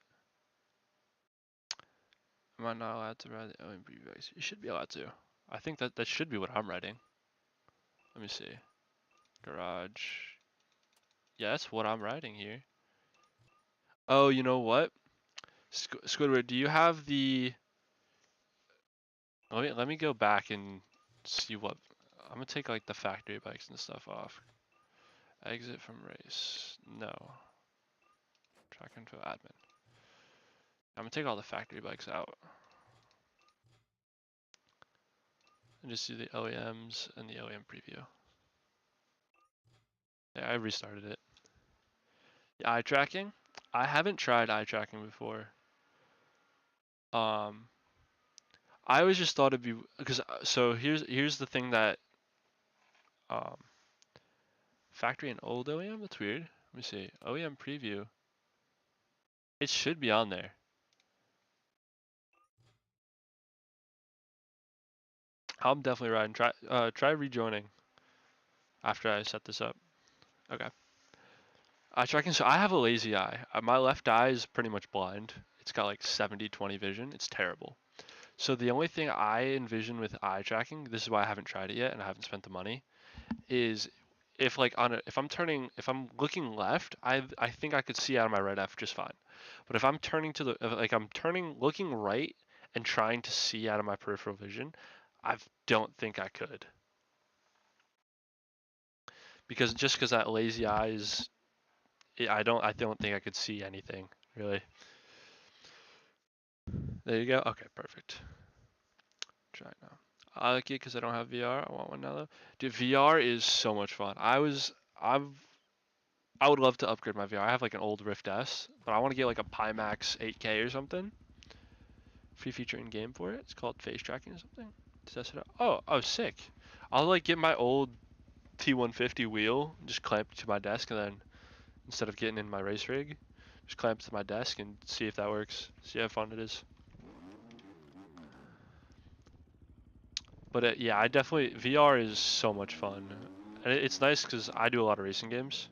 Am I not allowed to ride the OEM preview bikes? You should be allowed to. I think that should be what I'm writing. Let me see. Garage. Yeah, that's what I'm writing here. Oh, you know what? Squidward, do you have the Let me go back and see what I'm gonna take like the factory bikes and stuff off. Exit from race. No. Track info admin. I'm gonna take all the factory bikes out. And just do the OEMs and the OEM preview. Yeah, I restarted it. Eye tracking? I haven't tried eye tracking before. I always just thought it'd be because so here's the thing that factory and old OEM. That's weird. Let me see. OEM preview. It should be on there. I'm definitely riding. Try rejoining after I set this up. Okay. Eye tracking. So I have a lazy eye. My left eye is pretty much blind. It's got like 70/20 vision. It's terrible. So the only thing I envision with eye tracking, this is why I haven't tried it yet and I haven't spent the money, is if like if I'm looking left, I think I could see out of my right F just fine. But if I'm turning to the looking right and trying to see out of my peripheral vision, I don't think I could. Because that lazy eye is, I don't think I could see anything really. There you go. Okay, perfect. Try it now. I like it because I don't have VR. I want one now though. Dude, VR is so much fun. I would love to upgrade my VR. I have like an old Rift S, but I want to get like a Pimax 8K or something. Free feature in game for it. It's called face tracking or something. To test it out. Oh, sick. I'll like get my old T150 wheel, just clamp it to my desk, and then instead of getting in my race rig, just clamp it to my desk and see if that works. See how fun it is. But yeah, VR is so much fun. And it's nice because I do a lot of racing games.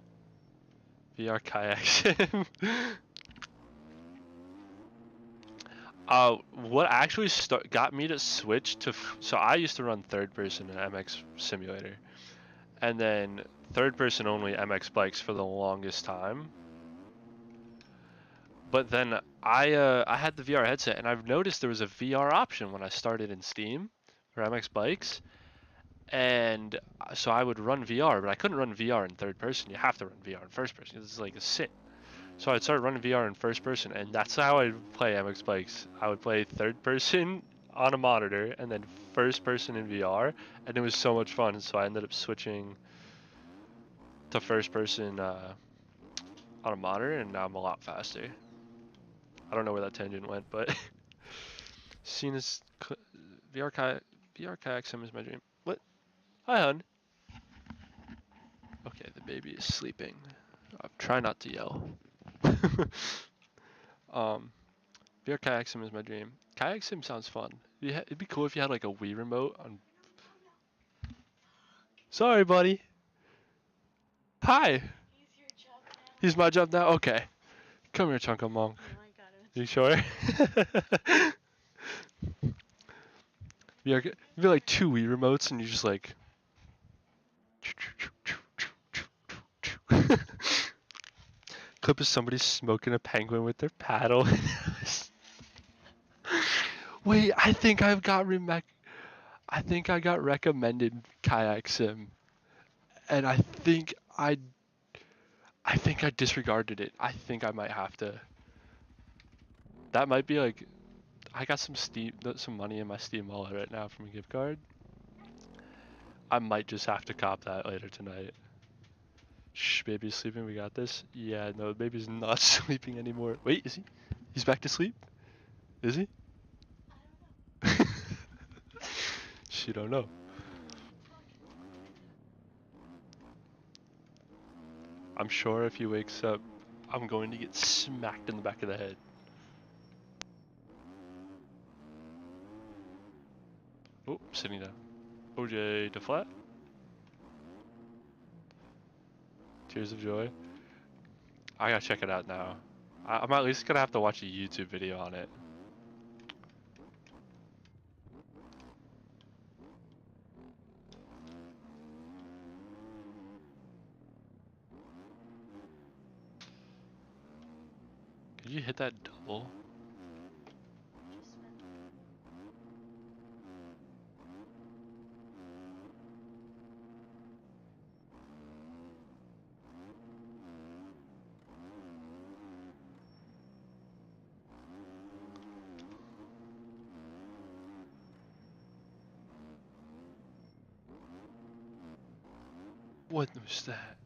VR kayak sim. What actually got me to switch to, so I used to run third person in MX Simulator. And then third person only MX bikes for the longest time. But then I had the VR headset and I've noticed there was a VR option when I started in Steam for MX bikes. And so I would run VR, but I couldn't run VR in third person. You have to run VR in first person. It's like a sit. So I'd start running VR in first person, and that's how I play MX bikes. I would play third person on a monitor, and then first person in VR, and it was so much fun. So I ended up switching to first person on a monitor, and now I'm a lot faster. I don't know where that tangent went, but seen as VR kayak sim is my dream. What? Hi, hon. Okay, the baby is sleeping. Try not to yell. VR kayak sim is my dream. Kayak sim sounds fun. It'd be cool if you had like a Wii remote on. Sorry, buddy. Hi. He's your job now. He's my job now. Okay. Come here, Chunk of Monk. No, I got him. You sure? It'd be like two Wii remotes, and you just like. Clip of somebody smoking a penguin with their paddle. Wait, I think I got recommended kayak sim, and I think I disregarded it. I think I might have to. That might be like, I got some money in my Steam wallet right now from a gift card. I might just have to cop that later tonight. Shh, baby's sleeping. We got this. Yeah, no, baby's not sleeping anymore. Wait, is he? He's back to sleep? Is he? She don't know. I'm sure if he wakes up, I'm going to get smacked in the back of the head. Oh, sitting down. OJ to flat. Tears of joy. I gotta check it out now. I'm at least gonna have to watch a YouTube video on it. Could you hit that double? What was that?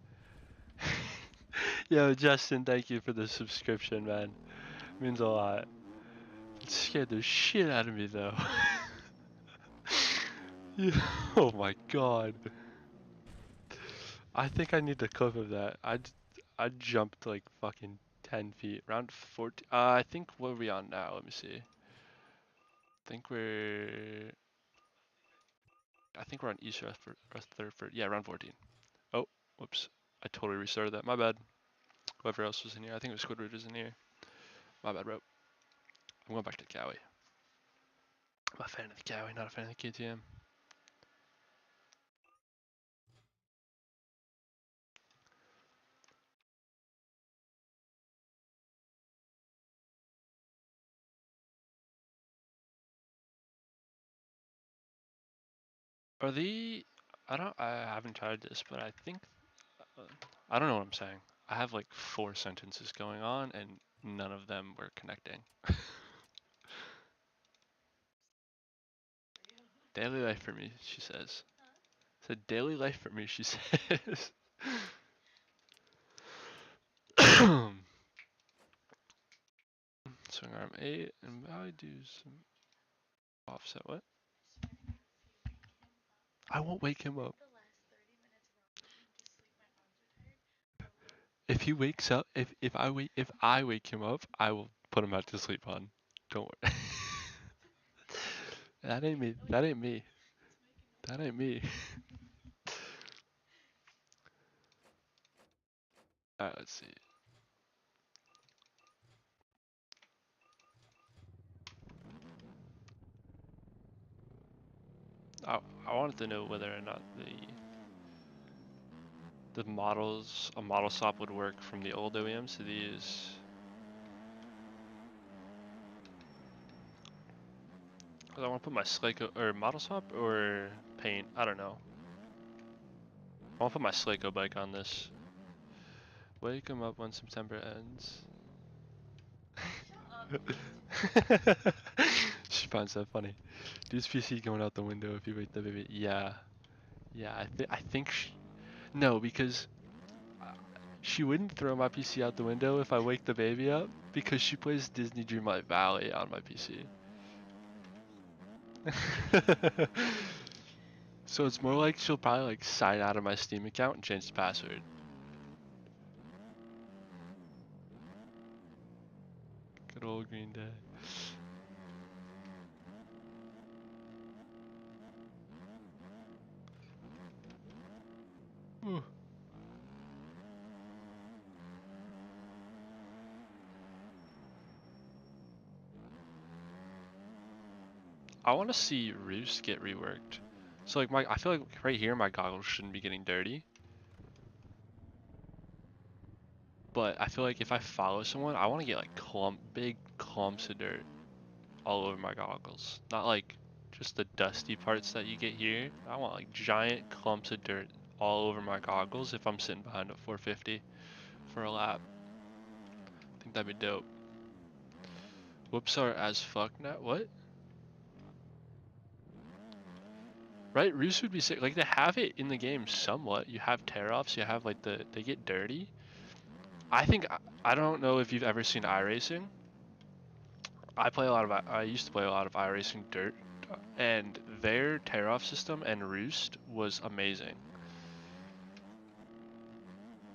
Yo, Justin, thank you for the subscription, man. Means a lot. It scared the shit out of me, though. Yeah, oh my god. I think I need the clip of that. I jumped like fucking 10 feet. Round 14. I think what are we on now? Let me see. I think we're on East Rutherford. Yeah, round 14. Oh, whoops. I totally restarted that. My bad. Whoever else was in here. I think it was Squidward was in here. My bad, bro. I'm going back to Cowie. I'm a fan of the Cowie, not a fan of the KTM. Are the... I haven't tried this, but I think... I don't know what I'm saying. I have like 4 sentences going on and none of them were connecting. Daily life for me, she says. Said daily life for me, she says. Swing arm 8 and I do some offset. What? I won't wake him up. If he wakes up, if I wake him up, I will put him out to sleep on. Don't worry. That ain't me. That ain't me. That ain't me. Alright, let's see. I wanted to know whether or not the models, a model swap would work from the old OEMs to these. Cause I want to put my Slaco or model swap or paint. I don't know. I want to put my Slaco bike on this. Wake him up when September ends. She finds that funny. Dude's PC going out the window if you wake the baby. Yeah, yeah. I think no, because she wouldn't throw my PC out the window if I wake the baby up because she plays Disney Dreamlight Valley on my PC. So it's more like she'll probably like sign out of my Steam account and change the password. Good old Green Day. Ooh. I want to see Roost get reworked. So like I feel like right here my goggles shouldn't be getting dirty. But I feel like if I follow someone, I want to get like big clumps of dirt all over my goggles. Not like just the dusty parts that you get here. I want like giant clumps of dirt all over my goggles if I'm sitting behind a 450 for a lap. I think that'd be dope. Whoops are as fuck now. What? Right, Roost would be sick. Like they have it in the game somewhat. You have tear offs. You have like they get dirty. I think I don't know if you've ever seen iRacing. I used to play a lot of iRacing Dirt, and their tear off system and Roost was amazing.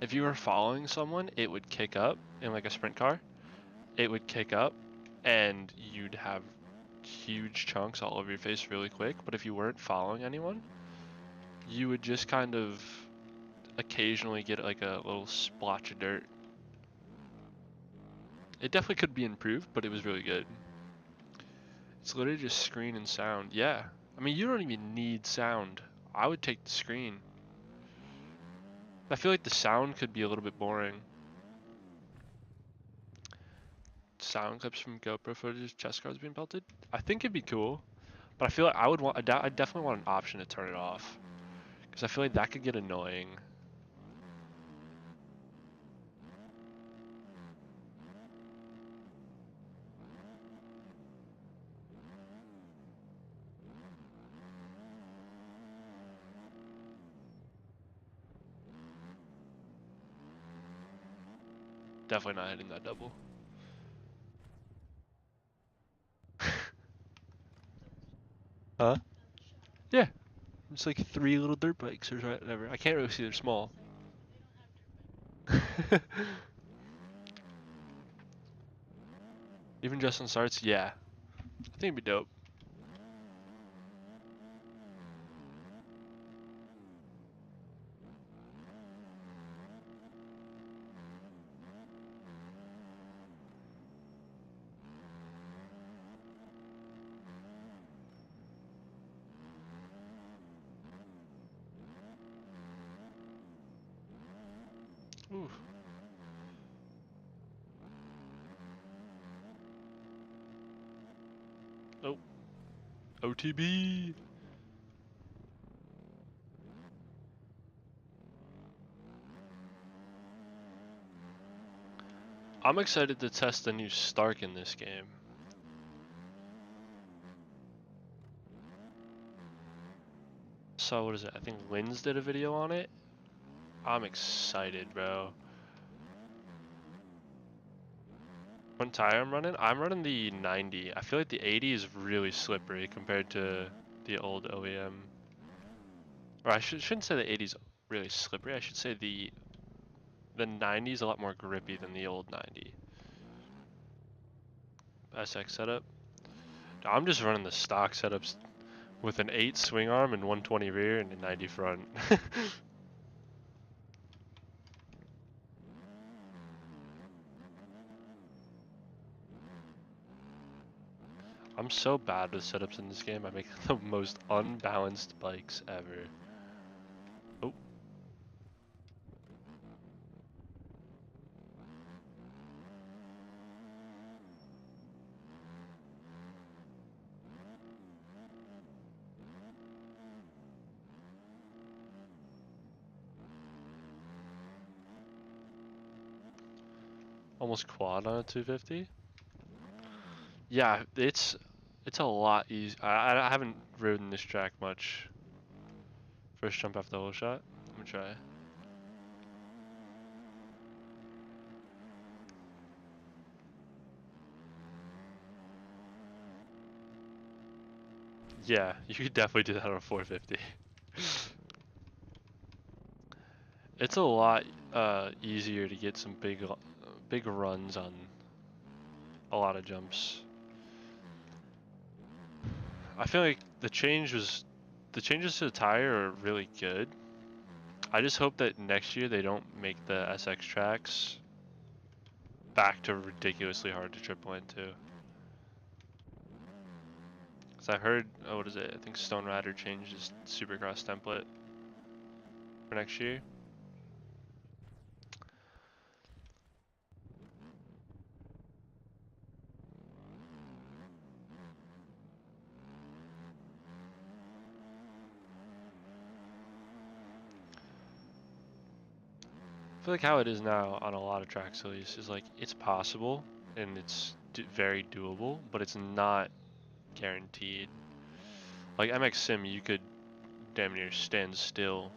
If you were following someone, it would kick up in like a sprint car. It would kick up, and you'd have huge chunks all over your face really quick. But if you weren't following anyone, you would just kind of occasionally get like a little splotch of dirt. It definitely could be improved, but it was really good. It's literally just screen and sound. Yeah. I mean, you don't even need sound. I would take the screen. I feel like the sound could be a little bit boring. Sound clips from GoPro footage, chest guards being belted. I think it'd be cool, but I feel like I definitely want an option to turn it off, because I feel like that could get annoying. Definitely not hitting that double. Huh? Yeah. It's like 3 little dirt bikes or whatever. I can't really see they're small. Even Justin starts, yeah. I think it'd be dope. Ooh. Oh. OTB. I'm excited to test the new Stark in this game. So what is it? I think Linz did a video on it. I'm excited, bro. What tire I'm running? I'm running the 90. I feel like the 80 is really slippery compared to the old OEM. Or I shouldn't say the 80 is really slippery. I should say the 90 is a lot more grippy than the old 90. SX setup. I'm just running the stock setups with an 8 swing arm and 120 rear and a 90 front. I'm so bad with setups in this game. I make the most unbalanced bikes ever. Oh. Almost quad on a 250. Yeah, it's a lot easy. I haven't ridden this track much. First jump after the whole shot. Let me try. Yeah, you could definitely do that on a 450. It's a lot easier to get some big runs on a lot of jumps. I feel like the changes to the tire are really good. I just hope that next year they don't make the SX tracks back to ridiculously hard to triple into. Cause I heard, oh, what is it? I think Stone Rider changed his Supercross template for next year. I feel like how it is now on a lot of tracks at least is like it's possible and it's very doable, but it's not guaranteed. Like MX Sim, you could damn near stand still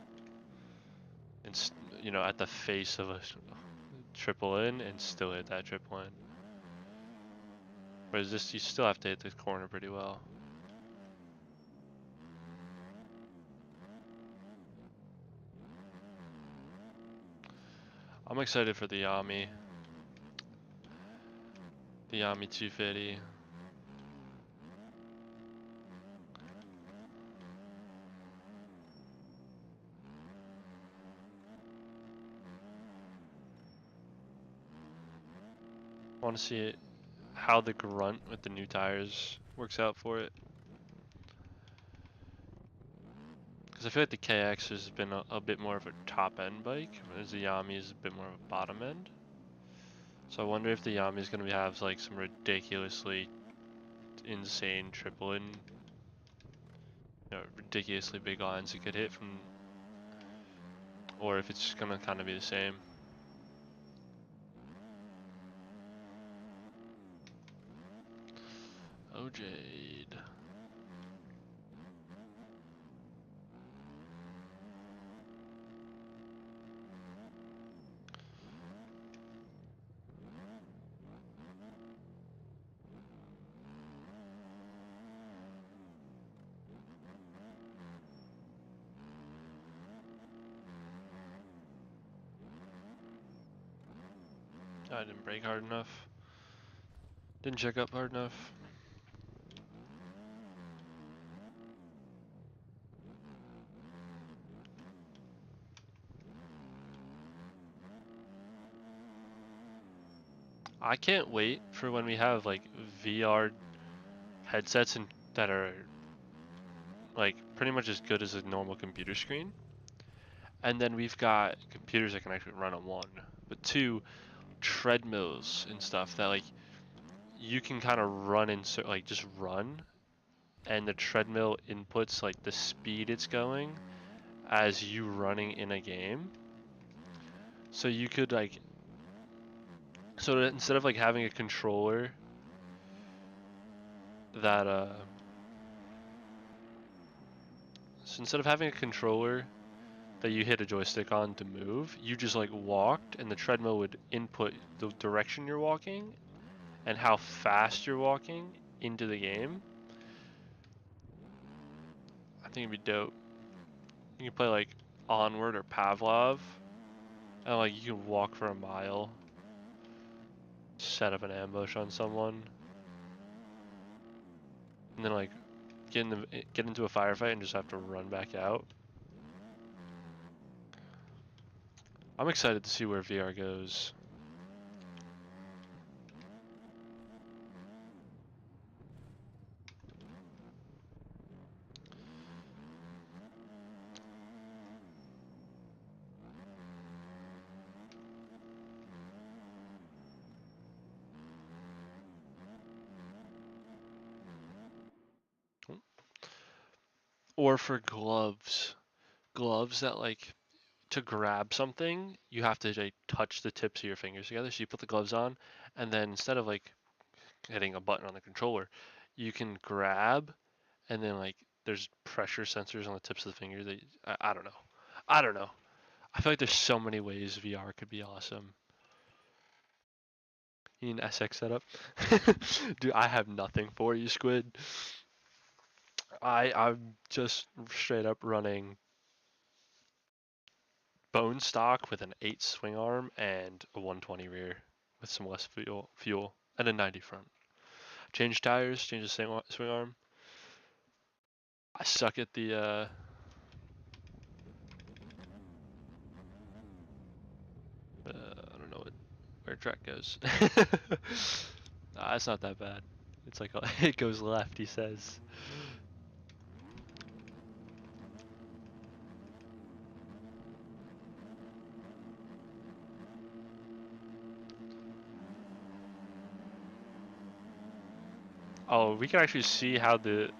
and at the face of a triple in and still hit that triple in. Whereas this, you still have to hit the corner pretty well. I'm excited for the Yami. The Yami 250. I want to see it, how the grunt with the new tires works out for it. Because I feel like the KX has been a bit more of a top end bike, whereas the Yami is a bit more of a bottom end. So I wonder if the Yami is going to have like some ridiculously insane triple in, ridiculously big lines it could hit from, or if it's just going to kind of be the same. Oh, Jade. I didn't brake hard enough. Didn't check up hard enough. I can't wait for when we have like VR headsets and that are like pretty much as good as a normal computer screen. And then we've got computers that can actually run on one, but two, treadmills and stuff that like you can kind of run in, like just run, and the treadmill inputs like the speed it's going as you running in a game. So you could like, so that instead of like having a controller that so instead of having a controller that you hit a joystick on to move, you just like walked and the treadmill would input the direction you're walking and how fast you're walking into the game. I think it'd be dope. You can play like Onward or Pavlov, and like you can walk for a mile, set up an ambush on someone, and then like get into a firefight and just have to run back out. I'm excited to see where VR goes. Or for gloves that like, to grab something, you have to like touch the tips of your fingers together. So you put the gloves on, and then instead of like hitting a button on the controller, you can grab, and then like there's pressure sensors on the tips of the finger that I don't know. I don't know. I feel like there's so many ways VR could be awesome. You need an SX setup? Dude, I have nothing for you, Squid. I'm just straight up running bone stock with an 8 swing arm and a 120 rear with some less fuel and a 90 front. Change tires, change the swing arm. I suck at the I don't know where track goes. Nah, it's not that bad. It's like it goes left, he says. Oh, we can actually see how these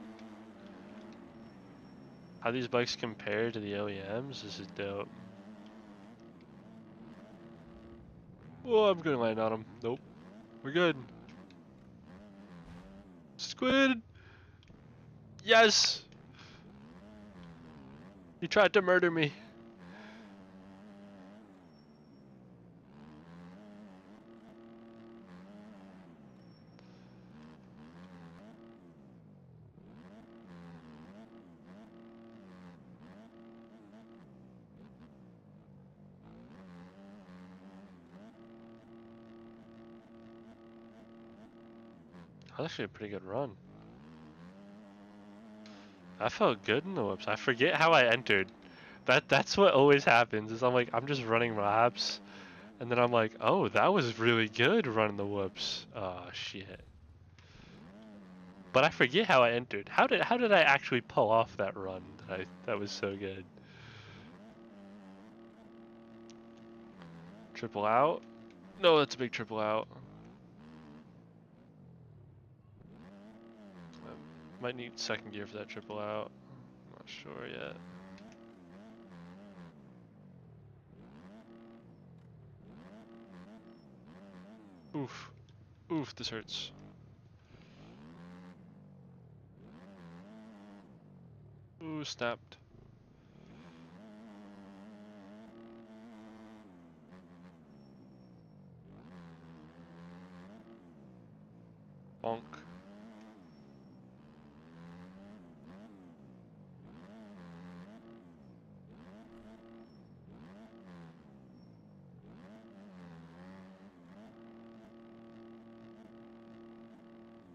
bikes compare to the OEMs. This is dope. Oh, I'm gonna land on him. Nope. We're good. Squid! Yes! He tried to murder me. That was actually a pretty good run. I felt good in the whoops. I forget how I entered. That's what always happens, is I'm just running laps, and then I'm like, oh, that was really good running the whoops. Oh shit. But I forget how I entered. How did I actually pull off that run that was so good? Triple out? No, that's a big triple out. Might need second gear for that triple out. I'm not sure yet. Oof. Oof, this hurts. Ooh, snapped. Bonk.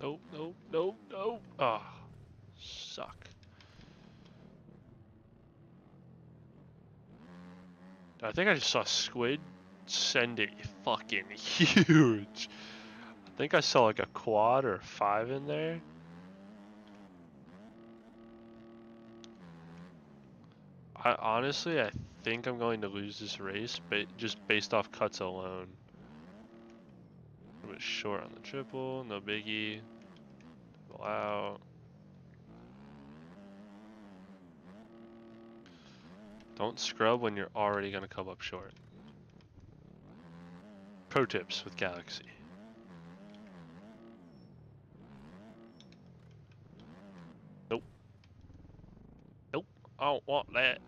Nope, nope, nope, nope. Ah, suck. I think I just saw Squid send it fucking huge. I think I saw like a quad or a 5 in there. I think I'm going to lose this race, but just based off cuts alone. I was short on the triple, no biggie. Go out. Don't scrub when you're already gonna come up short. Pro tips with Galaxy. Nope. Nope. I don't want that.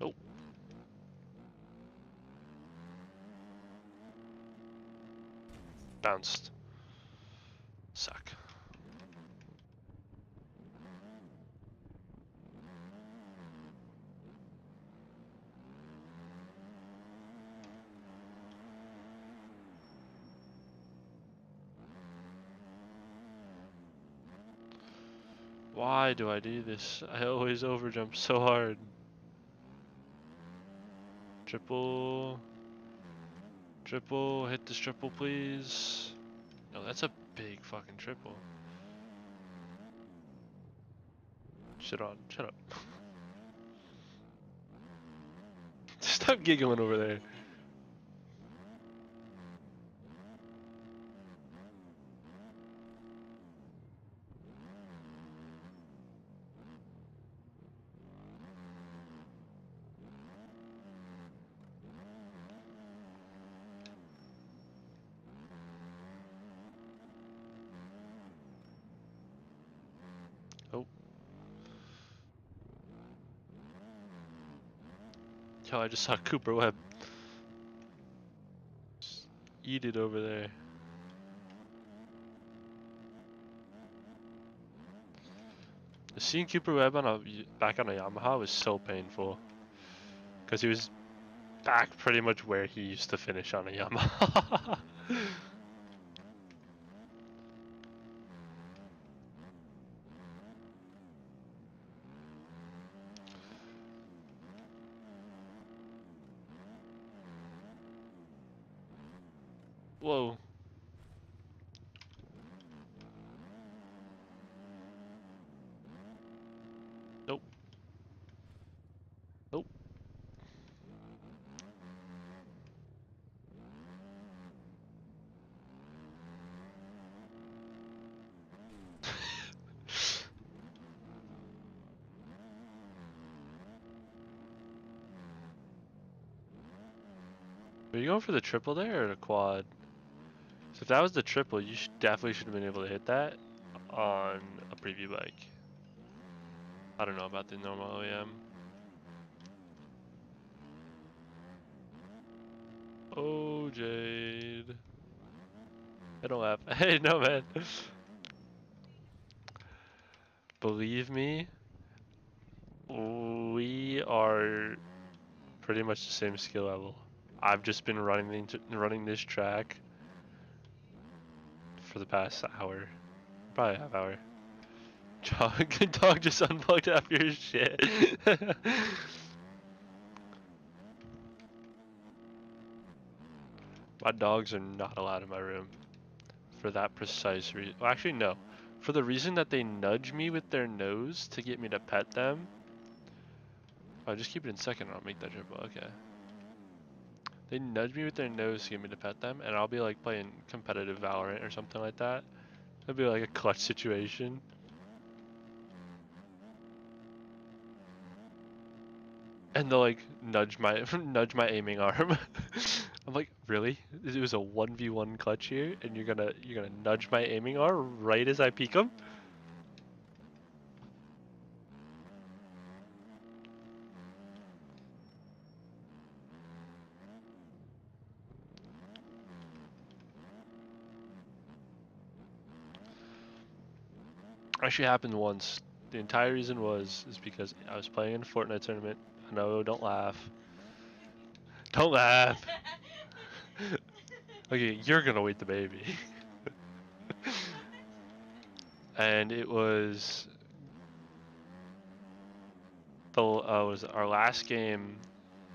Nope. Bounced. Suck. Why do I do this? I always overjump so hard. Triple. Triple. Hit this triple, please. No, that's a big fucking triple. Shut up. Stop giggling over there. Oh. Yo, I just saw Cooper Webb. Just eat it over there. Seeing Cooper Webb back on a Yamaha was so painful. Because he was back pretty much where he used to finish on a Yamaha. Whoa. Nope. Nope. Were you going for the triple there or the quad? So if that was the triple, you definitely should have been able to hit that on a preview bike. I don't know about the normal OEM. Oh, Jade. I don't laugh. Hey, no, man. Believe me, we are pretty much the same skill level. I've just been running this track for the past hour, probably half hour. Dog just unplugged after his shit. My dogs are not allowed in my room for that precise reason. Well, actually, no. For the reason that they nudge me with their nose to get me to pet them. Oh, just keep it in second and I'll make that triple. Okay. They nudge me with their nose to get me to pet them, and I'll be like playing competitive Valorant or something like that. It'll be like a clutch situation. And they'll like nudge my aiming arm. I'm like, really? It was a 1v1 clutch here, and you're gonna nudge my aiming arm right as I peek them? Actually happened once. The entire reason is because I was playing in a Fortnite tournament. I know, don't laugh. Don't laugh. Okay, you're gonna wait the baby. And it was was our last game.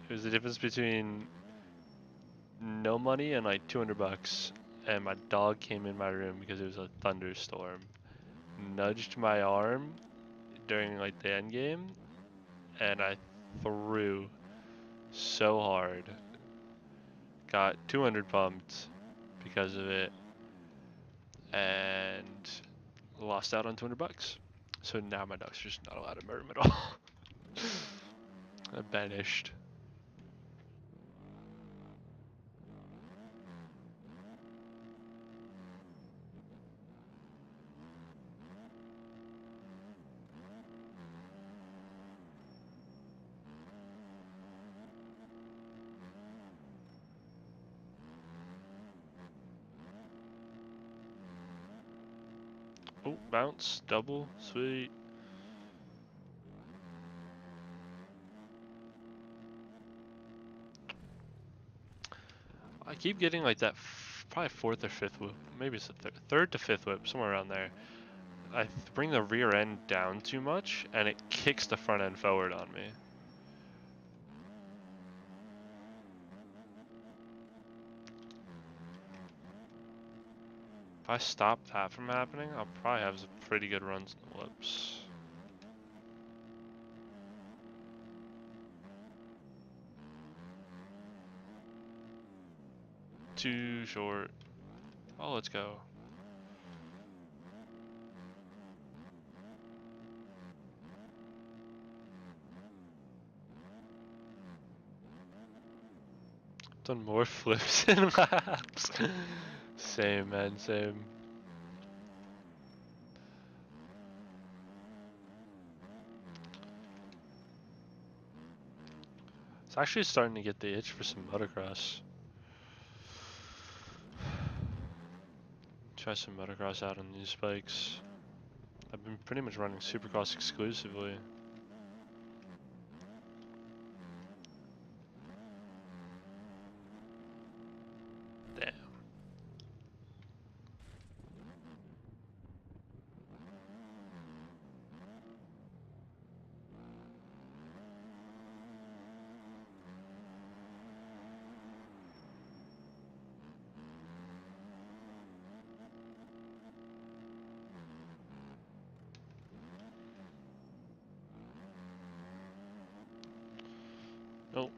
It was the difference between no money and like $200. And my dog came in my room because it was a thunderstorm. Nudged my arm during like the end game, and I threw so hard. Got 200 pumped because of it, and lost out on $200. So now my dog's just not allowed to murder him at all. I'm banished. Oh, bounce, double, sweet. I keep getting like that, probably fourth or fifth whip. Maybe it's the third to fifth whip, somewhere around there. I bring the rear end down too much, and it kicks the front end forward on me. If I stop that from happening, I'll probably have some pretty good runs in the whips. Too short. Oh, let's go. Done more flips and laps. Same, man, same. It's actually starting to get the itch for some motocross. Try some motocross out on these bikes. I've been pretty much running Supercross exclusively. Damn. Nope.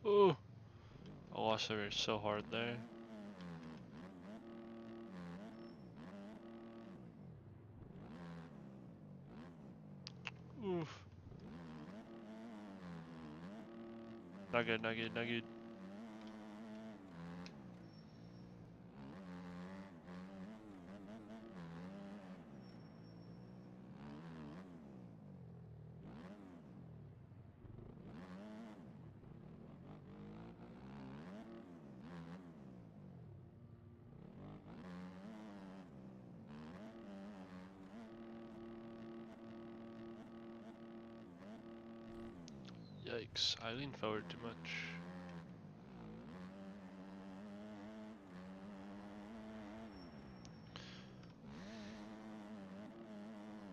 Ooh. I lost the race so hard there. Oof. Not good, not good, not good. Yikes, I leaned forward too much.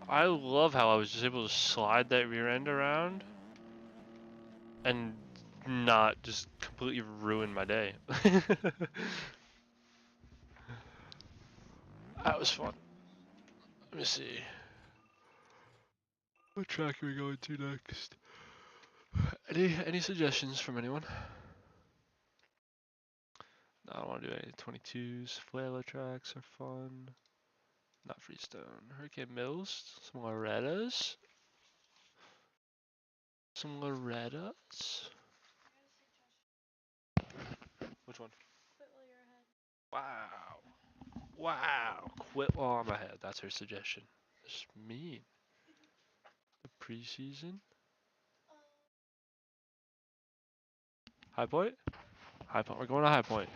I love how I was just able to slide that rear end around and not just completely ruin my day. That was fun. Let me see. What track are we going to next? Any suggestions from anyone? No, I don't want to do any 22s. Flailer tracks are fun. Not Freestone. Hurricane Mills. Some Lorettas. Some Lorettas. Which one? Quit while you're ahead. Wow. Wow. Quit while I'm ahead. That's her suggestion. That's mean. preseason? Uh, High Point? High Point. We're going to High Point.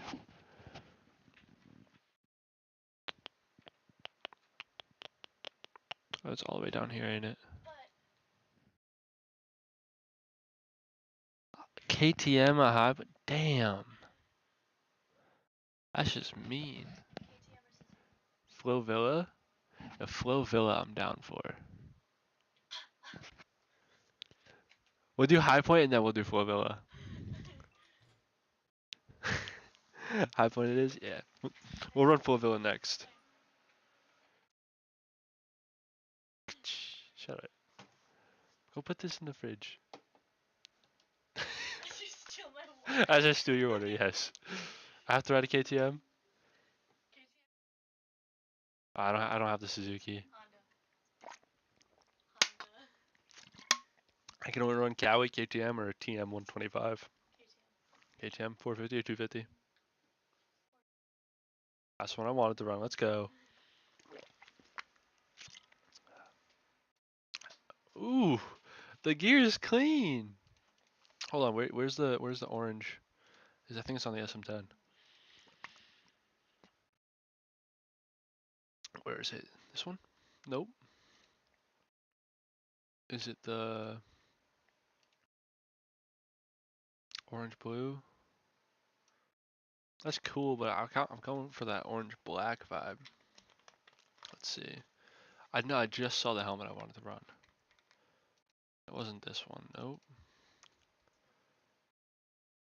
Oh, it's all the way down here, ain't it? but KTM a High Point? Damn. That's just mean. KTM versus Flow Villa? The Flow Villa I'm down for. We'll do High Point and then we'll do Flow Villa. High Point it is? Yeah. We'll run Flow Villa next. Shut it. Go put this in the fridge. Did you steal my water? I just steal your order, yes. I have to ride a KTM? KTM I don't have the Suzuki. Honda. I can only run Cowie, KTM, or TM 125. KTM. KTM 450 or 250. That's what I wanted to run. Let's go. Ooh, the gear is clean. Hold on, where's the orange? I think it's on the SM10. Where is it? This one? Nope. Is it the orange blue? That's cool, but I'm going for that orange black vibe. Let's see. I know I just saw the helmet I wanted to run. It wasn't this one. Nope.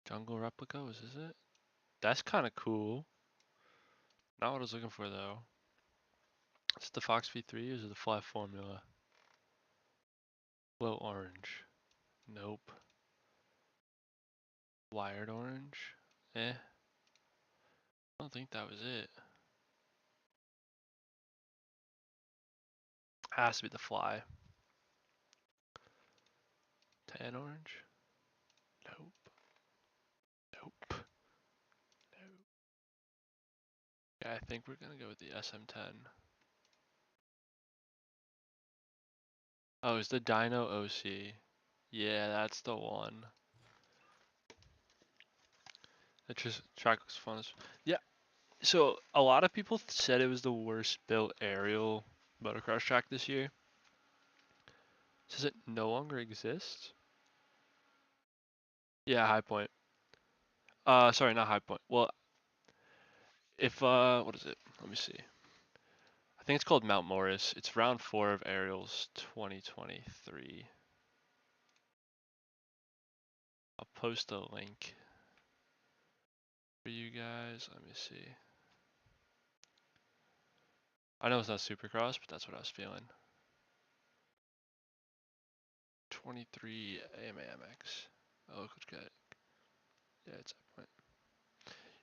Jungle replica, is this it? That's kind of cool. Not what I was looking for though. Is it the Fox V3 or is it the Fly Formula? Glow orange. Nope. Wired orange? Eh. I don't think that was it. Has to be the Fly. Tan orange? Nope. Nope. Nope. Yeah, I think we're gonna go with the SM10. Oh, it's the Dyno OC. Yeah, that's the one. That just track looks fun as yeah. So a lot of people said it was the worst built aerial motocross track this year. Says it no longer exists? Yeah, High Point. Sorry, not High Point. Well, if what is it? Let me see. I think it's called Mount Morris. It's round 4 of aerials 2023. I'll post a link for you guys. Let me see. I know it's not Supercross, but that's what I was feeling. 23 AMAMX. Oh, look at it. Yeah, it's High Point.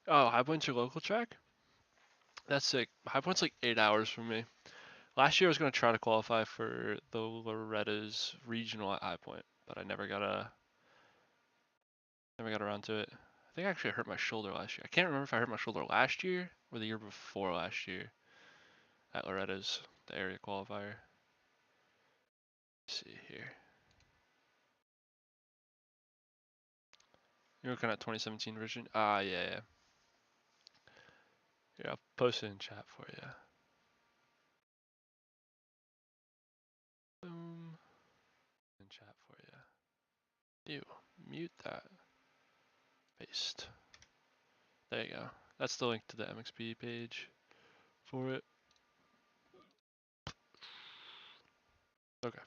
Oh, High Point's your local track? That's sick. High Point's like 8 hours from me. Last year I was gonna try to qualify for the Loretta's regional at High Point, but I never got around to it. I think I actually hurt my shoulder last year. I can't remember if I hurt my shoulder last year or the year before last year at Loretta's, the area qualifier. Let's see here. You're looking at 2017 version? Ah, yeah. Here, I'll post it in chat for you. Boom. In chat for you. Ew, mute that. Paste. There you go. That's the link to the MXP page for it. Okay.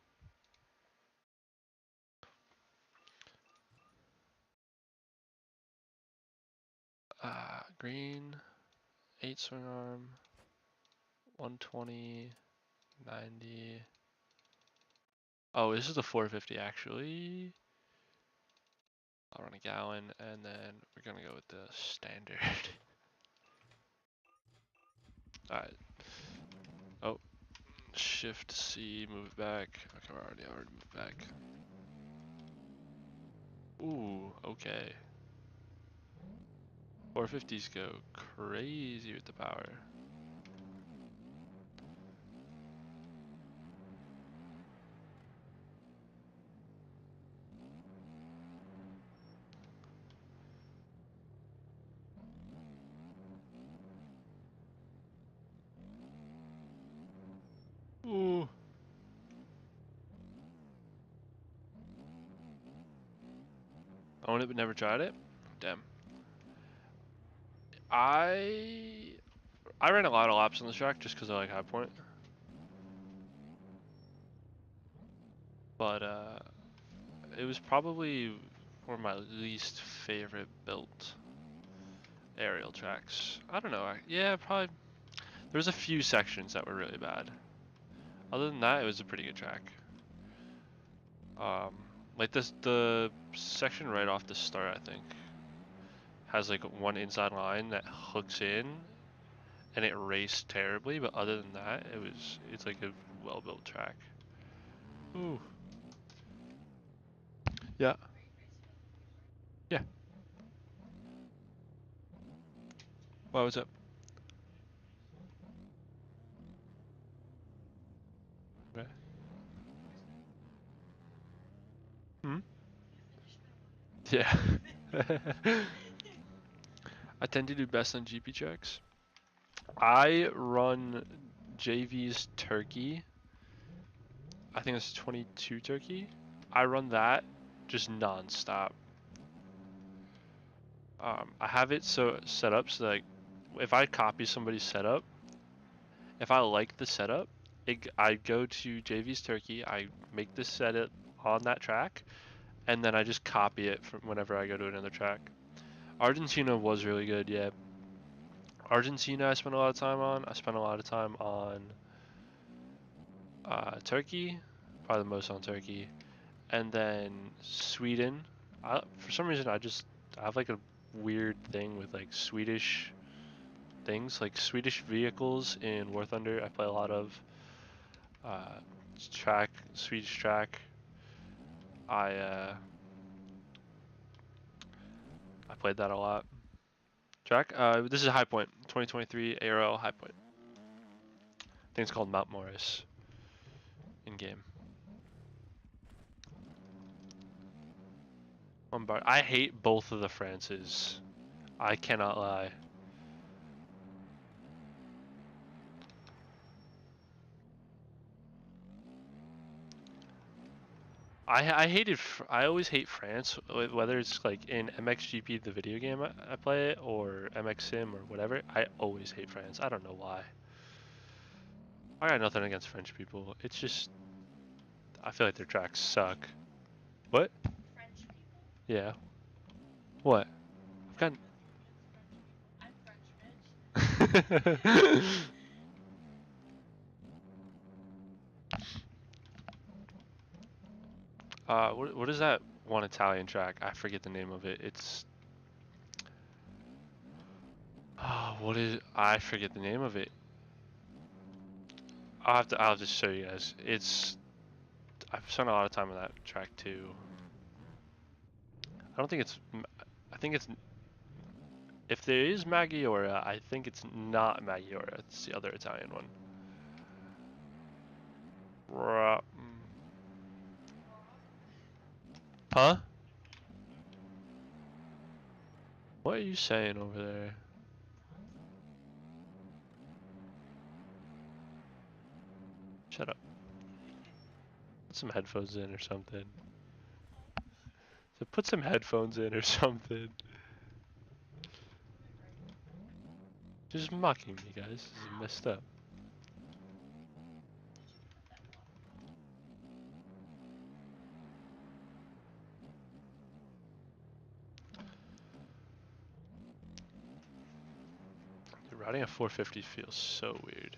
Green, 8 swing arm, 120, 90. Oh, this is the 450 actually. I'll run a gallon and then we're gonna go with the standard. Alright. Oh, Shift C, move it back. Okay, I already moved back. Ooh, okay. 450s go crazy with the power. Own it but never tried it? Damn. I ran a lot of laps on this track just because I like High Point. But it was probably one of my least favorite built aerial tracks. I don't know. Yeah, probably. There's a few sections that were really bad. Other than that, it was a pretty good track. Like the section right off the start, I think, has like one inside line that hooks in, and it raced terribly. But other than that, it's like a well-built track. Ooh. Yeah. Yeah. What was up? Okay. Hmm. Yeah. I tend to do best on GP tracks. I run JV's Turkey. I think it's 22 Turkey. I run that just non-stop. I have it so set up so like if I copy somebody's setup, if I like the setup, I go to JV's Turkey, I make the setup on that track, and then I just copy it from whenever I go to another track. Argentina was really good, yeah. Argentina I spent a lot of time on. I spent a lot of time on Turkey, probably the most on Turkey, and then Sweden. For some reason I have like a weird thing with like Swedish things, like Swedish vehicles in War Thunder. I play a lot of Swedish track. I played that a lot. Track. This is High Point, 2023 ARL High Point. I think it's called Mount Morris in game. Lombard. I hate both of the Frances. I cannot lie. I always hate France, whether it's like in MXGP, the video game I play it, or MX Sim or whatever. I always hate France. I don't know why. I got nothing against French people. It's just, I feel like their tracks suck. What? French people? Yeah. What? I've got. I'm French, bitch. What is that one Italian track? I forget the name of it. It's. What is? I forget the name of it. I'll just show you guys. I've spent a lot of time on that track too. I don't think it's. I think it's. If there is Maggiora, I think it's not Maggiora. It's the other Italian one. Huh? What are you saying over there? Shut up. Put some headphones in or something. So put some headphones in or something. Just mocking me, guys. This is messed up. Dude, riding a 450 feels so weird.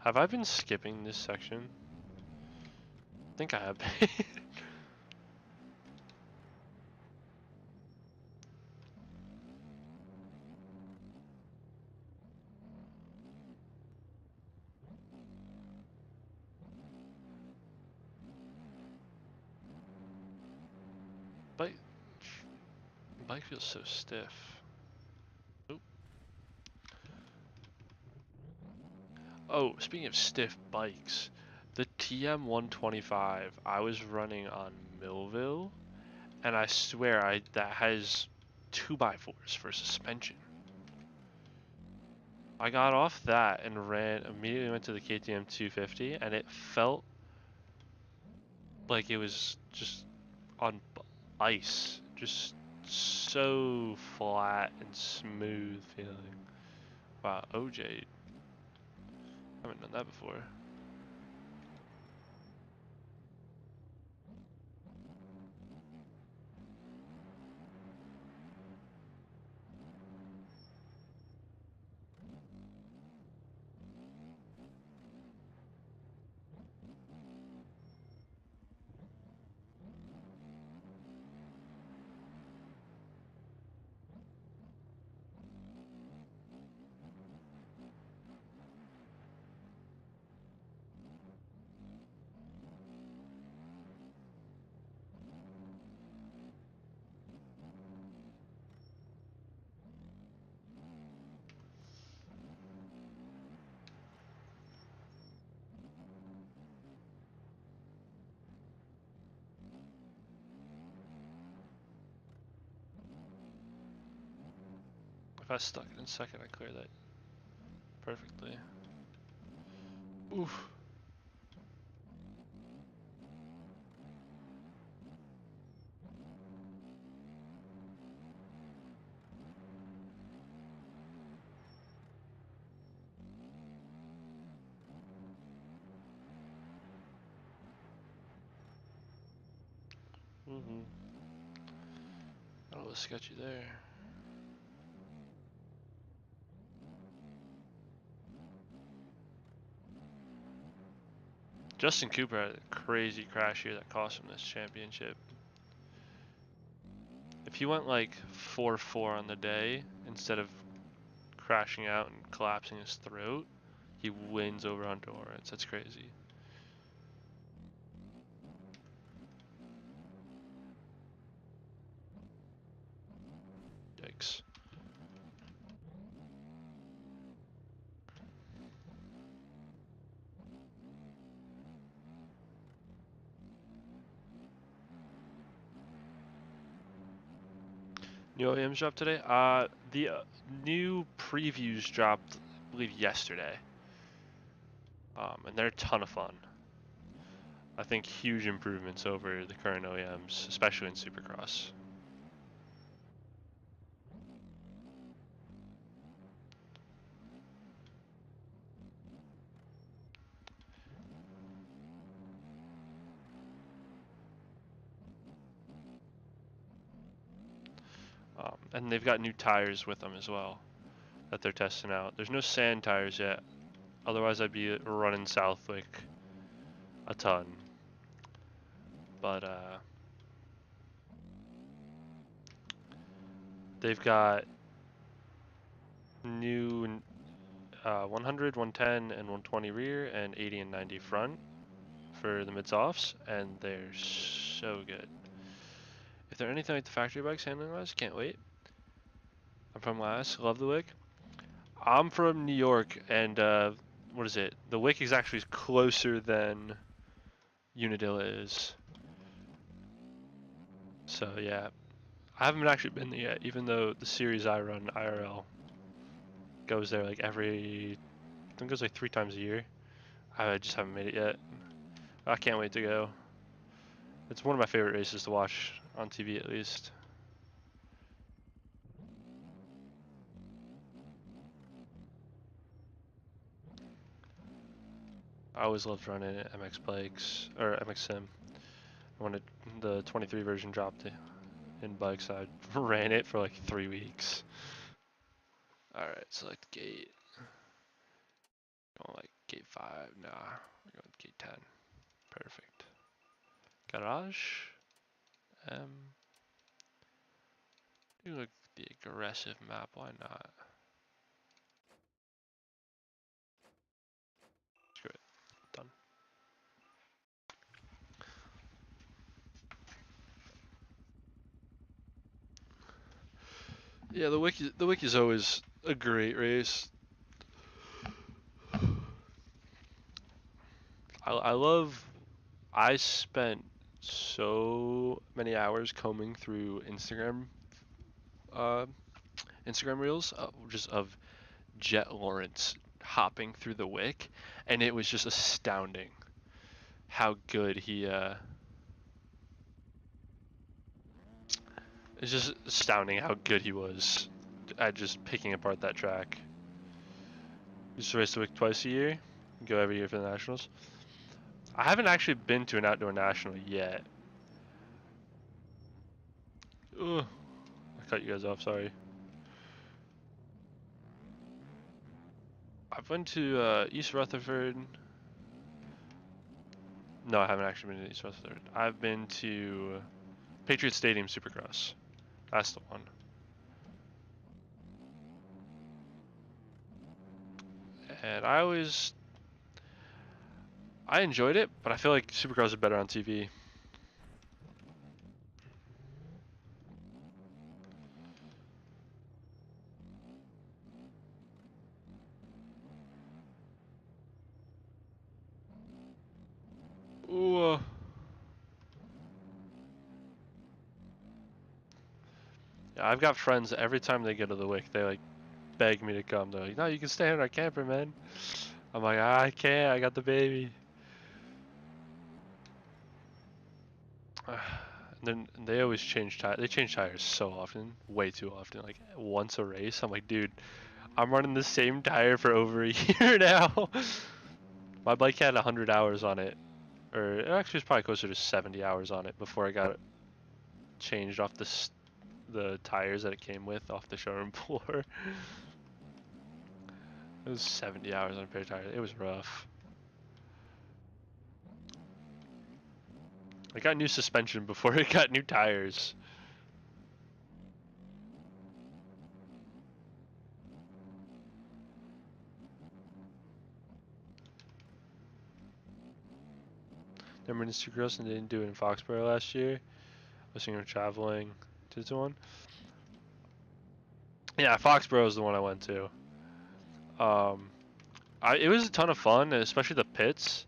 Have I been skipping this section? I think I have been. bike feels so stiff. Oop. Oh, speaking of stiff bikes, the TM125 I was running on Millville, and I swear that has 2x4s for suspension. I got off that and immediately went to the KTM 250, and it felt like it was just on ice, just so flat and smooth feeling. Wow, OJ, I haven't done that before. If I stuck it in second, I clear that perfectly. Oof. Got a little sketchy there. Justin Cooper had a crazy crash here that cost him this championship. If he went like 4-4 on the day instead of crashing out and collapsing his throat, he wins over Hunter Lawrence. That's crazy. Yikes. New OEMs dropped today? The new previews dropped, I believe, yesterday. And they're a ton of fun. I think huge improvements over the current OEMs, especially in Supercross. And they've got new tires with them as well that they're testing out. There's no sand tires yet. Otherwise, I'd be running Southwick a ton. But they've got new 100, 110, and 120 rear, and 80 and 90 front for the mid-softs, and they're so good. If they're anything like the factory bikes handling-wise, can't wait. I'm from Laos, love the Wick. I'm from New York, and what is it? The Wick is actually closer than Unadilla is. So yeah, I haven't actually been there yet, even though the series I run, IRL, goes there like I think it goes like 3 times a year. I just haven't made it yet. I can't wait to go. It's one of my favorite races to watch on TV, at least. I always loved running MX bikes, or MX Sim. When the 23 version dropped in bikes, I ran it for like 3 weeks. Alright, select gate. Going like gate 5, nah, we're going gate 10. Perfect. Garage. Do like the aggressive map, why not? Screw it, done. Yeah, the wiki's always a great race. I love. I spent so many hours combing through uh, Instagram reels, just of Jet Lawrence hopping through the wick, and it was just astounding how good he. It's just astounding how good he was at just picking apart that track. He used to race the wick twice a year, go every year for the nationals. I haven't actually been to an outdoor national yet. Ugh. I cut you guys off, sorry. I've been to East Rutherford. No, I haven't actually been to East Rutherford. I've been to Patriot Stadium Supercross. That's the one. And I enjoyed it, but I feel like Supercross is better on TV. Ooh. Yeah, I've got friends every time they go to the wick, they like beg me to come. They're like, "No, you can stay in our camper, man." I'm like, "I can't. I got the baby." And then they always change tires. They change tires so often, way too often. Like once a race, I'm like, dude, I'm running the same tire for over a year now. My bike had 100 hours on it, or it actually was probably closer to 70 hours on it before I got it changed off the tires that it came with off the showroom floor. It was 70 hours on a pair of tires. It was rough. I got new suspension before it got new tires. Remember in Supercross and didn't do it in Foxborough last year? I was thinking of traveling to the one. Yeah, Foxborough is the one I went to. It was a ton of fun, especially the pits.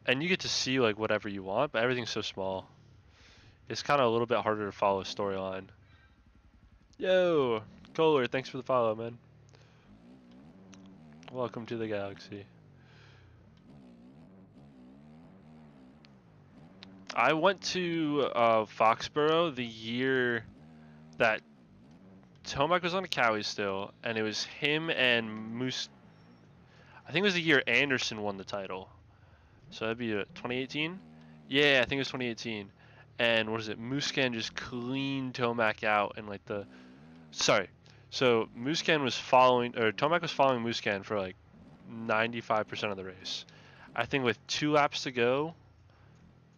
And you get to see like whatever you want, but everything's so small. It's kind of a little bit harder to follow a storyline. Yo, Kohler, thanks for the follow, man. Welcome to the galaxy. I went to Foxborough the year that Tomac was on a Cowie still, and it was him and Moose. I think it was the year Anderson won the title. So that'd be 2018? Yeah, I think it was 2018. And what is it? Muscan just cleaned Tomac out and like the. Sorry. So Muscan was following, or Tomac was following Muscan for like 95% of the race. I think with 2 laps to go,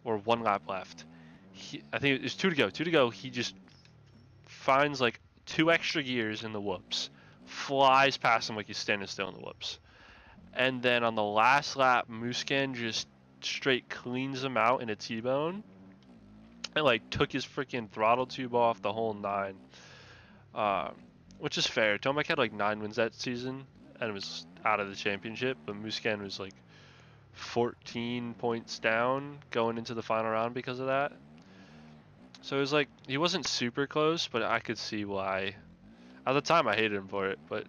or 1 lap left, I think it was 2 to go. 2 to go. He just finds like 2 extra gears in the whoops, flies past him like he's standing still in the whoops, and then on the last lap, Muscan just straight cleans him out in a T-bone, and like took his freaking throttle tube off the whole 9. Which is fair. Tomac had like 9 wins that season and was out of the championship, but Muscan was like 14 points down going into the final round because of that. So it was like he wasn't super close, but I could see why. At the time, I hated him for it, but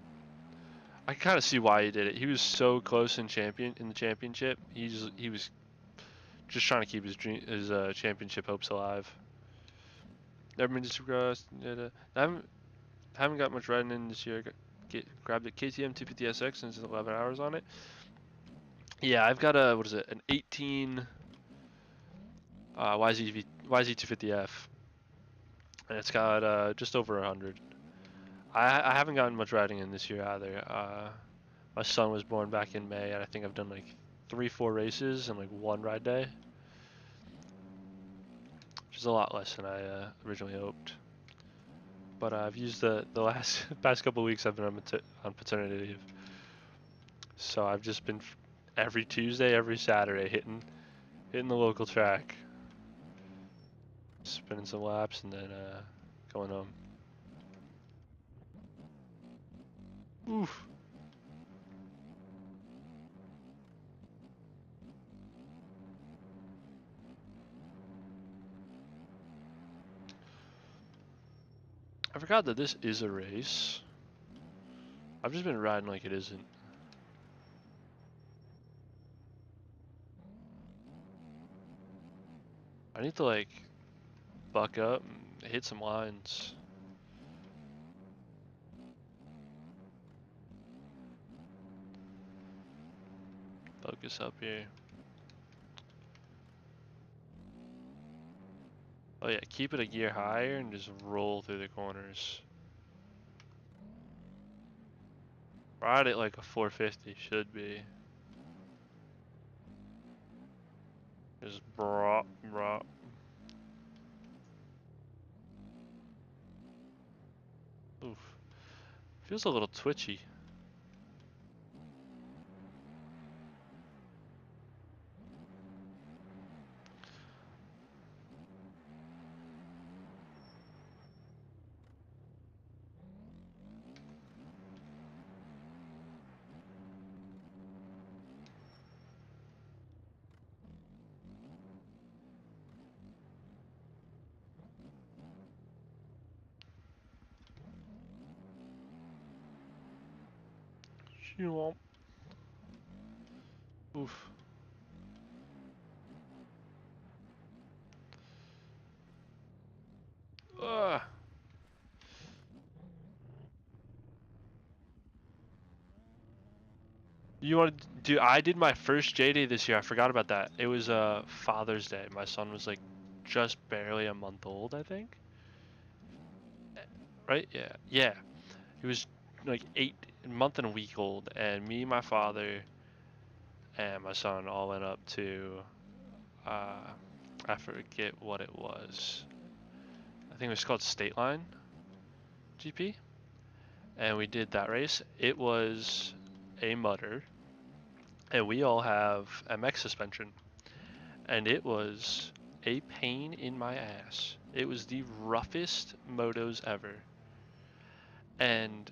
I kind of see why he did it. He was so close in the championship. He was just trying to keep his championship hopes alive. Never been to Supercross. I haven't got much riding in this year. Grabbed a KTM 250SX and it's 11 hours on it. Yeah, I've got a, what is it, an 18 YZ250F. And it's got just over 100. I haven't gotten much riding in this year either. My son was born back in May, and I think I've done like 3-4 races and like 1 ride day. Which is a lot less than I originally hoped. But I've used the past couple of weeks I've been on paternity leave. So I've just been every Tuesday, every Saturday hitting the local track, spinning some laps, and then going home. Oof. I forgot that this is a race. I've just been riding like it isn't. I need to like buck up and hit some lines. Focus up here. Oh yeah, keep it a gear higher and just roll through the corners. Ride it like a 450 should be. Just brop, brop. Oof. Feels a little twitchy. Oof. Ugh. You want to do? I did my first J Day this year. I forgot about that. It was Father's Day. My son was like just barely a month old, I think. Right? Yeah. Yeah. He was like a month and a week old, and me, my father, and my son all went up to I forget what it was. I think it was called State Line GP, and we did that race. It was a mutter, and we all have MX suspension, and it was a pain in my ass. It was the roughest motos ever, and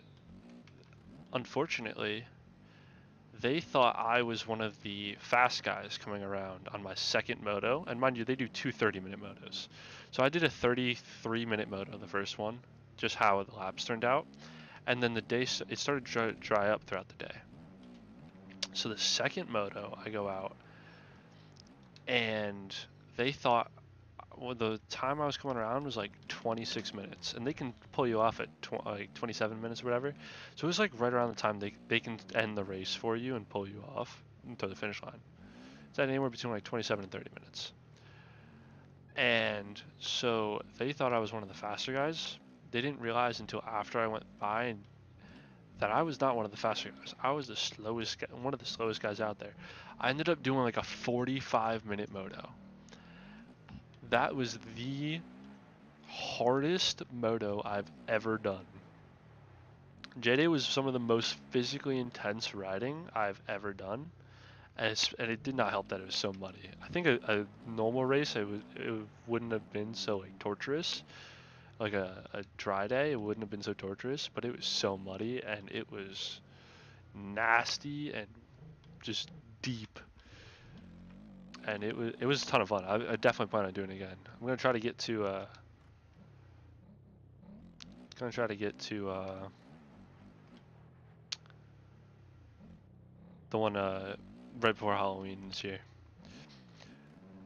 unfortunately, they thought I was one of the fast guys coming around on my second moto, and mind you, they do two 30-minute motos. So I did a 33-minute moto, the first one, just how the laps turned out, and then the day it started to dry up throughout the day. So the second moto, I go out, and they thought the time I was coming around was like 26 minutes, and they can pull you off at like 27 minutes or whatever. So it was like right around the time they can end the race for you and pull you off to the finish line. It's at anywhere between like 27 and 30 minutes. And so they thought I was one of the faster guys. They didn't realize until after I went by that I was not one of the faster guys. I was the slowest guy, one of the slowest guys out there. I ended up doing like a 45-minute moto. That was the hardest moto I've ever done. J-Day was some of the most physically intense riding I've ever done, and it did not help that it was so muddy. I think a normal race it wouldn't have been so like torturous, like a dry day it wouldn't have been so torturous, but it was so muddy and it was nasty and just deep, and it was a ton of fun. I definitely plan on doing it again. I'm gonna try to get to the one right before Halloween this year.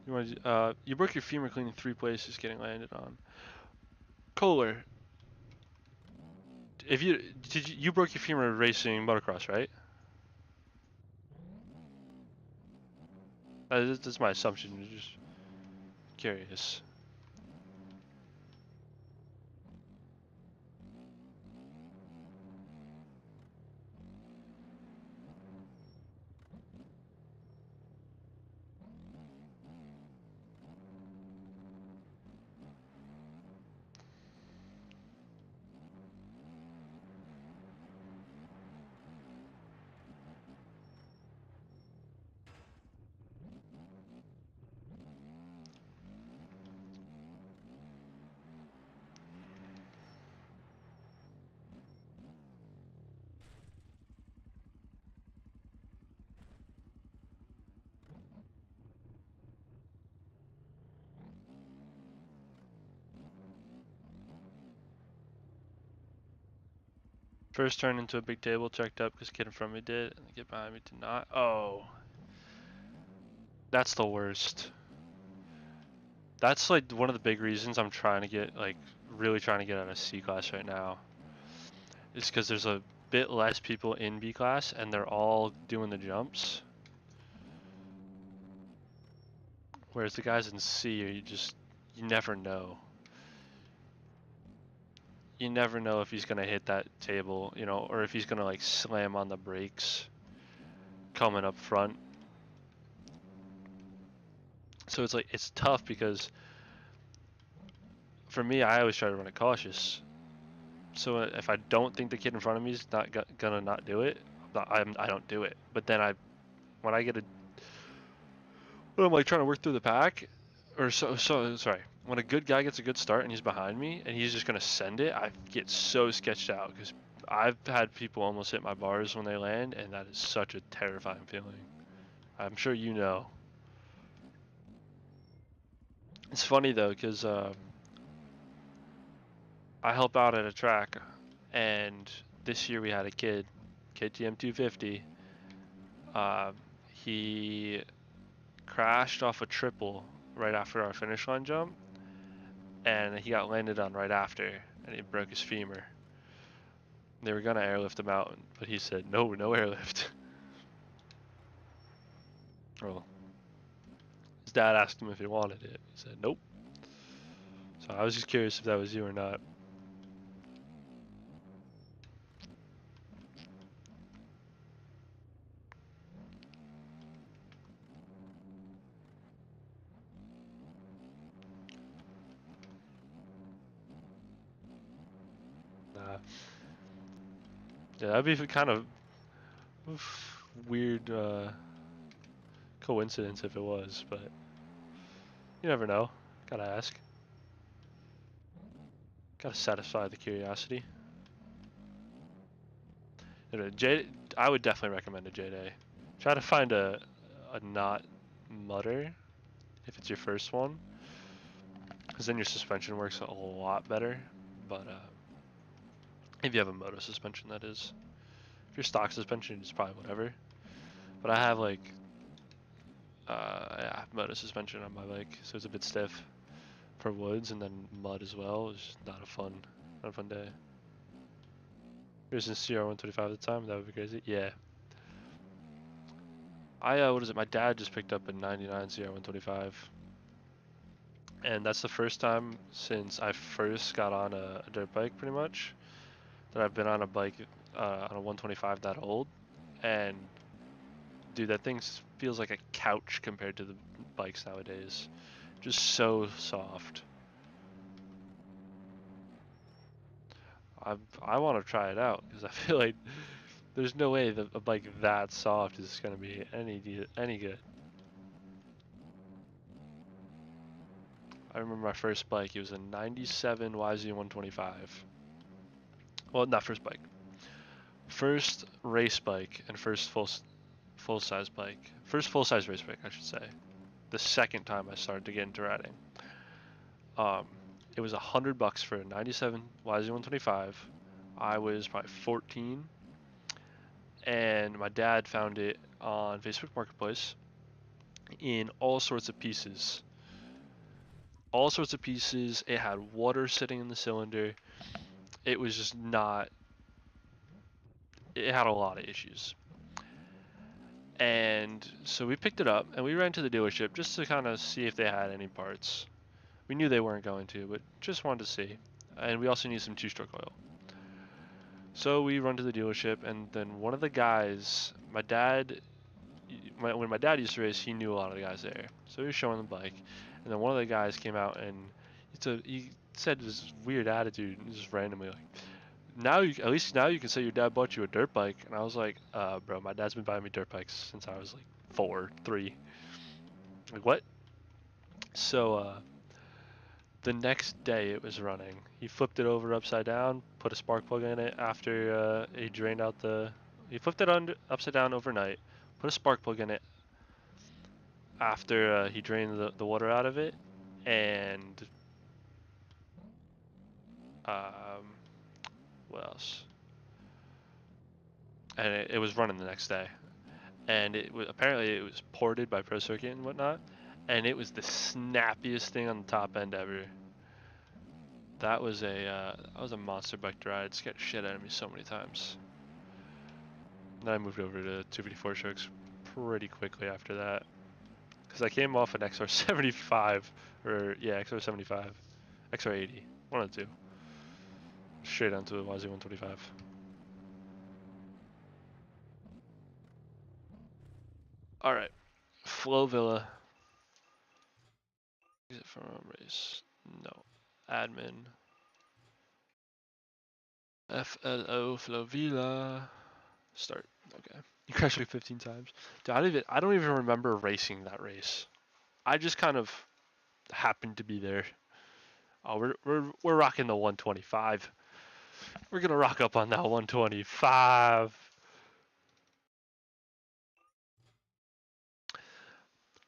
You broke your femur cleaning 3 places getting landed on. Kohler, if you broke your femur racing motocross, right? That's my assumption. Just curious. First turn into a big table, checked up because kid in front of me did, and the kid behind me did not. Oh. That's the worst. That's like one of the big reasons I'm trying to get, like, really trying to get out of C class right now. Is because there's a bit less people in B class and they're all doing the jumps. Whereas the guys in C, you never know. You never know if he's going to hit that table, you know, or if he's going to like slam on the brakes coming up front. So it's like, it's tough because for me, I always try to run it cautious. So if I don't think the kid in front of me is not gonna not do it, I don't do it. But then when I'm like trying to work through the pack, or sorry, when a good guy gets a good start and he's behind me and he's just gonna send it, I get so sketched out because I've had people almost hit my bars when they land, and that is such a terrifying feeling. I'm sure you know. It's funny though, because I help out at a track, and this year we had a kid, KTM 250. He crashed off a triple right after our finish line jump, and he got landed on right after, and he broke his femur. They were gonna airlift him out, but he said no airlift. Well, his dad asked him if he wanted it. He said nope. So I was just curious if that was you or not. Nah. Yeah, that'd be kind of weird coincidence if it was, but you never know. Gotta ask. Gotta satisfy the curiosity. I would definitely recommend a J-Day. Try to find a not mutter if it's your first one, because then your suspension works a lot better. But if you have a moto suspension, that is. If your stock suspension, it's probably whatever. But I have like yeah, moto suspension on my bike, so it's a bit stiff for woods, and then mud as well. It's not a fun day. You're using CR125 at the time, that would be crazy. Yeah. What is it? My dad just picked up a 99 CR125. And that's the first time since I first got on a dirt bike, pretty much, that I've been on a bike, on a 125 that old. And dude, that thing feels like a couch compared to the bikes nowadays. Just so soft. I want to try it out because I feel like there's no way that a bike that soft is gonna be any good. I remember my first bike. It was a '97 YZ125. Well, not first bike. First race bike and first full size bike. First full size race bike, I should say. The second time I started to get into riding. It was $100 for a '97 YZ125. I was probably 14, and my dad found it on Facebook Marketplace in all sorts of pieces. All sorts of pieces. It had water sitting in the cylinder. It was just not. It had a lot of issues. And so we picked it up and we ran to the dealership just to kind of see if they had any parts. We knew they weren't going to, but just wanted to see. And we also need some two-stroke oil. So we run to the dealership, and then one of the guys, when my dad used to race, he knew a lot of the guys there. So he was showing the bike, and then one of the guys came out and he said this weird attitude, just randomly like, at least now you can say your dad bought you a dirt bike. And I was like, bro, my dad's been buying me dirt bikes since I was like 3. Like, what? So the next day it was running. He flipped it over upside down, put a spark plug in it after he drained out he flipped it upside down overnight, put a spark plug in it after he drained the water out of it, and what else? and it was running the next day, and it was apparently it was ported by Pro Circuit and whatnot, and it was the snappiest thing on the top end ever. That was a monster bike to ride. It scared the shit out of me so many times. Then I moved over to 254 strokes pretty quickly after that, because I came off an XR75, or yeah, XR75, XR80, one of the two, straight onto a YZ125. All right, Flow Villa. Exit from race. No. Admin. FLO Flow Villa. Start. Okay. You crashed like 15 times. Dude, I don't even remember racing that race. I just kind of happened to be there. Oh, we're rocking the 125. We're gonna rock up on that 125.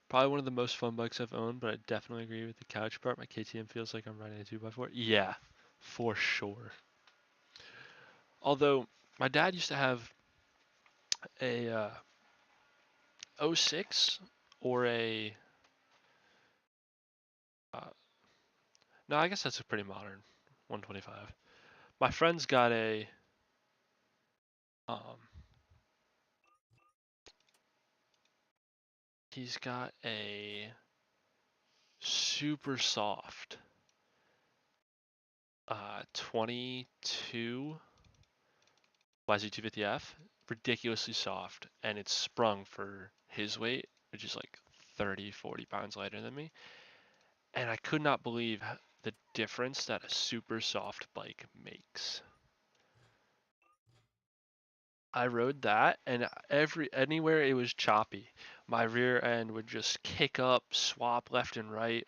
Probably one of the most fun bikes I've owned, but I definitely agree with the couch part. My KTM feels like I'm riding a 2x4. Yeah, for sure. Although my dad used to have a 06 or a no, I guess that's a pretty modern 125. My friend's got a he's got a super soft 22 YZ250F, ridiculously soft, and it's sprung for his weight, which is like 30-40 pounds lighter than me, and I could not believe the difference that a super soft bike makes. I rode that, and anywhere it was choppy, my rear end would just kick up, swap left and right.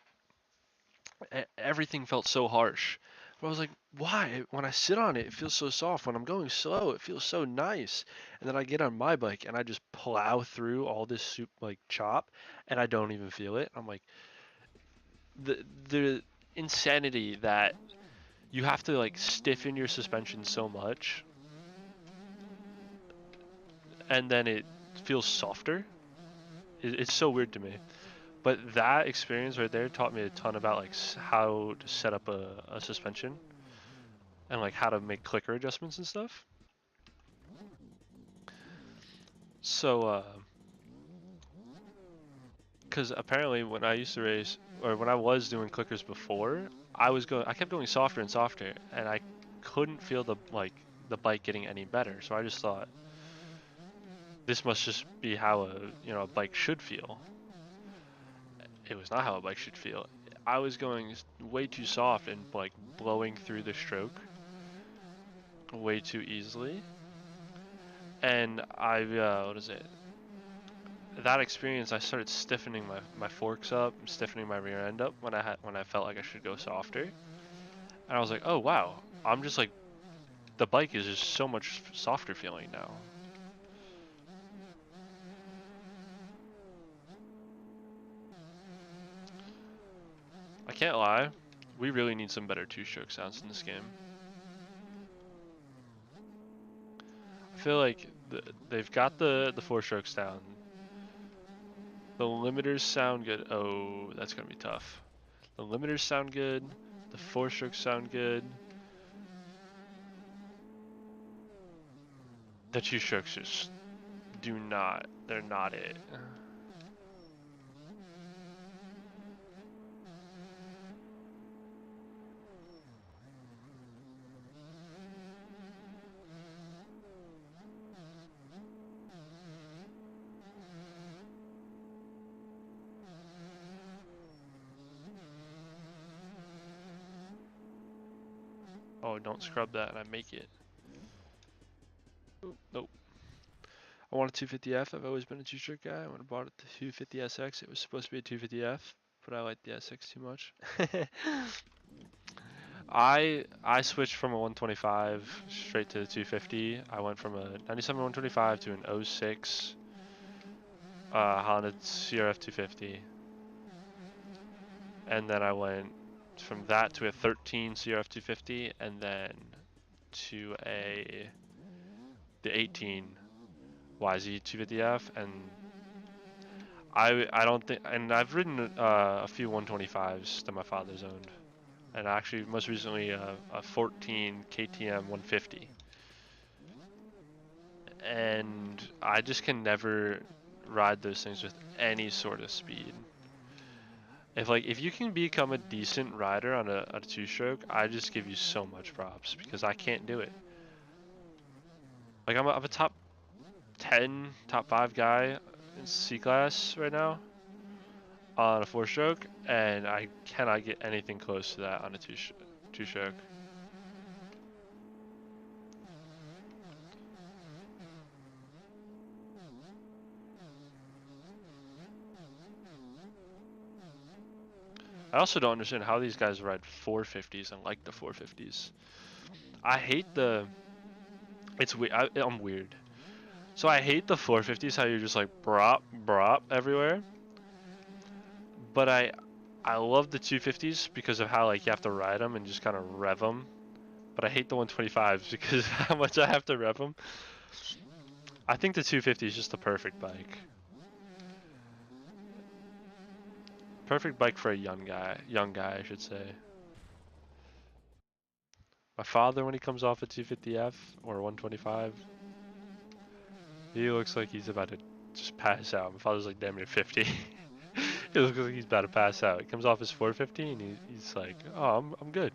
Everything felt so harsh. But I was like, why? When I sit on it, it feels so soft. When I'm going slow, it feels so nice. And then I get on my bike and I just plow through all this chop, and I don't even feel it. I'm like, the insanity that you have to like stiffen your suspension so much, and then it feels softer. It's so weird to me. But that experience right there taught me a ton about like how to set up a suspension and like how to make clicker adjustments and stuff. So, because apparently when I used to race, or when I was doing clickers before, I kept going softer and softer, and I couldn't feel the bike getting any better. So I just thought, this must just be how a bike should feel. It was not how a bike should feel. I was going way too soft and like blowing through the stroke way too easily. And what is it? That experience, I started stiffening my forks up, stiffening my rear end up when I felt like I should go softer. And I was like, oh wow, I'm just like, the bike is just so much softer feeling now. I can't lie, we really need some better two-stroke sounds in this game. I feel like they've got the four-strokes down. The limiters sound good. Oh, that's gonna be tough. The limiters sound good. The four-strokes sound good. The two-strokes just they're not it. Oh, don't scrub that and I make it. Ooh, nope. I want a 250F. I've always been a two-stroke guy. When I bought it, the 250SX, it was supposed to be a 250F, but I liked the SX too much. I switched from a 125 straight to the 250. I went from a 97 125 to an 06 Honda CRF 250. And then I went from that to a 13 CRF 250, and then to the 18 YZ 250F, and I don't think, and I've ridden a few 125s that my father's owned, and actually most recently a 14 KTM 150, and I just can never ride those things with any sort of speed. If you can become a decent rider on a two-stroke, I just give you so much props because I can't do it. Like I'm a top 10, top 5 guy in C-Class right now on a 4-stroke, and I cannot get anything close to that on a two-stroke. I also don't understand how these guys ride 450s and like the 450s. I hate the... It's weird. I'm weird. So I hate the 450s, how you're just like brop, brop everywhere. But I love the 250s because of how like you have to ride them and just kind of rev them. But I hate the 125s because of how much I have to rev them. I think the 250 is just the perfect bike. Perfect bike for a young guy. Young guy, I should say. My father, when he comes off a 250F or 125, he looks like he's about to just pass out. My father's like damn near 50. He looks like he's about to pass out. He comes off his 450 and he's like, oh, I'm good.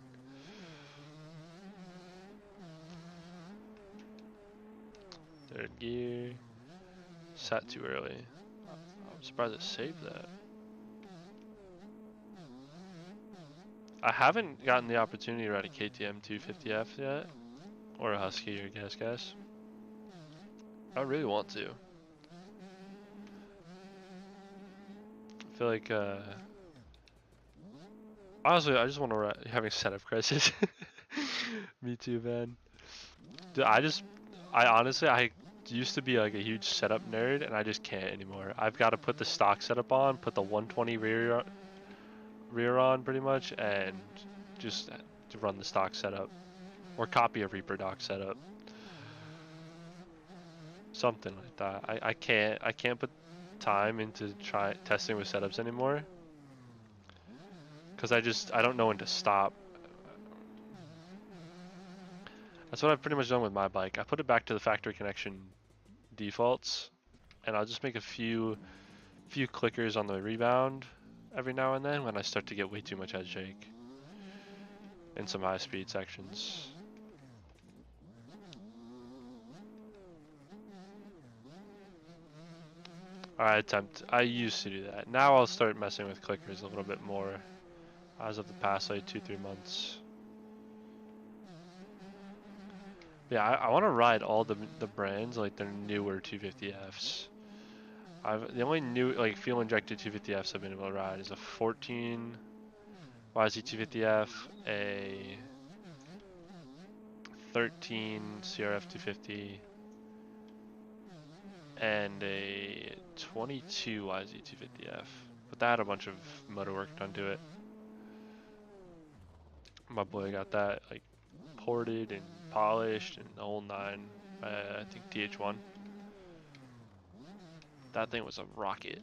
Third gear. Sat too early. I'm surprised it saved that. I haven't gotten the opportunity to ride a KTM 250F yet, or a Husky or Gas. I really want to. I feel like, honestly, I just want to ride, having setup crisis. Me too, man. Dude, I used to be like a huge setup nerd, and I just can't anymore. I've got to put the stock setup on, put the 120 rear on pretty much, and just to run the stock setup, or copy a Reaper dock setup, something like that. I can't put time into testing with setups anymore, because I don't know when to stop. That's what I've pretty much done with my bike. I put it back to the factory connection defaults, and I'll just make a few clickers on the rebound every now and then when I start to get way too much head shake in some high speed sections. I used to do that. Now I'll start messing with clickers a little bit more as of the past like 2-3 months. Yeah, I want to ride all the brands like their newer 250Fs. The only new like fuel injected 250Fs I've been able to ride is a 14 YZ 250F, a 13 CRF 250, and a 22 YZ 250F. But that had a bunch of motor work done to it. My boy got that like ported and polished and the whole 9. I think TH1. That thing was a rocket.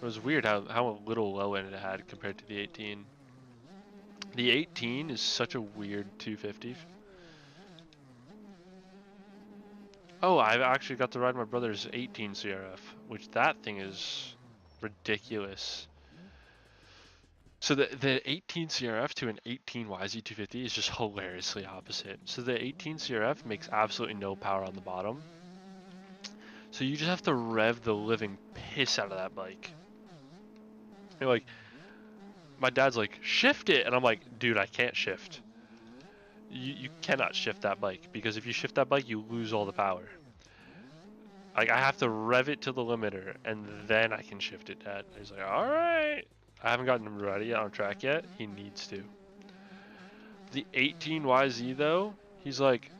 It was weird how little low end it had compared to the 18. The 18 is such a weird 250. Oh, I've actually got to ride my brother's 18 CRF, which that thing is ridiculous. So the 18 CRF to an 18 YZ250 is just hilariously opposite. So the 18 CRF makes absolutely no power on the bottom. So you just have to rev the living piss out of that bike. You're like, my dad's like, shift it, and I'm like, dude, I can't shift. You cannot shift that bike, because if you shift that bike, you lose all the power. Like, I have to rev it to the limiter, and then I can shift it, Dad. And he's like, alright. I haven't gotten him ready on track yet. He needs to. The 18YZ, though, he's like,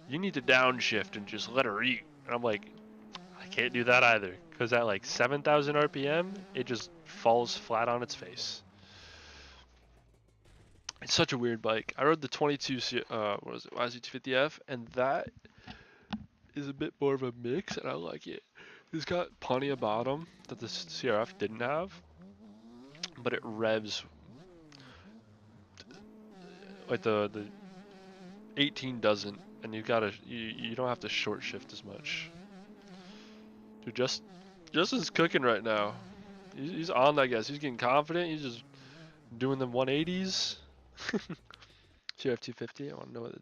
you need to downshift and just let her eat. And I'm like, I can't do that either. Because at like 7,000 RPM, it just falls flat on its face. It's such a weird bike. I rode the 22, what was it, YZ250F, and that is a bit more of a mix, and I like it. It's got plenty of bottom that the CRF didn't have, but it revs like the 18 doesn't, and you don't have to short shift as much. Dude, Justin's cooking right now. He's on that gas. He's getting confident. He's just doing the 180s. CRF 250. I want to know what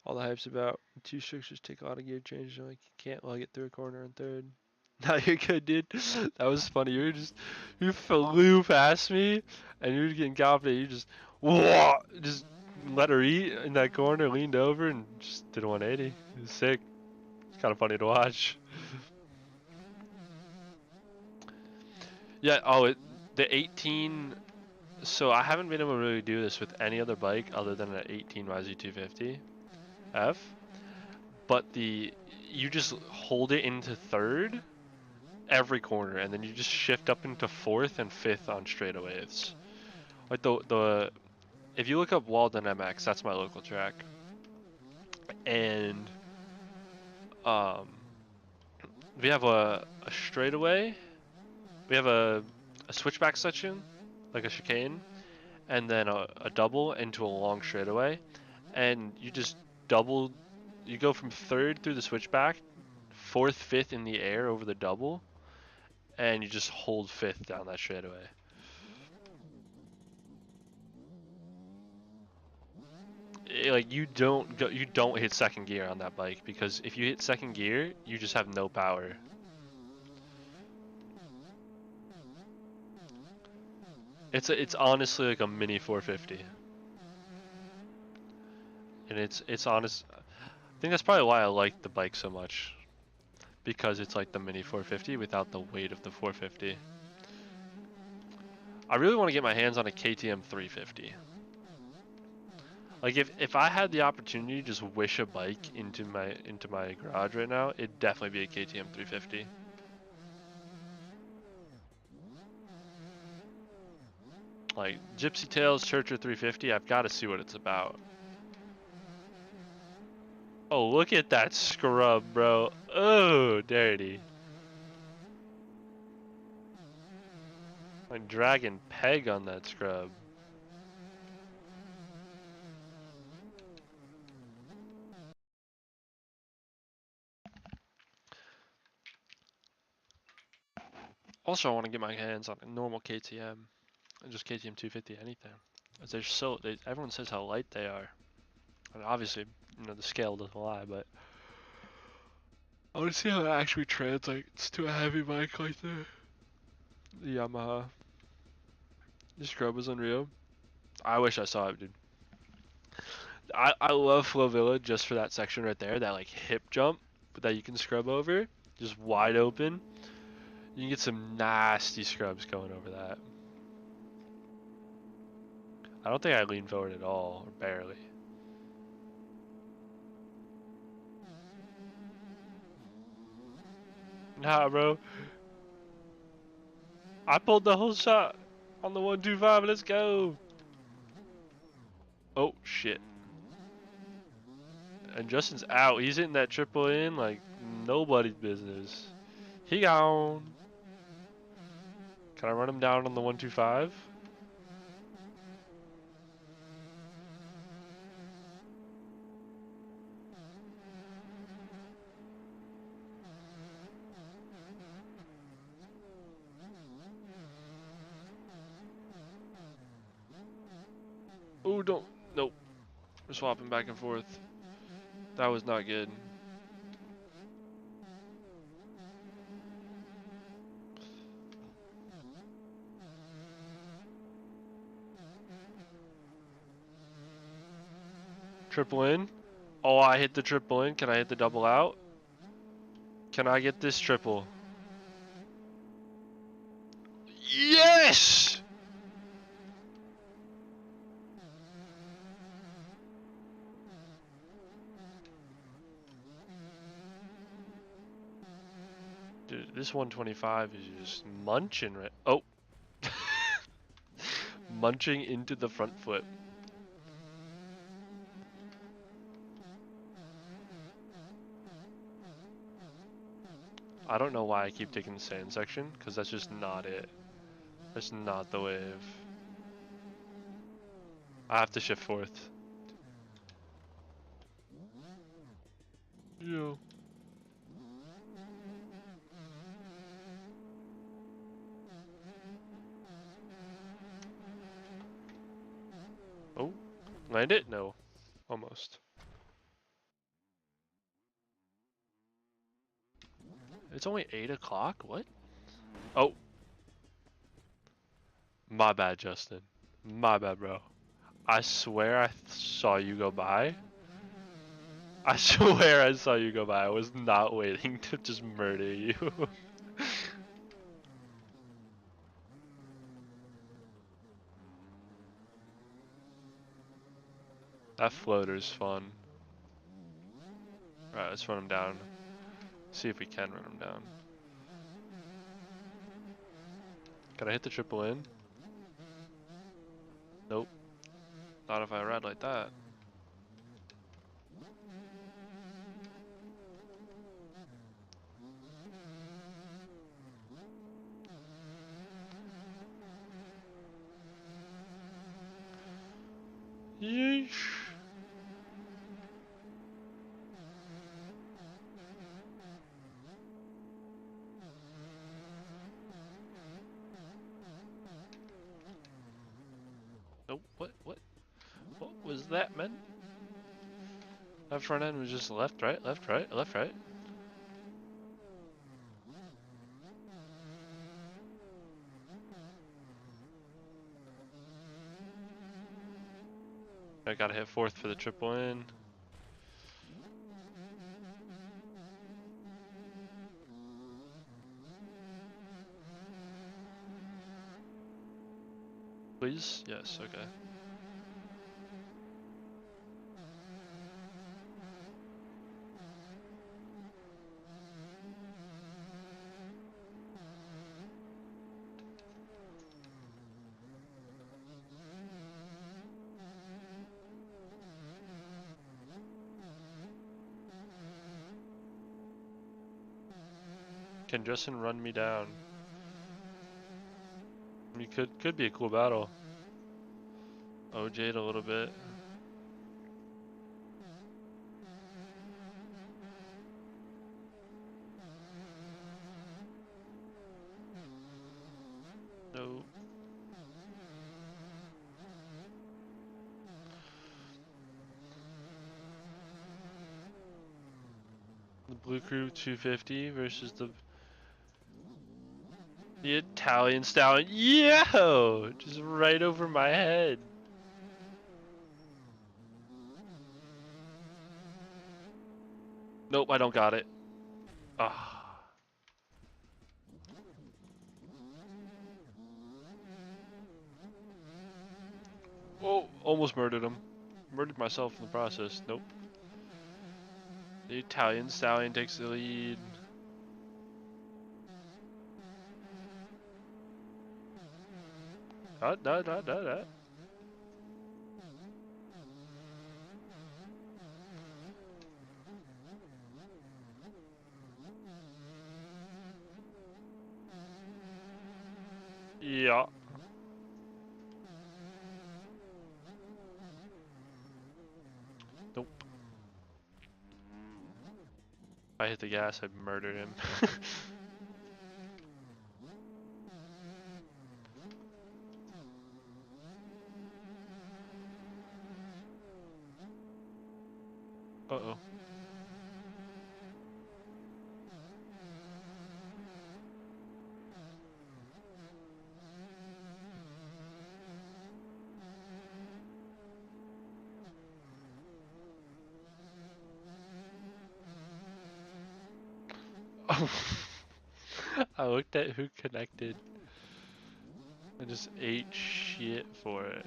all the hype's about. Two structures take a lot of gear change. Like you can't lug it through a corner and third. Now you're good, dude. That was funny. You flew past me, and you were getting confident. You just let her eat in that corner, leaned over, and just did a 180. It was sick. It's kind of funny to watch. Yeah. Oh, the 18. So I haven't been able to really do this with any other bike other than an 18 YZ250 F. But you just hold it into third every corner, and then you just shift up into fourth and fifth on straightaways. Like if you look up Walden MX, that's my local track, and we have a straightaway, we have a switchback section, like a chicane, and then a double into a long straightaway, and you just you go from third through the switchback, fourth, fifth in the air over the double, and you just hold fifth down that straightaway. Like you don't hit second gear on that bike, because if you hit second gear, you just have no power. It's honestly like a mini 450. And it's honest. I think that's probably why I like the bike so much, because it's like the mini 450 without the weight of the 450. I really want to get my hands on a KTM 350. Like if I had the opportunity to just wish a bike into my garage right now, it'd definitely be a KTM 350. Like Gypsy Tales Churcher 350, I've got to see what it's about. Oh, look at that scrub, bro. Oh, dirty. Like dragging peg on that scrub. Also, I want to get my hands on a normal KTM, just KTM 250, anything. Everyone says how light they are, and obviously, the scale doesn't lie. But I want to see how it actually translates to a heavy bike like the Yamaha. The scrub was unreal. I wish I saw it, dude. I love Flovilla just for that section right there, that like hip jump that you can scrub over, just wide open. You can get some nasty scrubs going over that. I don't think I lean forward at all, or barely. Nah, bro. I pulled the whole shot on the 125. Let's go. Oh, shit. And Justin's out. He's hitting that triple in like nobody's business. He gone. Can I run him down on the 125? Oh, don't. Nope. We're swapping back and forth. That was not good. Triple in. Oh, I hit the triple in. Can I hit the double out? Can I get this triple? Yes! Dude, this 125 is just munching right. Oh. Munching into the front foot. . I don't know why I keep taking the sand section, because that's just not it. That's not the wave. I have to shift fourth. Yeah. Oh, land it? No. Almost. It's only 8 o'clock? What? Oh. My bad, Justin. My bad, bro. I swear I saw you go by. I swear I saw you go by. I was not waiting to just murder you. That floater's fun. Alright, let's run him down. See if we can run him down. Can I hit the triple in? Nope. Not if I ride like that. Yeesh. Nope. What was that, man? That front end was just left, right, left, right, left, right. I gotta hit fourth for the triple in. Please? Yes, okay. Can Justin run me down? I mean, could be a cool battle. OJ'd a little bit. No. The Blue Crew 250 versus the Italian Stallion. Yo! Just right over my head. Nope, I don't got it. Ah. Oh, almost murdered him. Murdered myself in the process. Nope. The Italian Stallion takes the lead. Da. Yeah. Nope. If I hit the gas, I'd murder him. Uh-oh. I looked at who connected and just ate shit for it.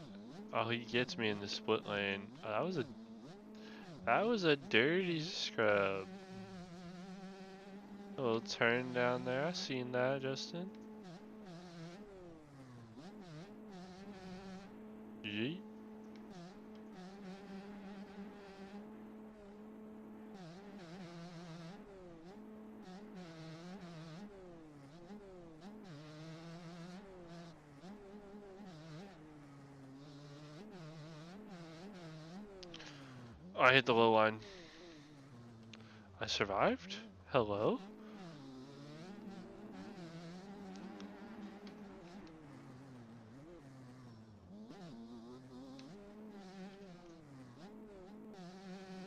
Oh, he gets me in the split lane. Oh, that was a dirty scrub. A little turn down there. I seen that, Justin. Yeet. I hit the low line. I survived? Hello?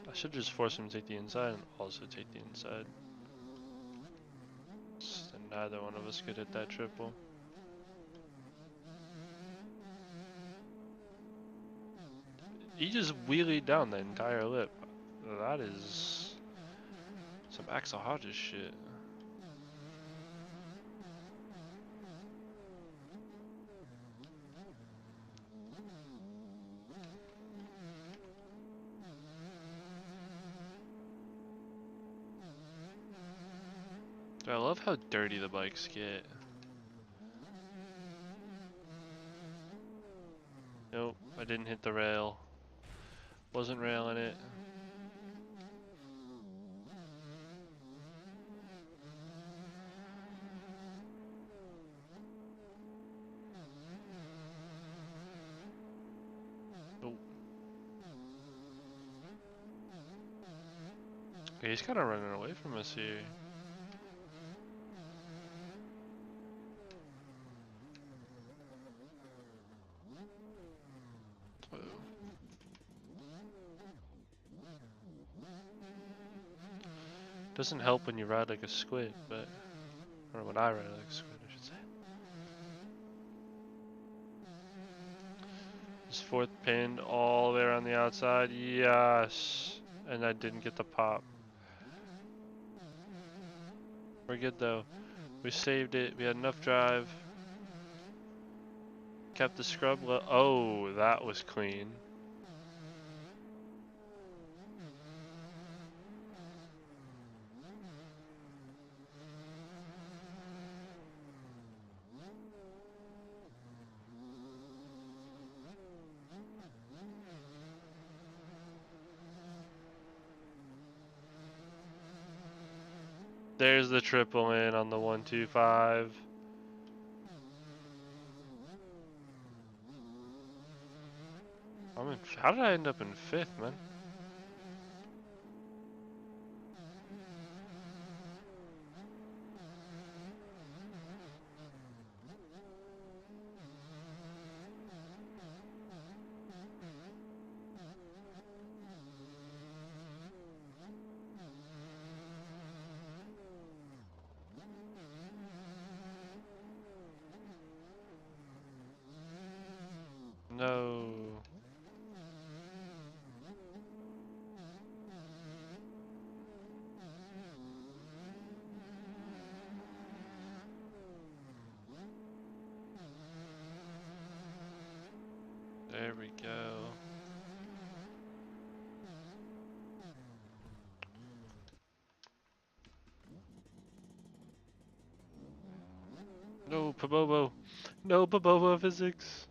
I should just force him to take the inside and also take the inside. Then neither one of us could hit that triple. He just wheelied down the entire lip. That is some Axel Hodges shit. I love how dirty the bikes get. Nope, I didn't hit the rail. Wasn't railing it. Nope. Okay, he's kind of running away from us here. Doesn't help when you ride like a squid, but or when I ride like a squid, I should say. This fourth pinned all the way around the outside. Yes, and I didn't get the pop. We're good though. We saved it. We had enough drive. Kept the scrub low. Oh, that was clean. There's the triple in on the 125. How did I end up in fifth, man? No. There we go. No, Pabobo. No, Pabobo physics.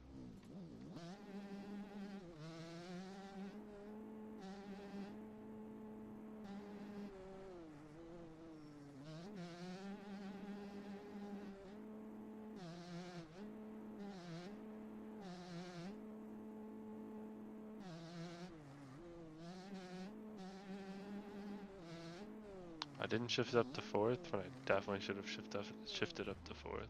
I didn't shift up to fourth when I definitely should have shifted up to fourth.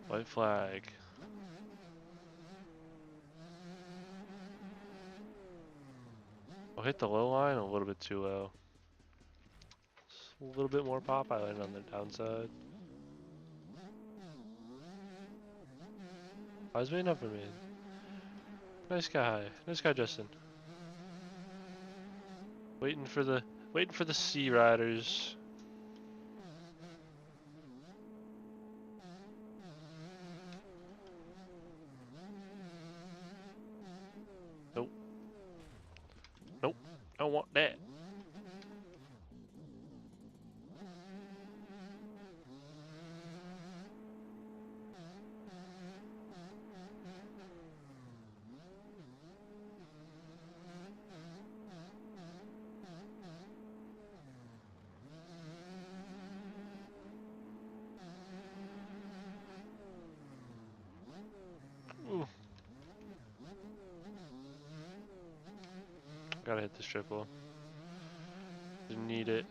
White flag. I'll hit the low line a little bit too low. Just a little bit more pop. I landed on the downside. I was waiting up for me. Nice guy, Justin. Waiting for the Sea Riders. Nope. Nope. I don't want that. Gotta hit this triple. Didn't need it.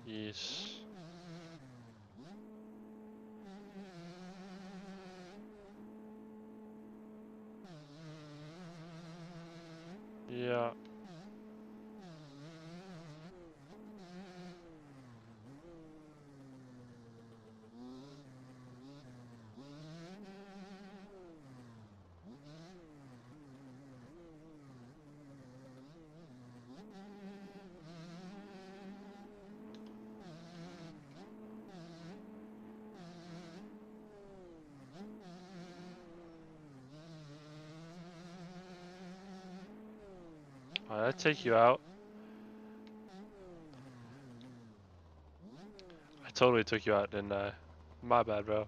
Yes. Yeah. Oh, that take you out. I totally took you out, didn't I? My bad, bro.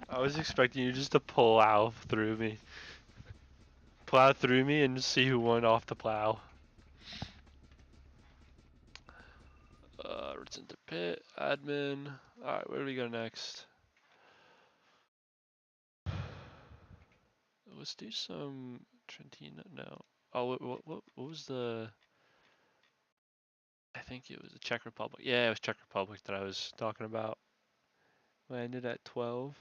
I was expecting you just to plow through me. Plow through me and just see who won off the plow. Return to pit, admin. Alright, where do we go next? Let's do some Trentino. No. Oh, what was the? I think it was the Czech Republic. Yeah, it was Czech Republic that I was talking about. Landed at 12.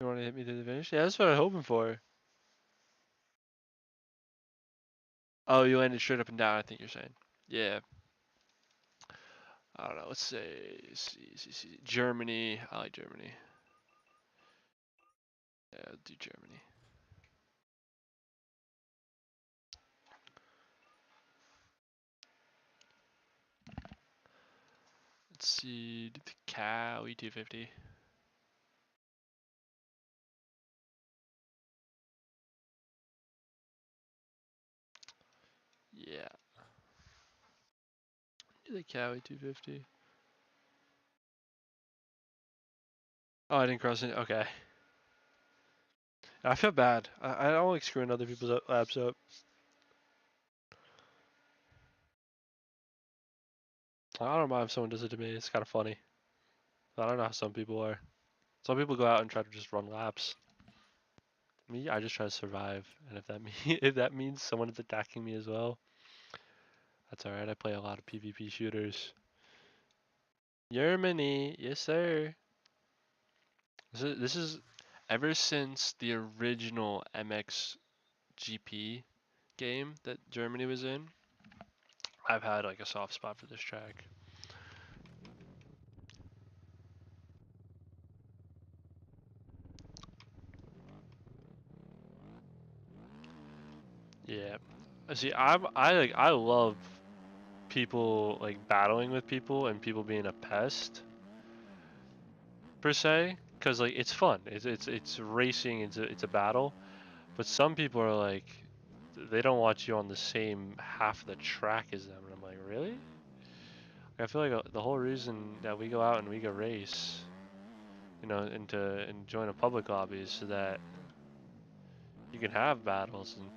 You want to hit me to the finish? Yeah, that's what I'm hoping for. Oh, you landed straight up and down, I think you're saying. Yeah. I don't know. Let's say Germany. I like Germany. Yeah, I'll do Germany. Let's see. The cow E250. Yeah. Do the cow E250. Oh, I didn't cross it. Okay. I feel bad. I don't like screwing other people's laps up. I don't mind if someone does it to me. It's kind of funny. I don't know how some people are. Some people go out and try to just run laps. Me, I just try to survive. And if that means someone is attacking me as well, that's alright. I play a lot of PvP shooters. Germany, yes sir. This is ever since the original MXGP game that Germany was in. I've had like a soft spot for this track. Yeah. See, I love people like battling with people and people being a pest per se, because like it's fun. It's racing. It's a battle, but some people are like they don't want you on the same half of the track as them, and I'm like, really? I feel like the whole reason that we go out and we go race, and join a public lobby is so that you can have battles and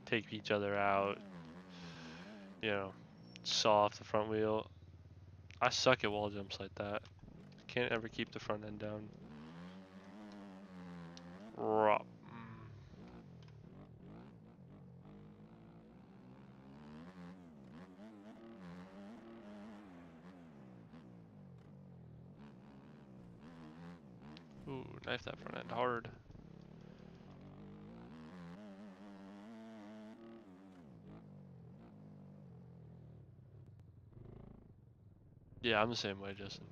take each other out. Saw off the front wheel. I suck at wall jumps like that. Can't ever keep the front end down. Rop. Ooh, knife that front end hard. Yeah, I'm the same way, Justin.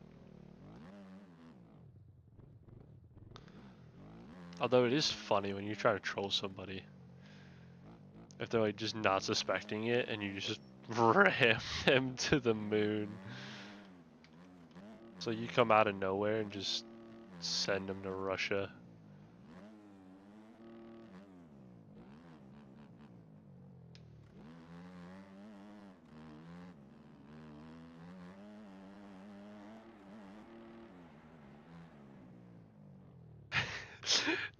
Although it is funny when you try to troll somebody. If they're like just not suspecting it and you just ram them to the moon. So you come out of nowhere and just send him to Russia.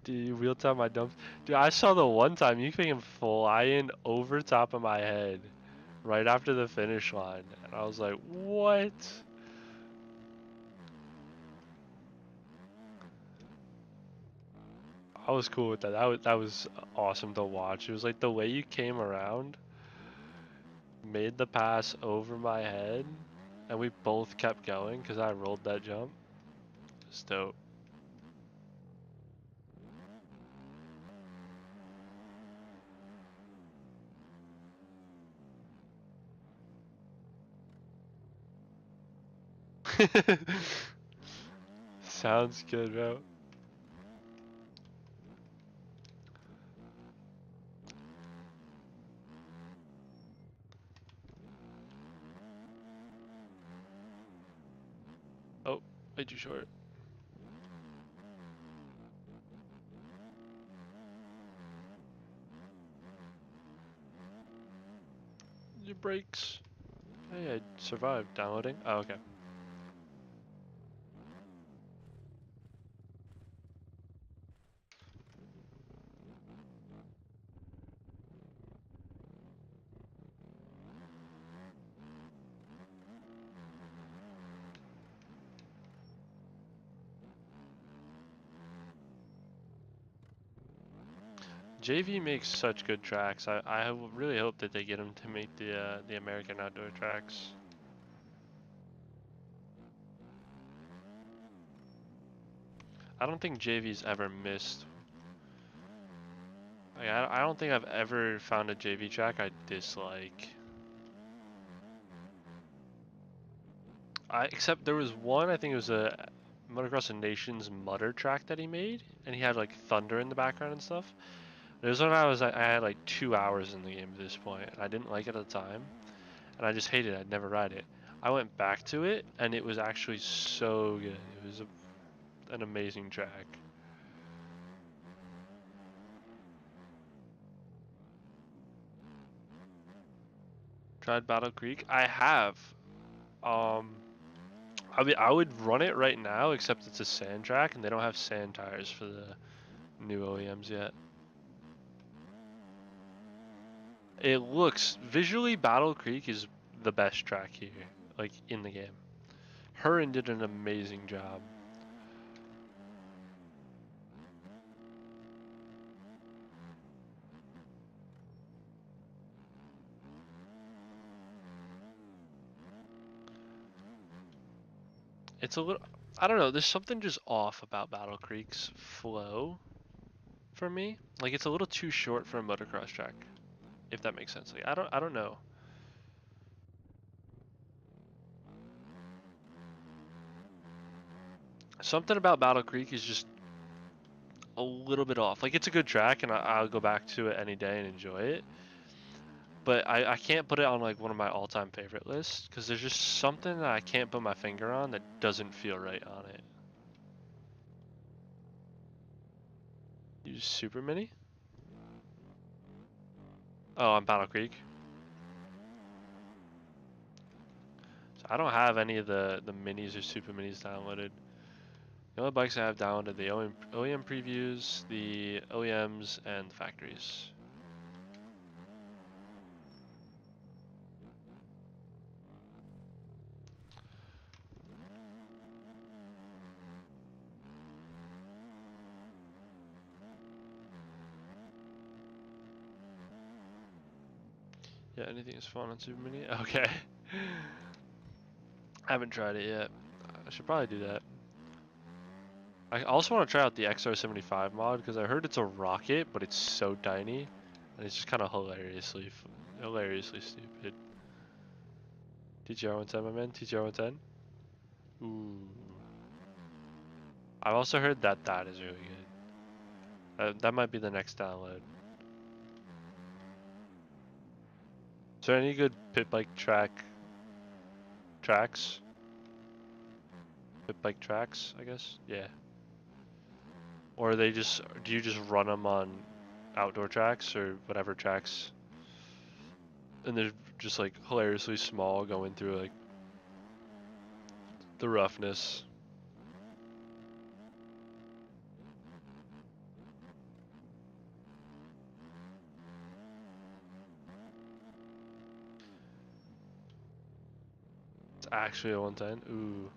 Dude, wheel tap my dump. Dude, I saw the one time you can fly in over top of my head right after the finish line. And I was like, what? I was cool with that. That was awesome to watch. It was like the way you came around, made the pass over my head, and we both kept going because I rolled that jump. It's dope. Sounds good, bro. Oh, way too short. Your brakes. Hey, I survived downloading. Oh, okay. JV makes such good tracks. I really hope that they get him to make the American outdoor tracks. I don't think JV's ever missed. Like, I don't think I've ever found a JV track I dislike. Except there was one, I think it was a Motocross of Nations mutter track that he made, and he had like thunder in the background and stuff. There's one I had like 2 hours in the game at this point, and I didn't like it at the time, and I just hated it. I'd never ride it. I went back to it, and it was actually so good. It was an amazing track. Tried Battle Creek? I have. I mean, I would run it right now, except it's a sand track, and they don't have sand tires for the new OEMs yet. It looks visually, Battle Creek is the best track here, like in the game. Hurin did an amazing job. It's a little, I don't know, there's something just off about Battle Creek's flow for me. Like it's a little too short for a motocross track, if that makes sense. Like I don't know. Something about Battle Creek is just a little bit off. Like it's a good track, and I'll go back to it any day and enjoy it. But I can't put it on like one of my all-time favorite lists because there's just something that I can't put my finger on that doesn't feel right on it. Use Super Mini? Oh, on Battle Creek. So I don't have any of the minis or Super Minis downloaded. The only bikes I have downloaded the OEM previews, the OEMs, and the factories. Yeah, anything is fun on Super Mini? Okay. I haven't tried it yet. I should probably do that. I also want to try out the XR75 mod because I heard it's a rocket, but it's so tiny, and it's just kind of hilariously stupid. TTR 110, my man. TTR 110. Ooh. I've also heard that that is really good. That might be the next download. Is there any good pit bike tracks? Pit bike tracks, I guess. Yeah. Or do you just run them on outdoor tracks or whatever tracks? And they're just like hilariously small going through like the roughness. It's actually a 110. Ooh.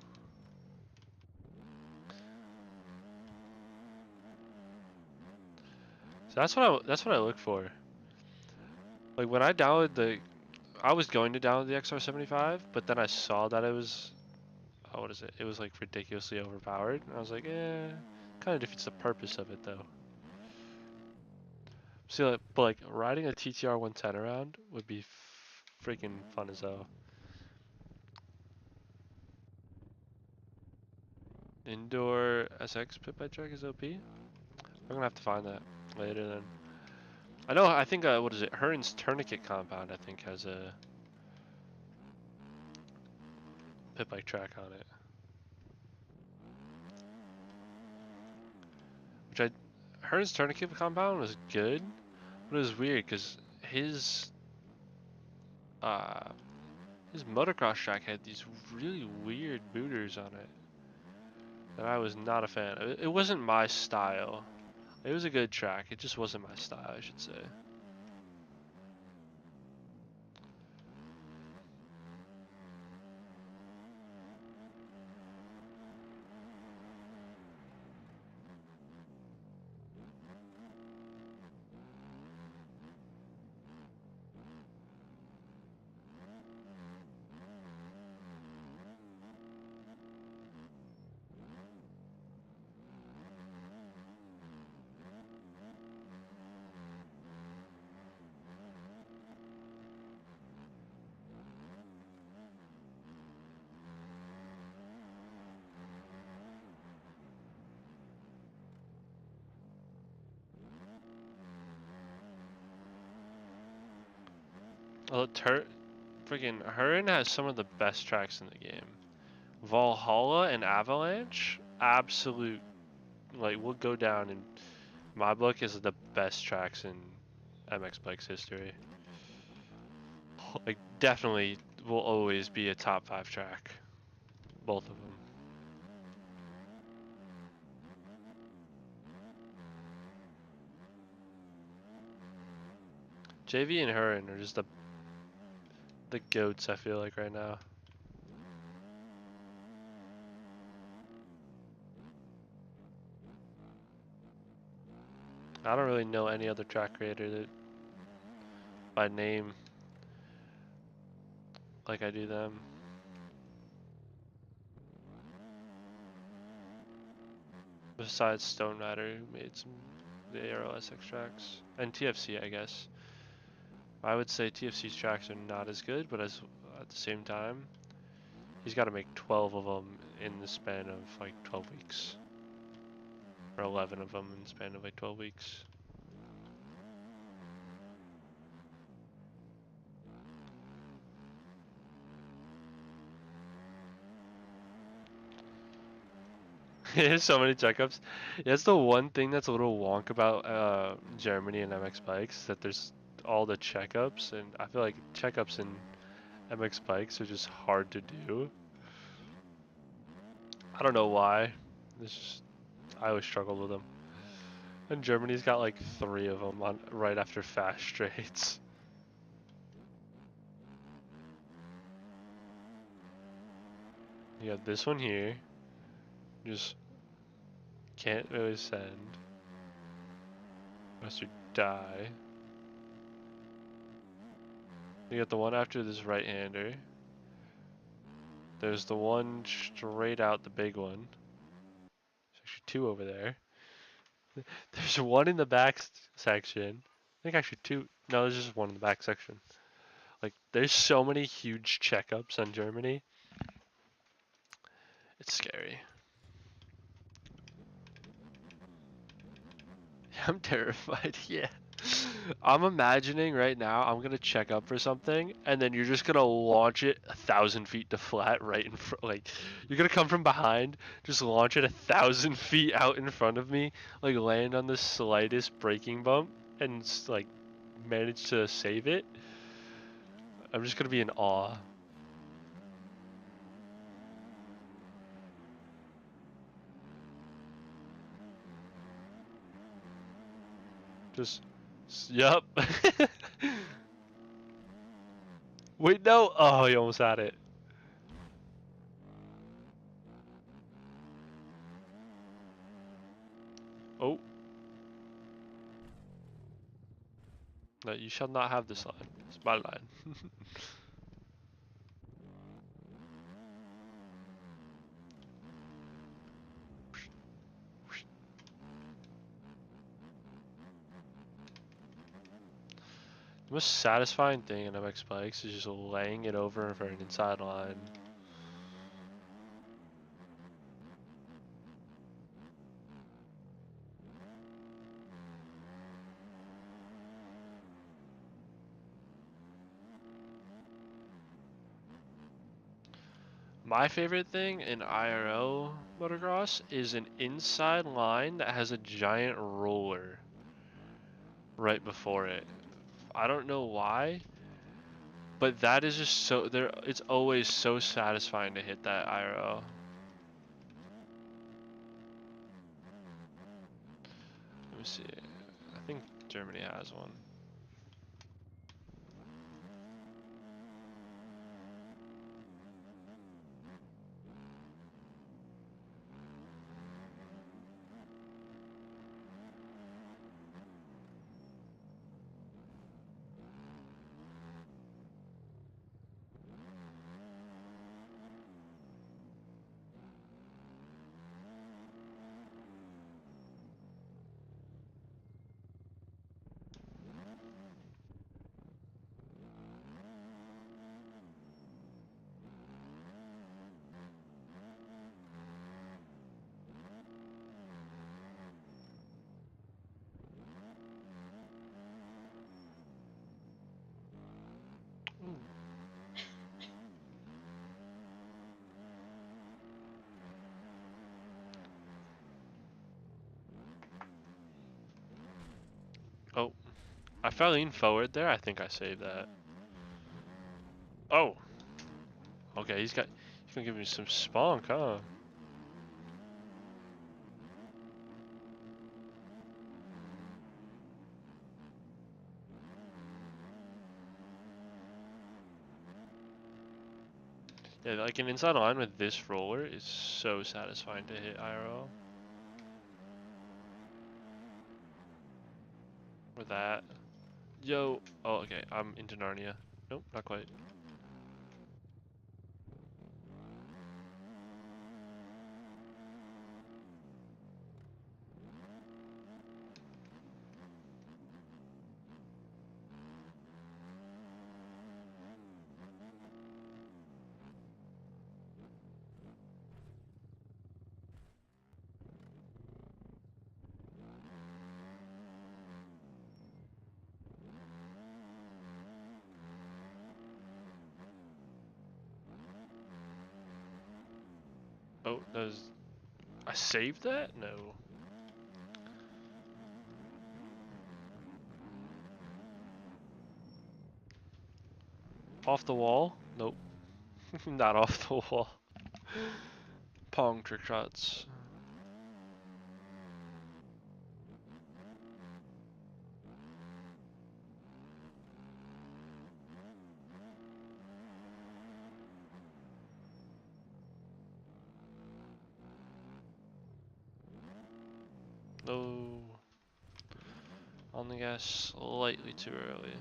So that's what I look for. Like when I downloaded I was going to download the XR75, but then I saw that it was, oh, what is it? It was like ridiculously overpowered, and I was like, eh, kind of defeats the purpose of it though. See, but like riding a TTR 110 around would be freaking fun as hell. Indoor SX pit bike track is OP. I'm gonna have to find that later then. I think what is it? Hearn's Tourniquet compound I think has a pit bike track on it. Hearn's Tourniquet compound was good, but it was weird because uh his motocross track had these really weird booters on it that I was not a fan of. It wasn't my style. It was a good track. It just wasn't my style, I should say. Well, freaking Hearn has some of the best tracks in the game. Valhalla and Avalanche, absolute, like, will go down in my book as the best tracks in MX Bikes history. Like, definitely will always be a top 5 track. Both of them. JV and Hearn are just the goats, I feel like, right now. I don't really know any other track creator that by name like I do them. Besides Stone Rider, who made the ARLSX tracks. And TFC, I guess. I would say TFC's tracks are not as good, but at the same time, he's got to make 12 of them in the span of like 12 weeks. Or 11 of them in the span of like 12 weeks. There's so many checkups. That's the one thing that's a little wonk about Germany and MX Bikes, that there's all the checkups, and I feel like checkups in MX Bikes are just hard to do. I don't know why. I always struggled with them. And Germany's got like 3 of them on right after fast straights. You got this one here. Just can't really send. Unless you die. You got the one after this right-hander. There's the one straight out, the big one. There's actually 2 over there. There's one in the back section. I think actually 2. No, there's just one in the back section. Like, there's so many huge checkups on Germany. It's scary. I'm terrified, yeah. I'm imagining right now I'm gonna check up for something, and then you're just gonna launch it 1,000 feet to flat right in front. Like you're gonna come from behind, just launch it 1,000 feet out in front of me, like land on the slightest braking bump, and like manage to save it. I'm just gonna be in awe. Just, yup. Wait, no. Oh, you almost had it. Oh. No, you shall not have this line. It's my line. The most satisfying thing in MX Bikes is just laying it over for an inside line. My favorite thing in IRL motocross is an inside line that has a giant roller right before it. I don't know why, but that is just so there. It's always so satisfying to hit that IRL. Let me see. I think Germany has one. Ooh. Oh, I fell lean forward there. I think I saved that. Oh, okay. He's gonna give me some spunk, huh? Yeah, like an inside line with this roller is so satisfying to hit IRL. Or that. Yo. Oh, okay. I'm into Narnia. Nope, not quite. Oh, does I saved that? No. Off the wall? Nope. Not off the wall. Pong trick shots. No. On the gas slightly too early.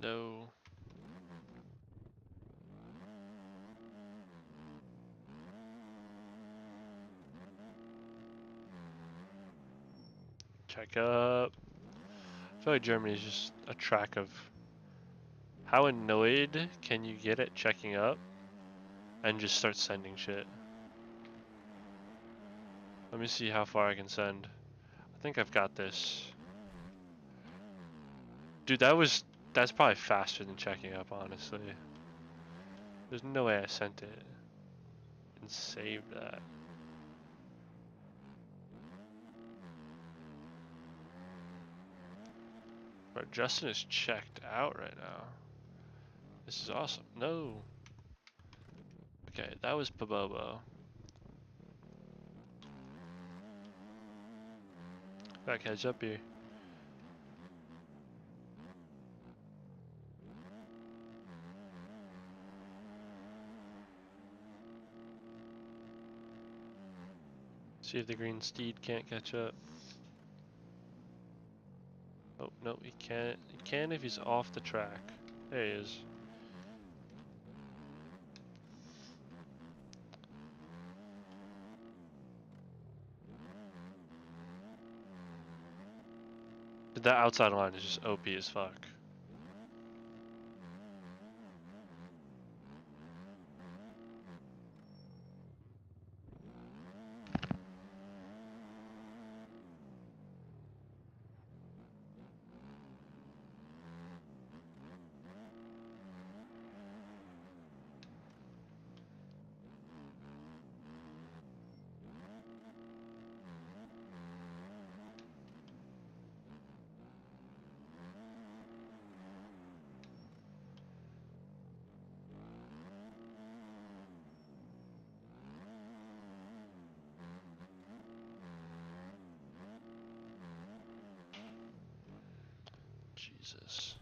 No. Check up. I feel like Germany is just a track of How annoyed can you get at checking up and just start sending shit? Let me see how far I can send. I think I've got this. Dude, that's probably faster than checking up, honestly. There's no way I sent it and saved that. Bro, Justin is checked out right now. This is awesome. No. Okay, that was Pabobo. Gotta catch up here. See if the green steed can't catch up. Oh, no, he can't. He can if he's off the track. There he is. That outside line is just OP as fuck. Jesus.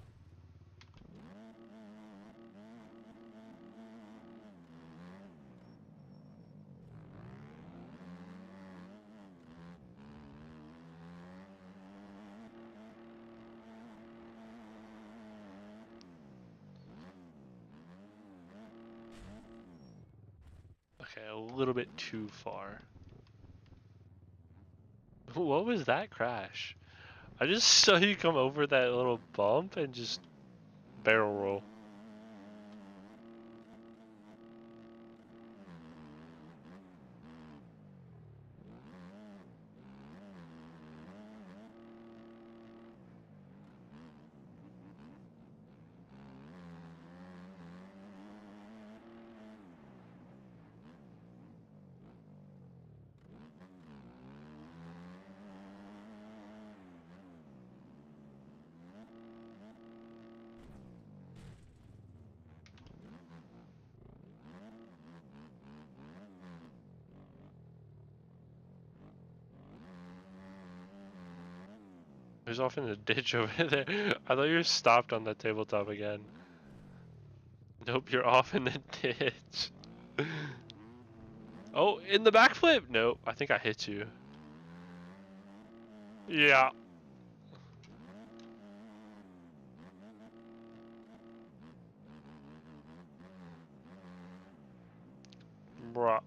Okay, a little bit too far. What was that crash? I just saw you come over that little bump and just barrel roll. Who's off in the ditch over there? I thought you were stopped on that tabletop again. Nope, you're off in the ditch. Oh, in the backflip! Nope, I think I hit you. Yeah. Bruh.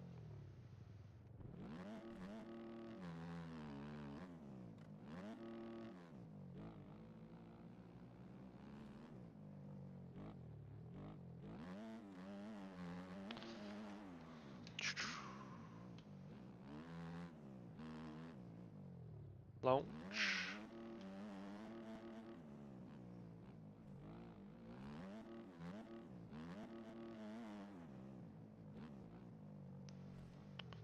Launch.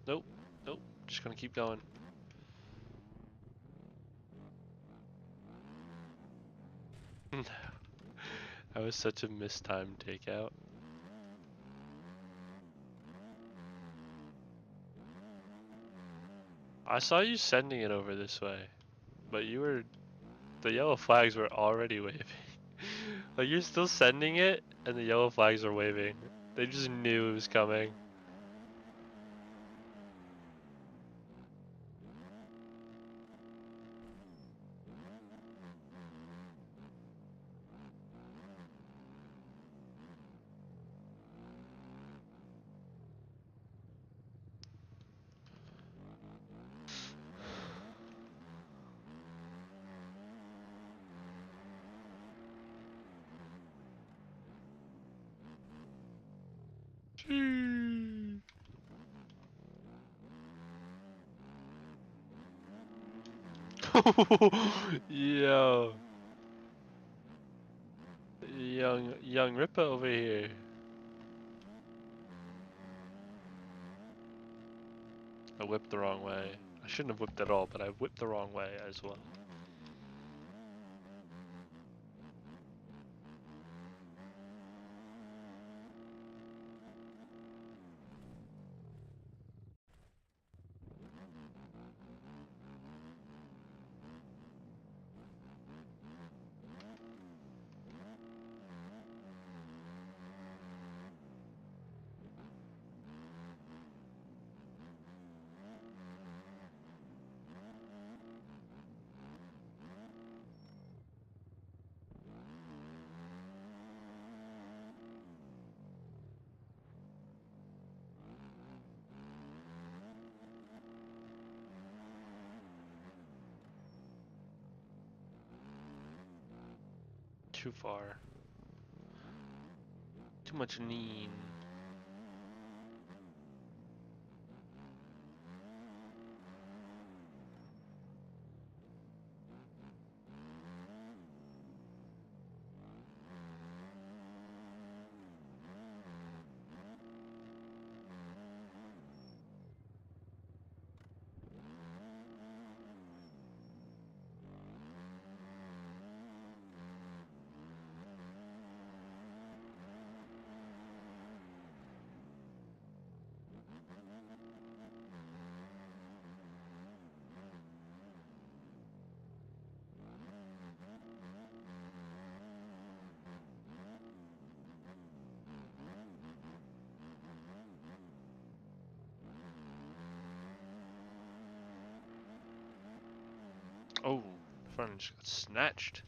Nope, nope, just gonna keep going. That was such a mistimed takeout. I saw you sending it over this way, but the yellow flags were already waving. Like you're still sending it, and the yellow flags are waving. They just knew it was coming. Yo, young Ripper over here. I whipped the wrong way. I shouldn't have whipped at all, but I whipped the wrong way as well. Too far. Too much lean. Oh, front just got snatched.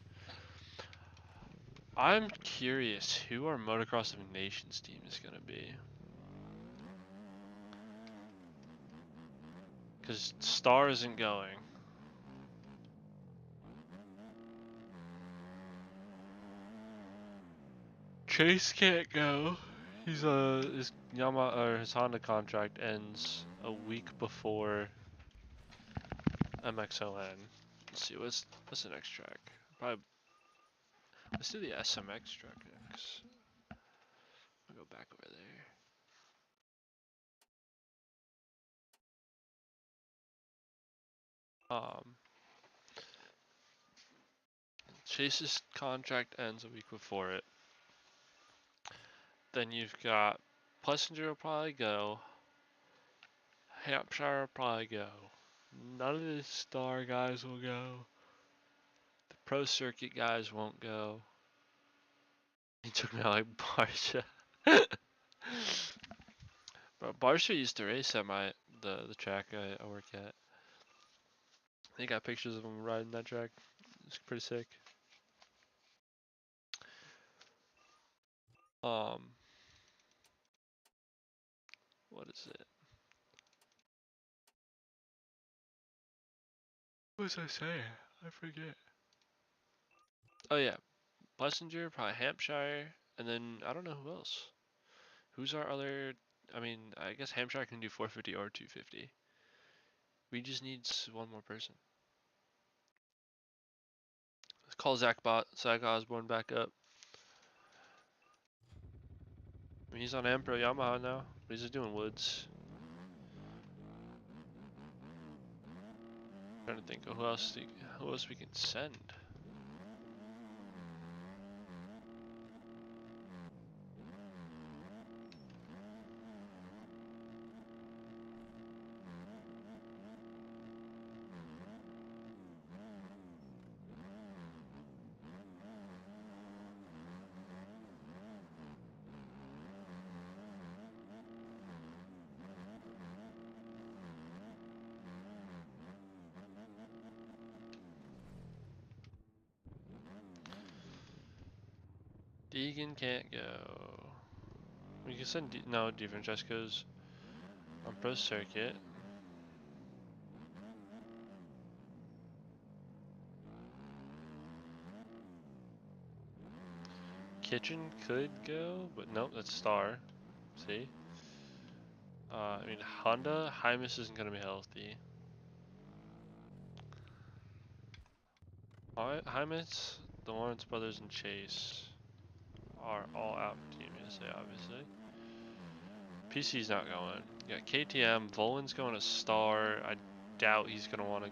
I'm curious who our Motocross of Nations team is gonna be. Because Star isn't going. Chase can't go. He's his his Honda contract ends a week before MXON. Let's see what's the next track. Probably let's do the SMX track next. I'll go back over there. Chase's contract ends a week before it. Then you've got Plessinger will probably go. Hampshire will probably go. None of the Star guys will go. The Pro Circuit guys won't go. He took me out like Barsha. But Barsha used to race at the track I work at. They got pictures of him riding that track. It's pretty sick. What is it? What was I saying? I forget. Oh yeah, Plessinger, probably Hampshire, and then I don't know who else. Who's our other? I mean, I guess Hampshire can do 450 or 250. We just need one more person. Let's call Zach Osborne back up. I mean, he's on Ampro Yamaha now, but he's just doing woods. Trying to think of who else we can send. Deegan can't go. We can send no DeFrancesco's on Pro Circuit. Kitchen could go, but nope, that's Star. See? I mean, Honda, Hymus isn't going to be healthy. Hymas, the Lawrence brothers, and Chase are all out Team USA, obviously. PC's not going. Yeah, KTM. Volan's going to Star. I doubt he's going to want to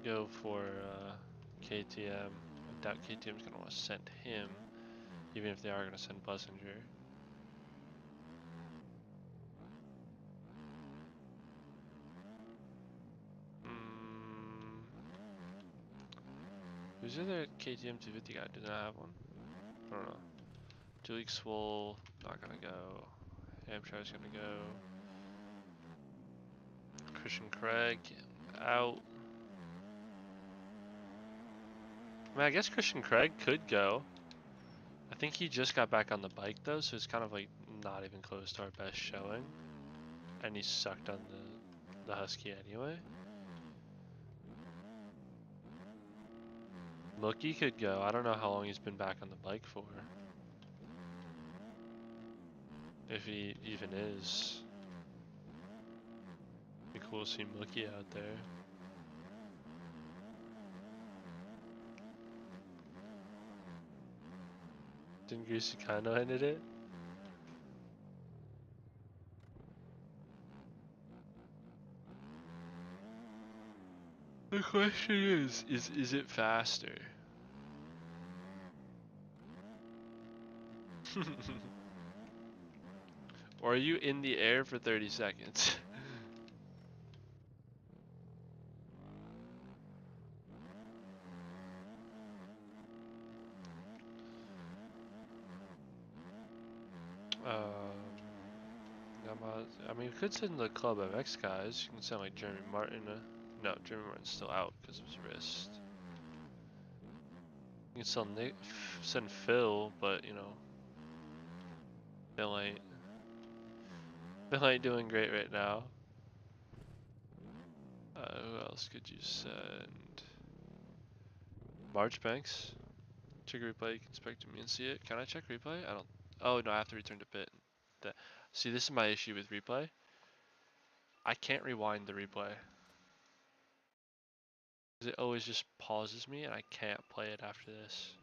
go for KTM. I doubt KTM's going to want to send him, even if they are going to send Bussinger. Who's the other KTM 250 guy? Did I have one? I don't know. Duke Swole, not gonna go. Hampshire's gonna go. Christian Craig, out. I mean, I guess Christian Craig could go. I think he just got back on the bike though, so it's kind of like not even close to our best showing. And he sucked on the Husky anyway. Mookie could go. I don't know how long he's been back on the bike for. If he even is. Be cool to see Mookie out there. Didn't Greasy Kano ended it? The question is it faster? Or are you in the air for 30 seconds? I mean, we could send the Club MX guys. You can send like Jeremy Martin. No, Jeremy Martin's still out because of his wrist. You can send Phil, but you know, Phil ain't doing great right now. Who else could you send? Marchbanks. Check replay. You can spectate me and see it. Can I check replay? I don't. Oh no, I have to return to pit. See, this is my issue with replay. I can't rewind the replay. It always just pauses me and I can't play it after this.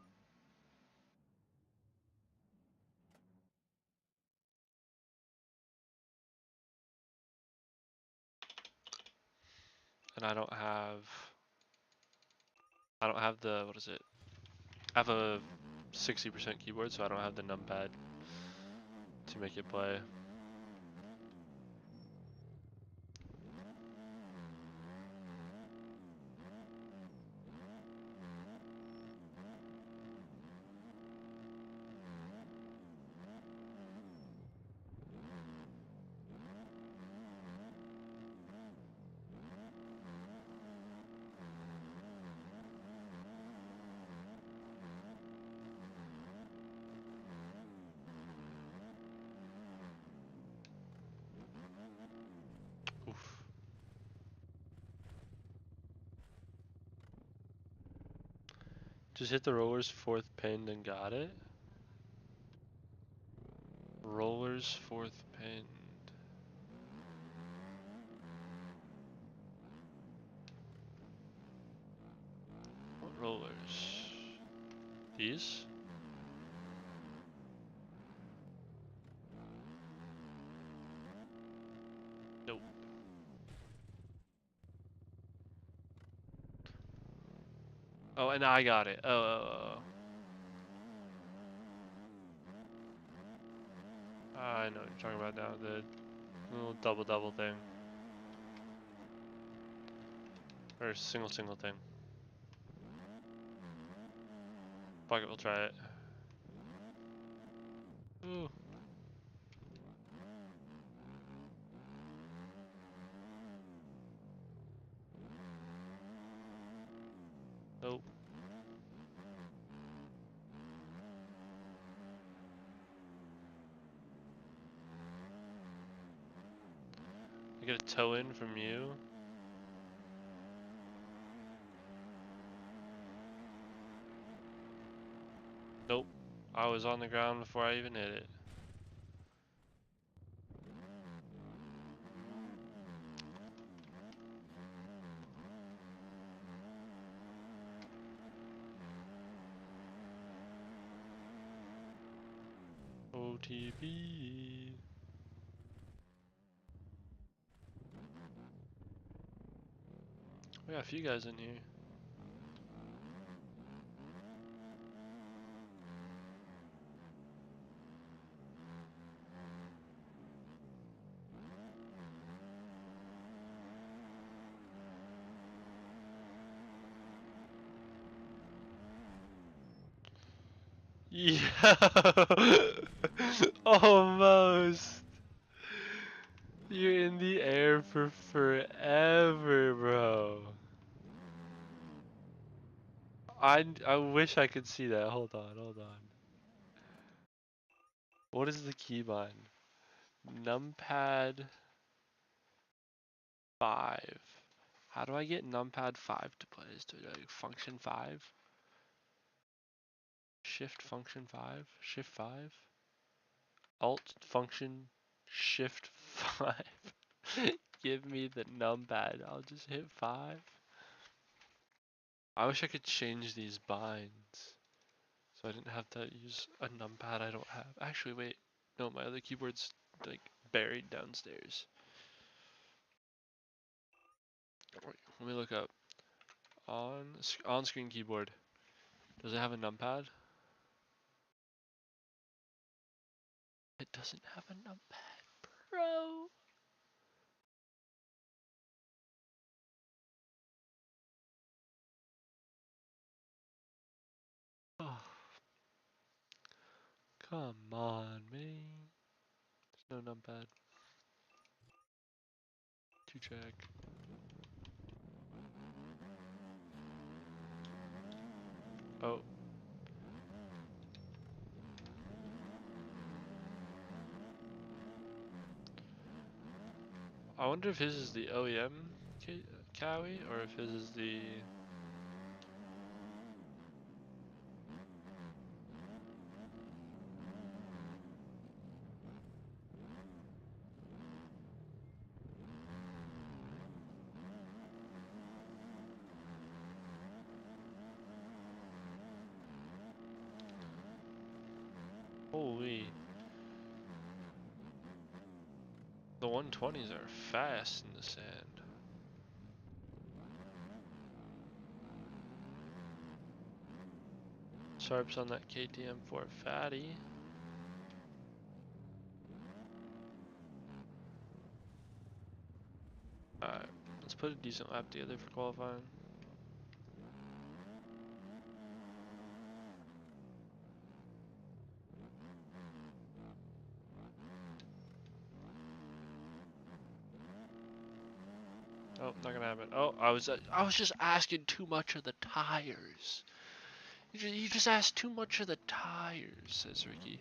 And I don't have the, what is it? I have a 60% keyboard, so I don't have the numpad to make it play. Oof. Just hit the rollers 4th pinned and got it. Rollers 4th pinned. What rollers? These? Nope. Oh, and I got it. Oh. I know what you're talking about now. The little double thing. Or single thing. Bucket will try it. Ooh. Nope. I get a toe in from you. Nope. I was on the ground before I even hit it. OTP. We got a few guys in here. Yeah. Almost. You're in the air for forever, bro. I wish I could see that. Hold on, hold on. What is the keybind? Numpad 5. How do I get numpad 5 to play? Is it like function 5? Shift function 5? Shift 5? Alt function shift 5? Give me the numpad. I'll just hit 5. I wish I could change these binds. So I didn't have to use a numpad I don't have. Actually, wait. No, my other keyboard's like buried downstairs. Wait, let me look up. On-screen keyboard. Does it have a numpad? It doesn't have a numpad, bro. Oh, come on, man. There's no numpad. To check. Oh. I wonder if his is the OEM Kawi or if his is the... Holy. The 120s are fast in the sand. Sharps on that KTM 4 fatty. Alright, let's put a decent lap together for qualifying. Oh, not gonna happen. Oh, I was just asking too much of the tires. You just asked too much of the tires, says Ricky.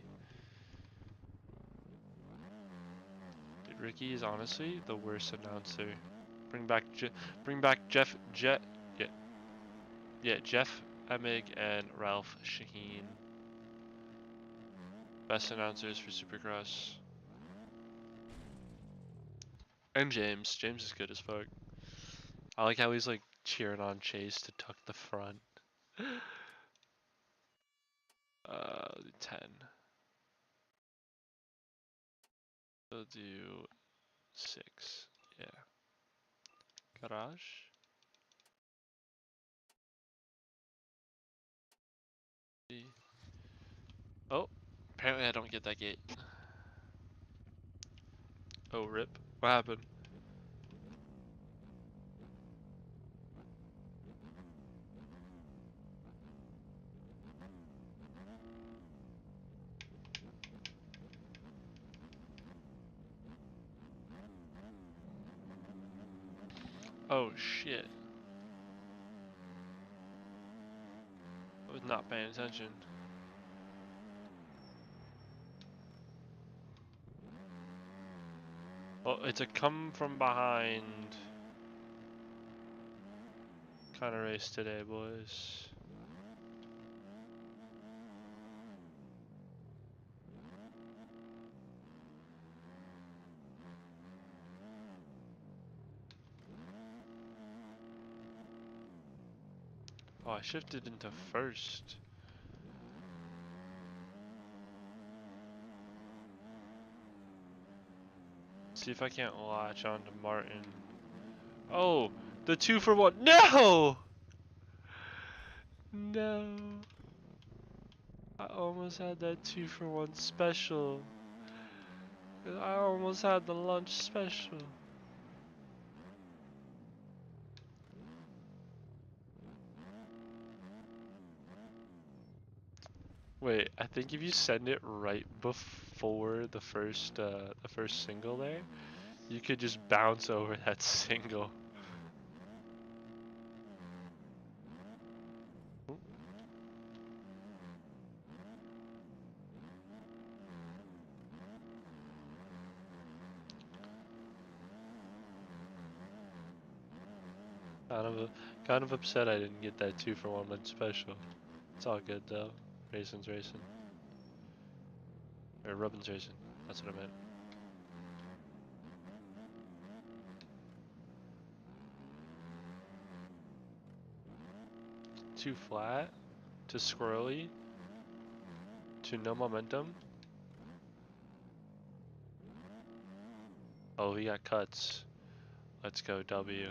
Dude, Ricky is honestly the worst announcer. Bring back Jeff Jeff Emig and Ralph Shaheen. Best announcers for Supercross. And James. James is good as fuck. I like how he's like cheering on Chase to tuck the front. 10. We'll do 6. Yeah. Garage. Oh, apparently I don't get that gate. Oh, rip. What happened? Oh, shit. I was not paying attention. Well, it's a come from behind kind of race today, boys. Oh, I shifted into first. See if I can't latch onto Martin. Oh, the 2-for-1. No! No. I almost had that 2-for-1 special. I almost had the lunch special. Wait, I think if you send it right before the first single there, you could just bounce over that single. Oop. Kind of upset I didn't get that 2-for-1 lunch special. It's all good though. Racing's racing. Or Rubbin's racing. That's what I meant. Too flat, too squirrely, to no momentum. Oh, we got cuts. Let's go W.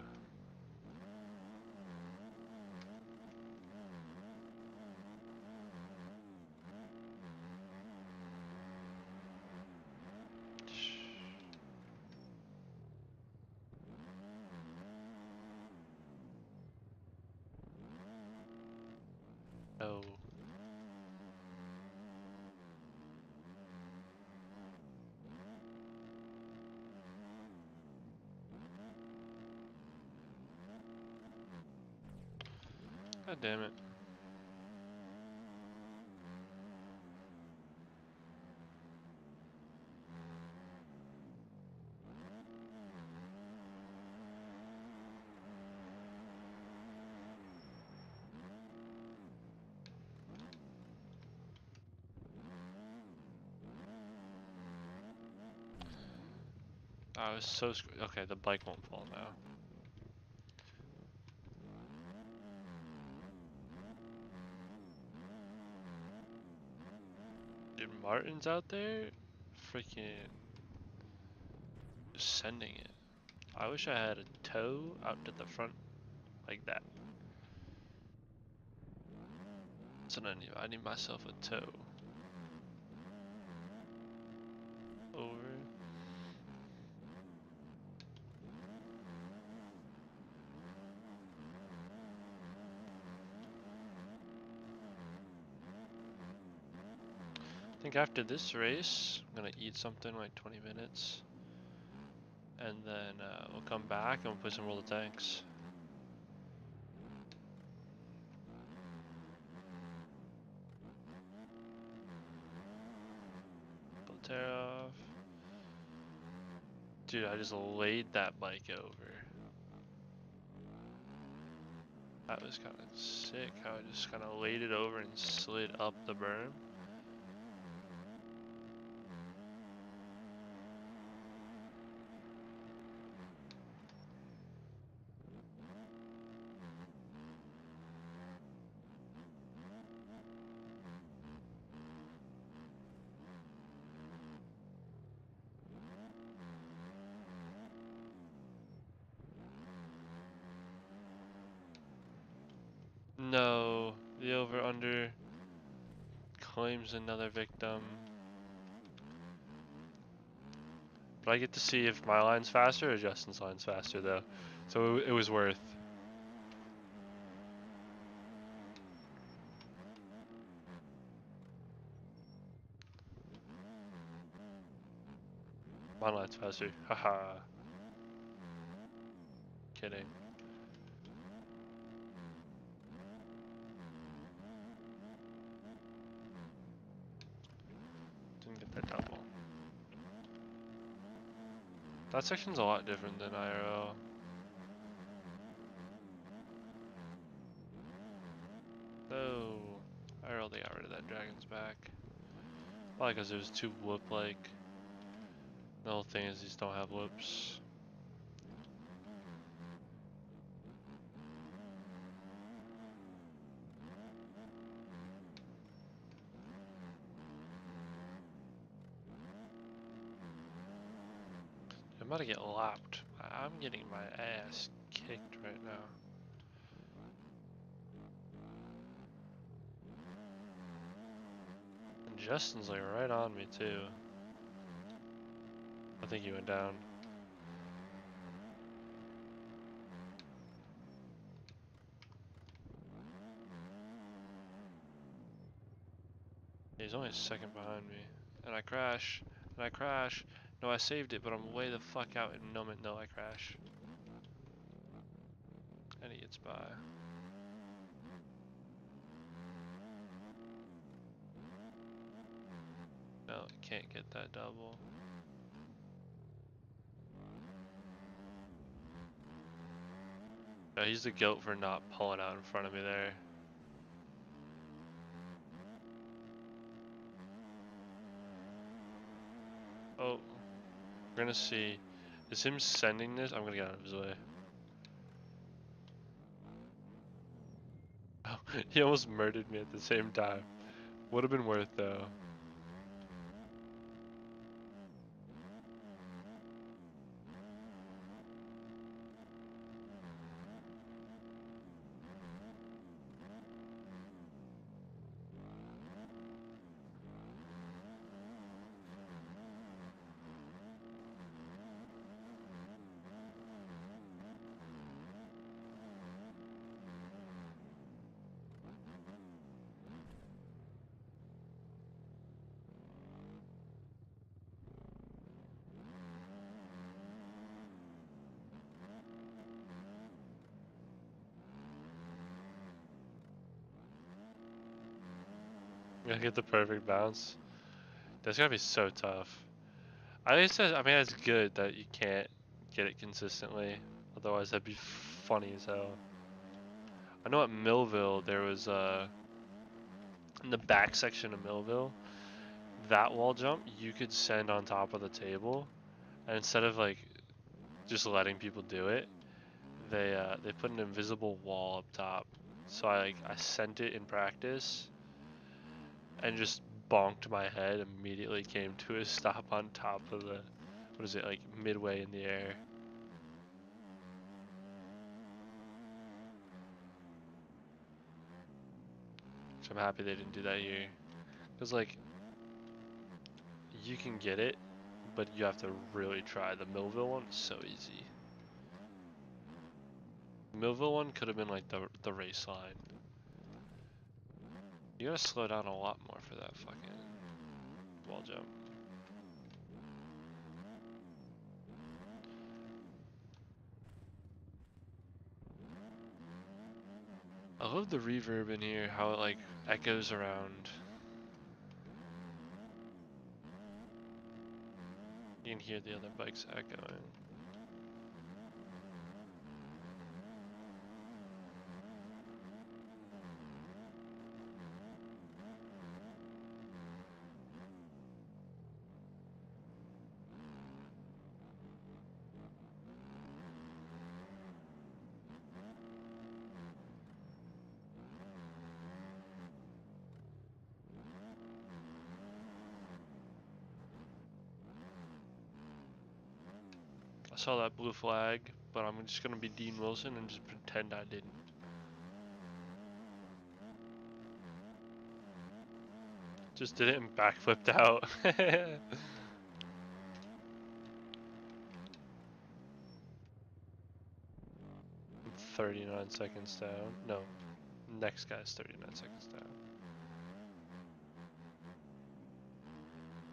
Oh. God damn it. I was so okay, the bike won't fall now. Dude, Martin's out there freaking just sending it. I wish I had a toe out to the front like that. That's what I need. I need myself a toe. Over. I think after this race, I'm gonna eat something like 20 minutes. And then we'll come back and we'll play some World of Tanks. Bolterov. Dude, I just laid that bike over. That was kind of sick how I just kind of laid it over and slid up the berm. No, the over-under claims another victim. But I get to see if my line's faster or Justin's line's faster though. So it was worth. My line's faster. Haha. Kidding. Didn't get that double. That section's a lot different than IRL. Oh, IRL they got rid of that dragon's back. Probably because it was too whoop-like. The whole thing is these don't have whoops. about to get lapped. I'm getting my ass kicked right now. And Justin's like right on me too. I think he went down. He's only a second behind me. And I crash. And I crash. No, I saved it, but I'm way the fuck out in no, I crash. And he gets by. No, I can't get that double. No, he's the goat for not pulling out in front of me there. Oh, we're gonna see. Is him sending this? I'm gonna get out of his way. Oh, he almost murdered me at the same time. Would have been worth though. Gonna get the perfect bounce. That's gotta be so tough. I mean, it's good that you can't get it consistently. Otherwise, that'd be funny as hell. I know at Millville there was in the back section of Millville, that wall jump you could send on top of the table, and instead of like just letting people do it, they put an invisible wall up top. So I sent it in practice, and just bonked my head. Immediately came to a stop on top of the, what is it, like midway in the air. Which I'm happy they didn't do that here, because like you can get it, but you have to really try. The Millville one is so easy. The Millville one could have been like the race line. You gotta slow down a lot more for that fucking wall jump. I love the reverb in here, how it like echoes around. You can hear the other bikes echoing. I saw that blue flag, but I'm just gonna be Dean Wilson and just pretend I didn't. Just did it and backflipped out. 39 seconds down. No, next guy's 39 seconds down.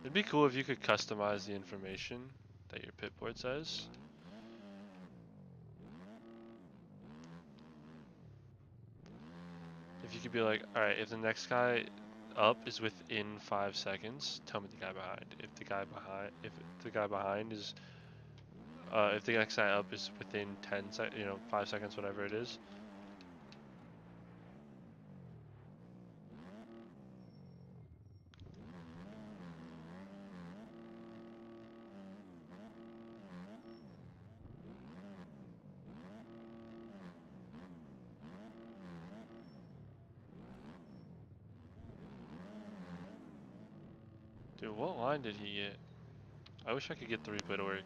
It'd be cool if you could customize the information that your pit board says. If you could be like, alright, if the next guy up is within 5 seconds, tell me the guy behind. If the guy behind is, if the next guy up is within 5 seconds, whatever it is. Dude, what line did he get? I wish I could get the replay to work.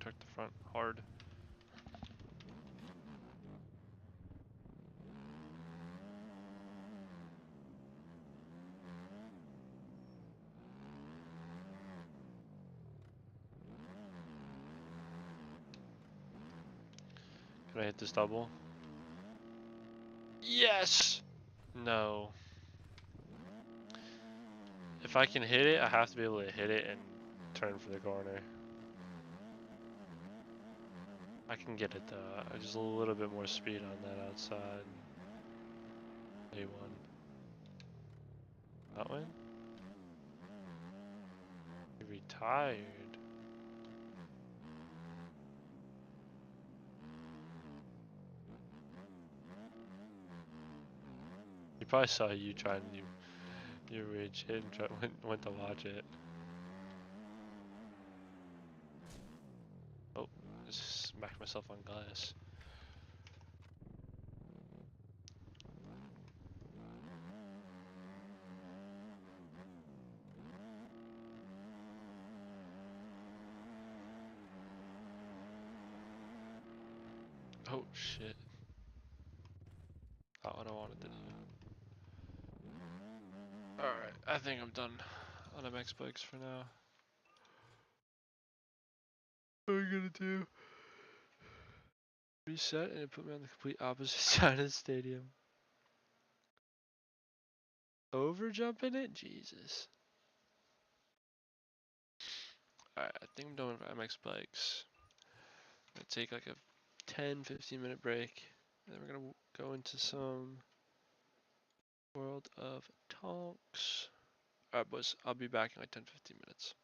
protect the front hard. Can I hit this double? Yes! No. If I can hit it, I have to be able to hit it and turn for the corner. I can get it though. Just a little bit more speed on that outside. A1. That one? He retired. He probably saw you trying you rage hit and went to watch it. Oh, I just smacked myself on glass. Oh shit. Not what I wanted to do. Alright, I think I'm done on MX bikes for now. What are you gonna do? Reset and it put me on the complete opposite side of the stadium. Over jumping it? Jesus. Alright, I think I'm done with MX bikes. I'm gonna take like a 10-15 minute break. And then we're gonna go into some World of Tonks. Alright boys, I'll be back in like 10-15 minutes.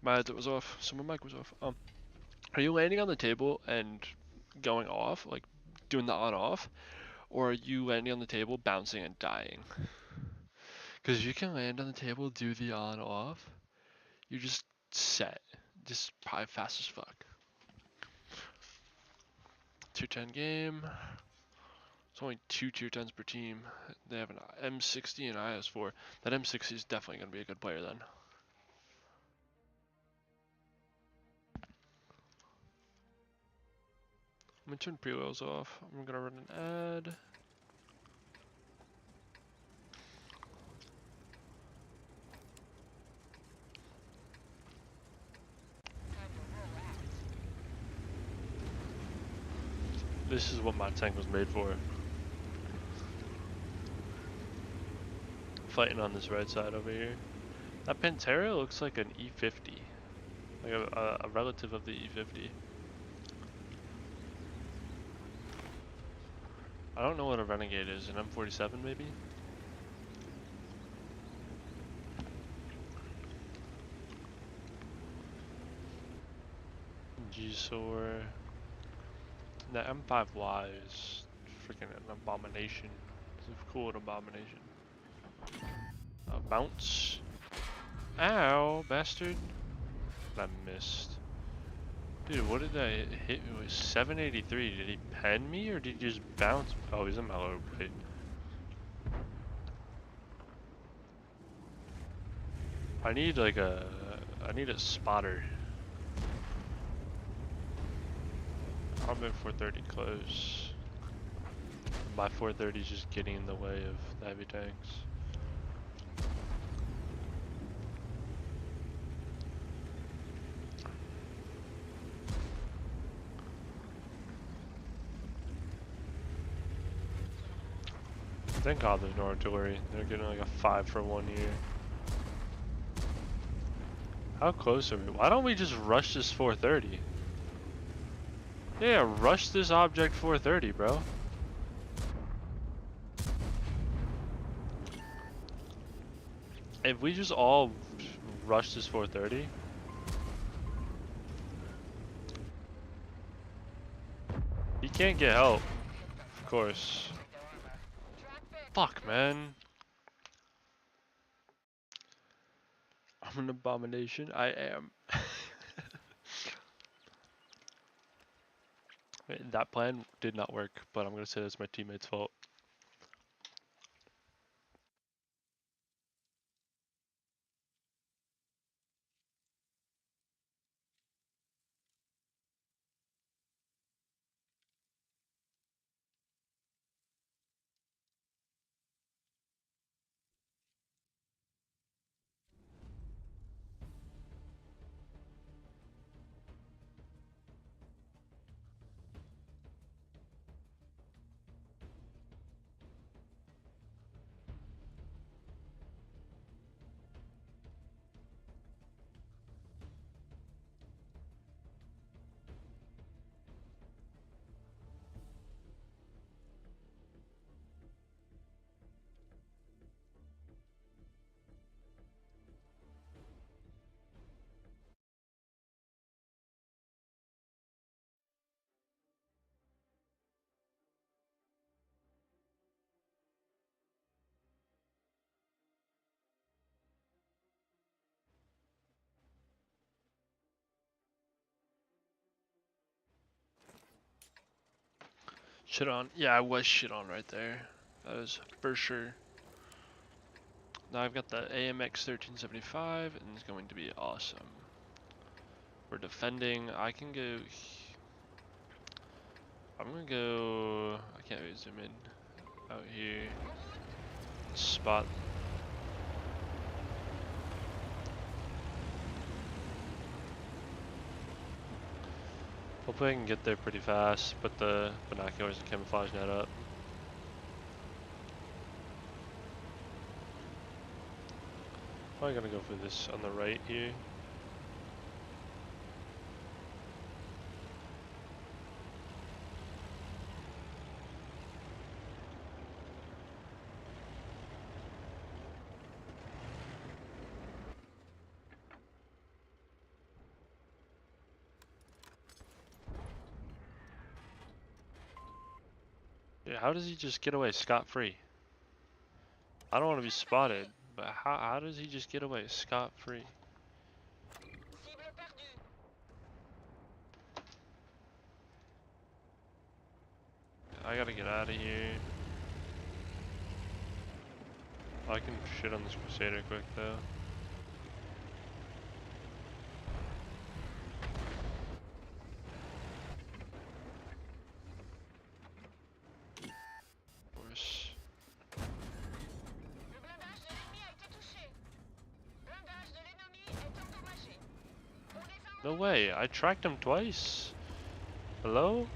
My headset was off, so my mic was off. Are you landing on the table and going off, like doing the on-off, or are you landing on the table, bouncing and dying? Because you can land on the table, do the on-off, you just set, just probably fast as fuck. 210 game. It's only 2 tier 10s per team. They have an M60 and IS4. That M60 is definitely going to be a good player then. I'm going to turn pre-wheels off. I'm going to run an ad. This is what my tank was made for. Fighting on this right side over here. That Pantera looks like an E50. Like a relative of the E50. I don't know what a Renegade is, an M47 maybe? G-Sor. The M5Y is freaking an abomination. It's a cool abomination. Bounce. Ow, bastard. I missed. Dude, what did I hit? It was 783. Did he pen me or did he just bounce? Oh, he's a mellow plate. I need like I need a spotter. I'm at 430 close. My 430 is just getting in the way of the heavy tanks. Thank God there's no artillery. They're getting like a 5 for 1 year. How close are we? Why don't we just rush this 430? Yeah, rush this object 430, bro. If we just all rush this 430. He can't get help. Of course. Fuck, man. I'm an abomination. I am. That plan did not work, but I'm gonna say it's my teammate's fault. Shit on. Yeah, I was shit on right there. That is for sure. Now I've got the AMX 1375 and it's going to be awesome. We're defending. I can go. I'm gonna go. I can't really zoom in. Out here. Spot. Hopefully I can get there pretty fast. Put the binoculars and camouflage net up. Probably gonna go for this on the right here. Dude, how does he just get away scot-free? I don't want to be spotted, but how does he just get away scot-free? I gotta get out of here. I can shit on this Crusader quick though. Of course. No way, I tracked him twice. Hello?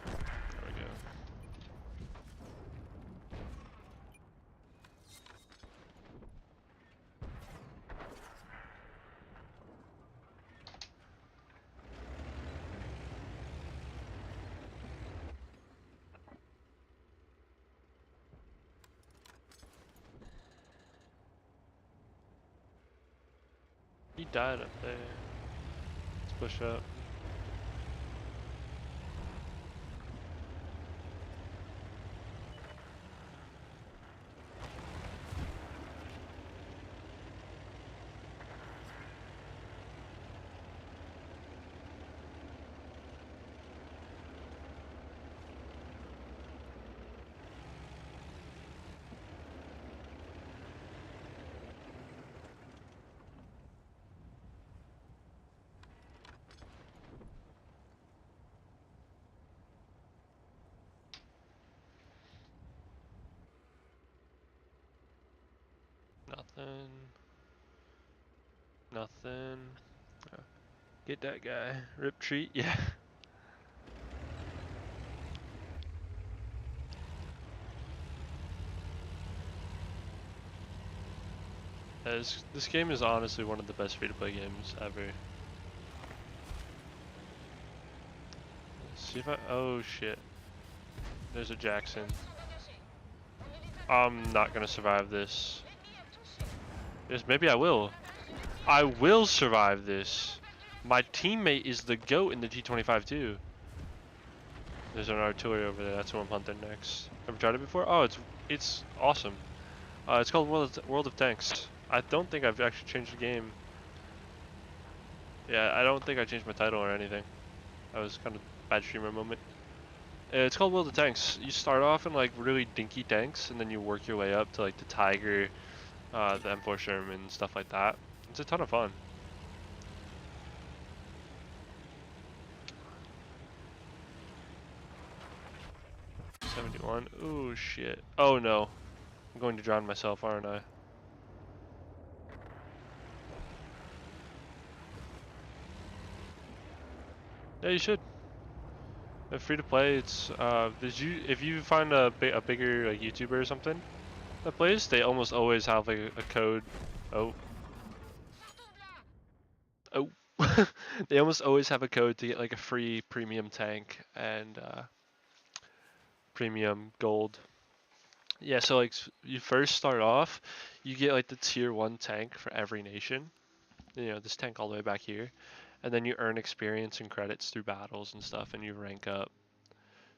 There we go. He died up there. Let's push up. Nothing. Nothing. Oh, get that guy. Rip treat, yeah. This game is honestly one of the best free-to-play games ever. Let's see if I... Oh shit. There's a Jackson. I'm not gonna survive this. Yes, maybe I will. I will survive this. My teammate is the GOAT in the G25 too. There's an artillery over there. That's what I'm hunting next. Ever tried it before? Oh, it's awesome. It's called World of Tanks. I don't think I've actually changed the game. Yeah, I don't think I changed my title or anything. That was kind of a bad streamer moment. It's called World of Tanks. You start off in like really dinky tanks, and then you work your way up to like the Tiger, the M4 Sherman, stuff like that. It's a ton of fun. '71. Ooh, shit. Oh no. I'm going to drown myself, aren't I? Yeah, you should. Free to play. It's if you find a bigger like YouTuber or something that plays, they almost always have like a code. Oh. Oh. They almost always have a code to get like a free premium tank and premium gold. Yeah, so like you first start off, you get like the tier 1 tank for every nation. You know, this tank all the way back here. And then you earn experience and credits through battles and stuff, and you rank up.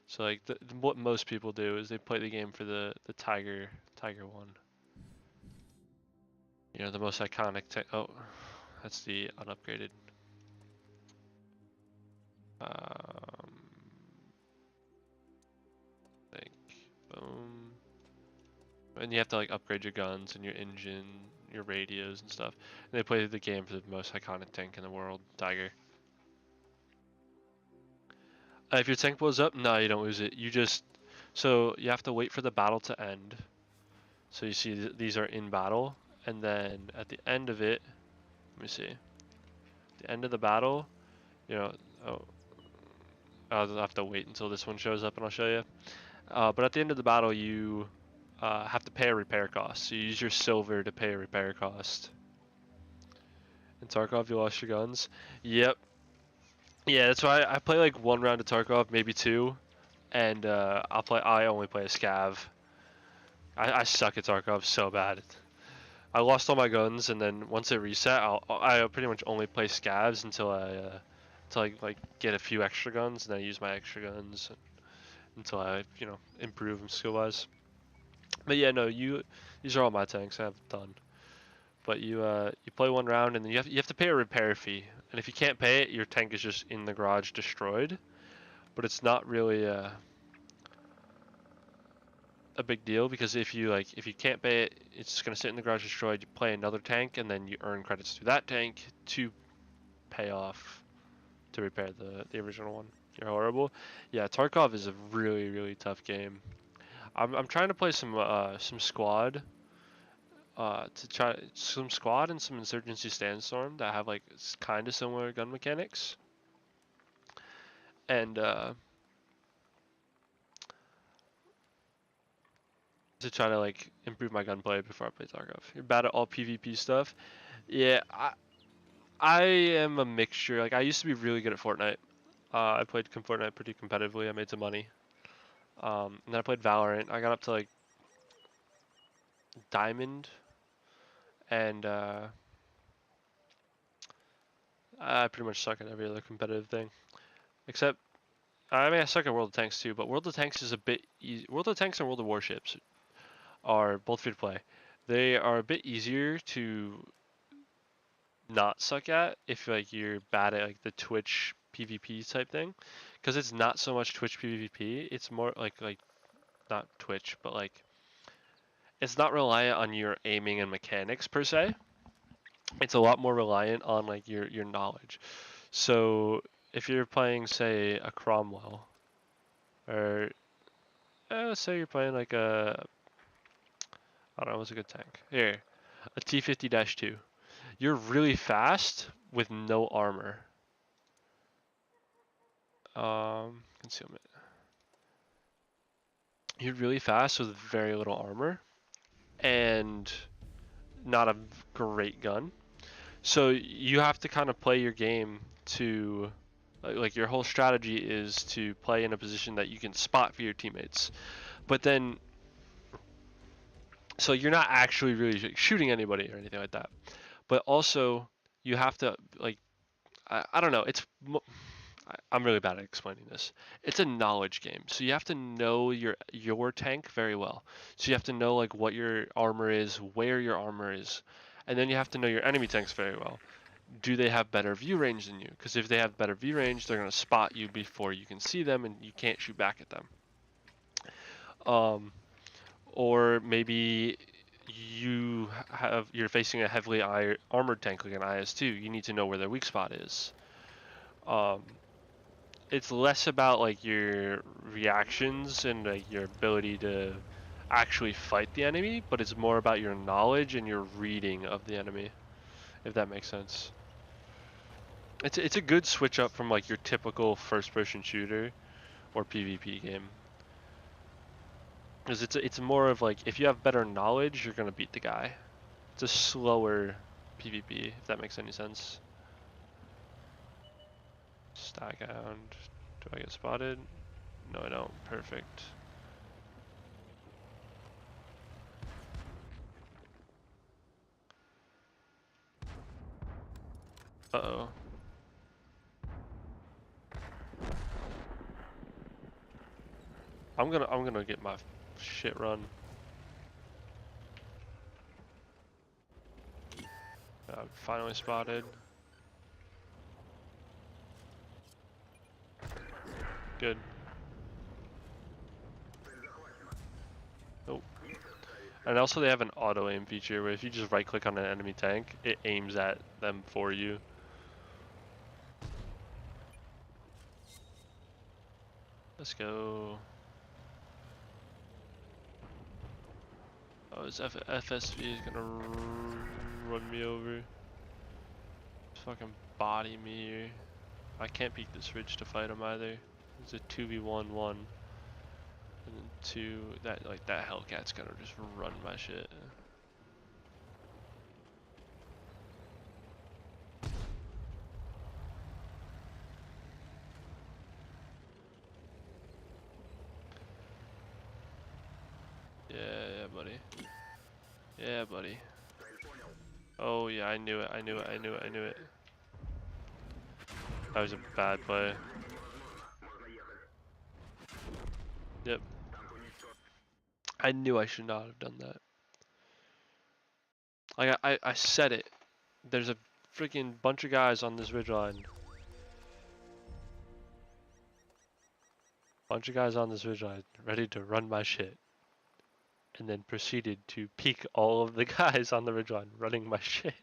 So like what most people do is they play the game for the Tiger 1. You know, the most iconic tank. Oh, that's the unupgraded. Like, boom. And you have to like upgrade your guns and your engine, your radios and stuff. And they play the game for the most iconic tank in the world, Tiger. If your tank blows up, no, you don't lose it. So you have to wait for the battle to end. So you see these are in battle, and then at the end of it, let me see. The end of the battle, you know, oh, I'll have to wait until this one shows up and I'll show you. But at the end of the battle, you have to pay a repair cost. So you use your silver to pay a repair cost. In Tarkov, you lost your guns. Yep. Yeah, that's why I play like 1 round of Tarkov, maybe 2, and I only play a scav. I suck at Tarkov so bad. I lost all my guns, and then once it reset, I pretty much only play scavs until I like get a few extra guns, and then I use my extra guns until I improve them skill wise. But yeah, no, these are all my tanks I have done. But you play one round, and then you have to pay a repair fee, and if you can't pay it, your tank is just in the garage destroyed. But it's not really a big deal, because if you can't pay it, it's gonna sit in the garage destroyed. You play another tank, and then you earn credits through that tank to pay off to repair the original one. You're horrible. Yeah, Tarkov is a really tough game. I'm trying to play some squad. To try some squad and some Insurgency Sandstorm that have like kind of similar gun mechanics, and to try to like improve my gunplay before I play Tarkov. You're bad at all PvP stuff. Yeah, I am a mixture. Like I used to be really good at Fortnite. I played Fortnite pretty competitively. I made some money. And then I played Valorant. I got up to like Diamond, and I pretty much suck at every other competitive thing. Except, I mean, I suck at World of Tanks too, but World of Tanks is a bit easy. World of Tanks and World of Warships are both free to play. They are a bit easier to not suck at if like you're bad at like the Twitch PvP type thing, because it's not so much Twitch PvP. It's more like not Twitch, but like it's not reliant on your aiming and mechanics per se. It's a lot more reliant on like your knowledge. So if you're playing, say, a Cromwell, or let's say you're playing like I don't know, what's a good tank? Here, a T50-2. You're really fast with no armor. Concealment. You're really fast with very little armor and not a great gun. So you have to kind of play your game to, like your whole strategy is to play in a position that you can spot for your teammates. But then, so you're not actually really shooting anybody or anything like that. But also, you have to, like, I don't know, I'm really bad at explaining this. It's a knowledge game, so you have to know your tank very well. So you have to know like what your armor is, where your armor is, and then you have to know your enemy tanks very well. Do they have better view range than you? Because if they have better view range, they're gonna spot you before you can see them, and you can't shoot back at them. Or maybe you're facing a heavily armored tank like an IS-2. You need to know where their weak spot is. It's less about like your reactions and like your ability to actually fight the enemy, but it's more about your knowledge and your reading of the enemy, if that makes sense. It's a good switch up from like your typical first-person shooter or PvP game, because it's more of like if you have better knowledge, you're gonna beat the guy. It's a slower PvP, if that makes any sense. Stack out. Do I get spotted? No, I don't. Perfect. Uh-oh. I'm gonna get my shit run. Finally spotted. Good. Nope. And also they have an auto aim feature where if you just right click on an enemy tank, it aims at them for you. Let's go. Oh, his FSV is gonna run me over. Just fucking body me here. I can't peek this ridge to fight him either. It's a 2v1-1. And then 2, that Hellcat's gonna just run my shit. Yeah, buddy. Yeah, buddy. Oh yeah, I knew it, I knew it, I knew it, I knew it. That was a bad play. Yep. I knew I should not have done that. Like I said it. There's a freaking bunch of guys on this ridgeline. Bunch of guys on this ridgeline ready to run my shit. And then proceeded to peek all of the guys on the ridgeline running my shit.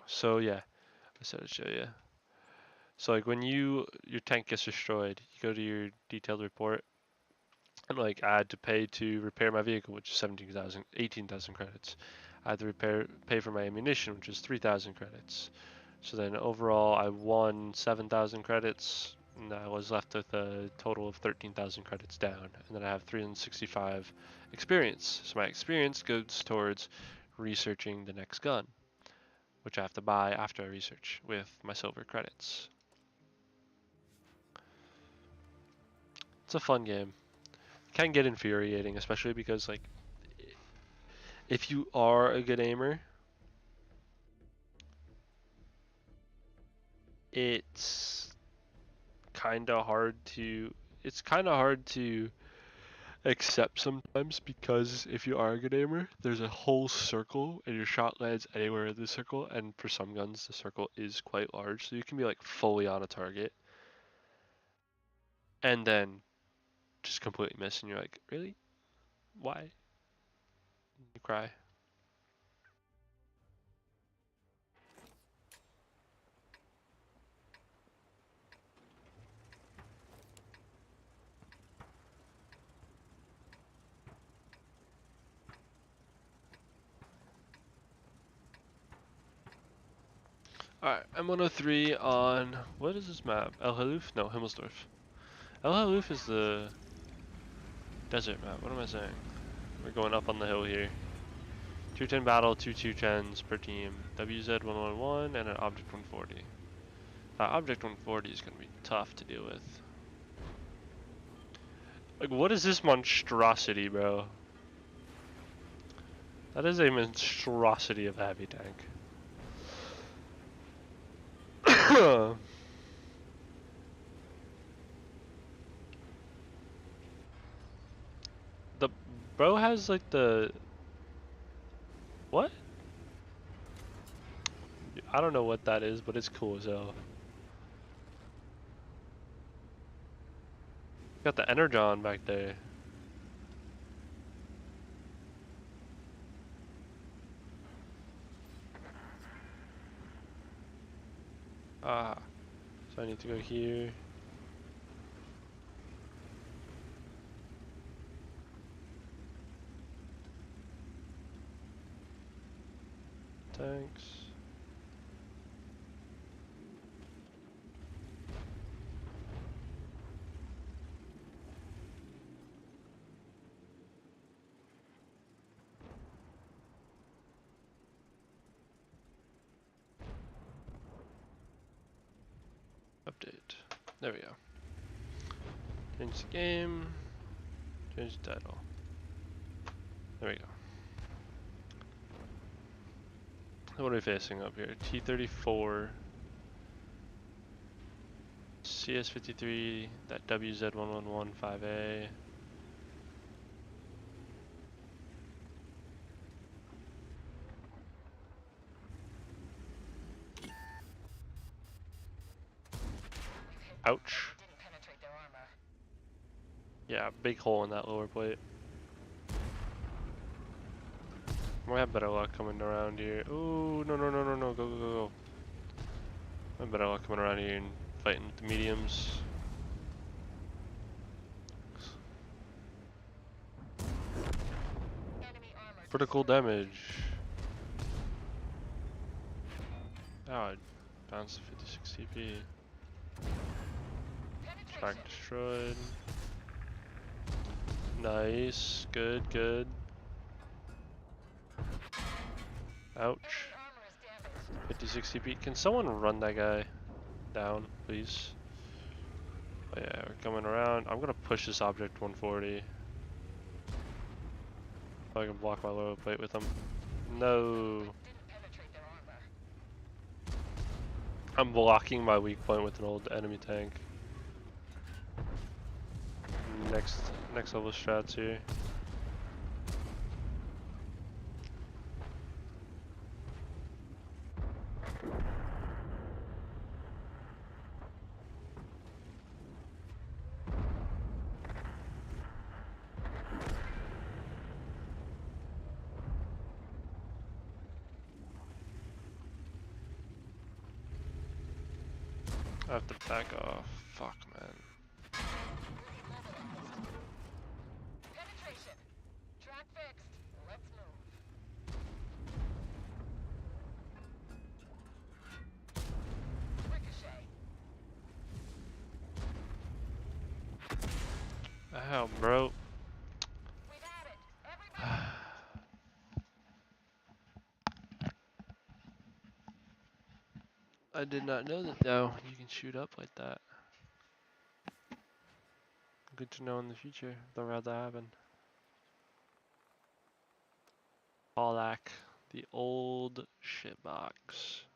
So yeah, I said I'd show you. So like when your tank gets destroyed, you go to your detailed report, and like I had to pay to repair my vehicle, which is 18,000 credits. I had to pay for my ammunition, which is 3,000 credits. So then overall I won 7,000 credits, and I was left with a total of 13,000 credits down. And then I have 365 experience. So my experience goes towards researching the next gun, which I have to buy after I research with my silver credits. It's a fun game. It can get infuriating, especially because like if you are a good aimer, it's kind of hard to accept sometimes, because if you are a good aimer, there's a whole circle and your shot lands anywhere in the circle, and for some guns the circle is quite large, so you can be like fully on a target and then just completely miss, and you're like, really? Why? You cry. Alright, M103 on, what is this map? El Haluf? No, Himmelsdorf. El Haluf is the desert map, what am I saying? We're going up on the hill here. 210 battle, 2 210s per team. WZ111 and an Object 140. Object 140 is going to be tough to deal with. Like, what is this monstrosity, bro? That is a monstrosity of a heavy tank. The bro has like the... What? I don't know what that is, but it's cool as hell. Got the Energon back there. Ah, so I need to go here. Tanks. Update. There we go. Change the game. Change the title. There we go. What are we facing up here? T-34, CS-53, that WZ-1115A. Ouch. Yeah, big hole in that lower plate. Might have better luck coming around here. Ooh, no, no, no, no, no, go, go, go, go. I have better luck coming around here and fighting with the mediums. Critical damage. Oh, it bounced to 56 CP. Track destroyed. Nice, good, good. Ouch. 56 CP. Can someone run that guy down, please? Oh yeah, we're coming around. I'm gonna push this Object 140. If I can block my lower plate with them. No. I'm blocking my weak point with an old enemy tank. Next level strats here. I have to back off. Fuck, man. Penetration. Track fixed. Let's move. Ricochet. Ow, bro. We've had it. Everybody. I did not know that though. You can shoot up like that. Good to know in the future if ever had that happen. Polak, the old shitbox.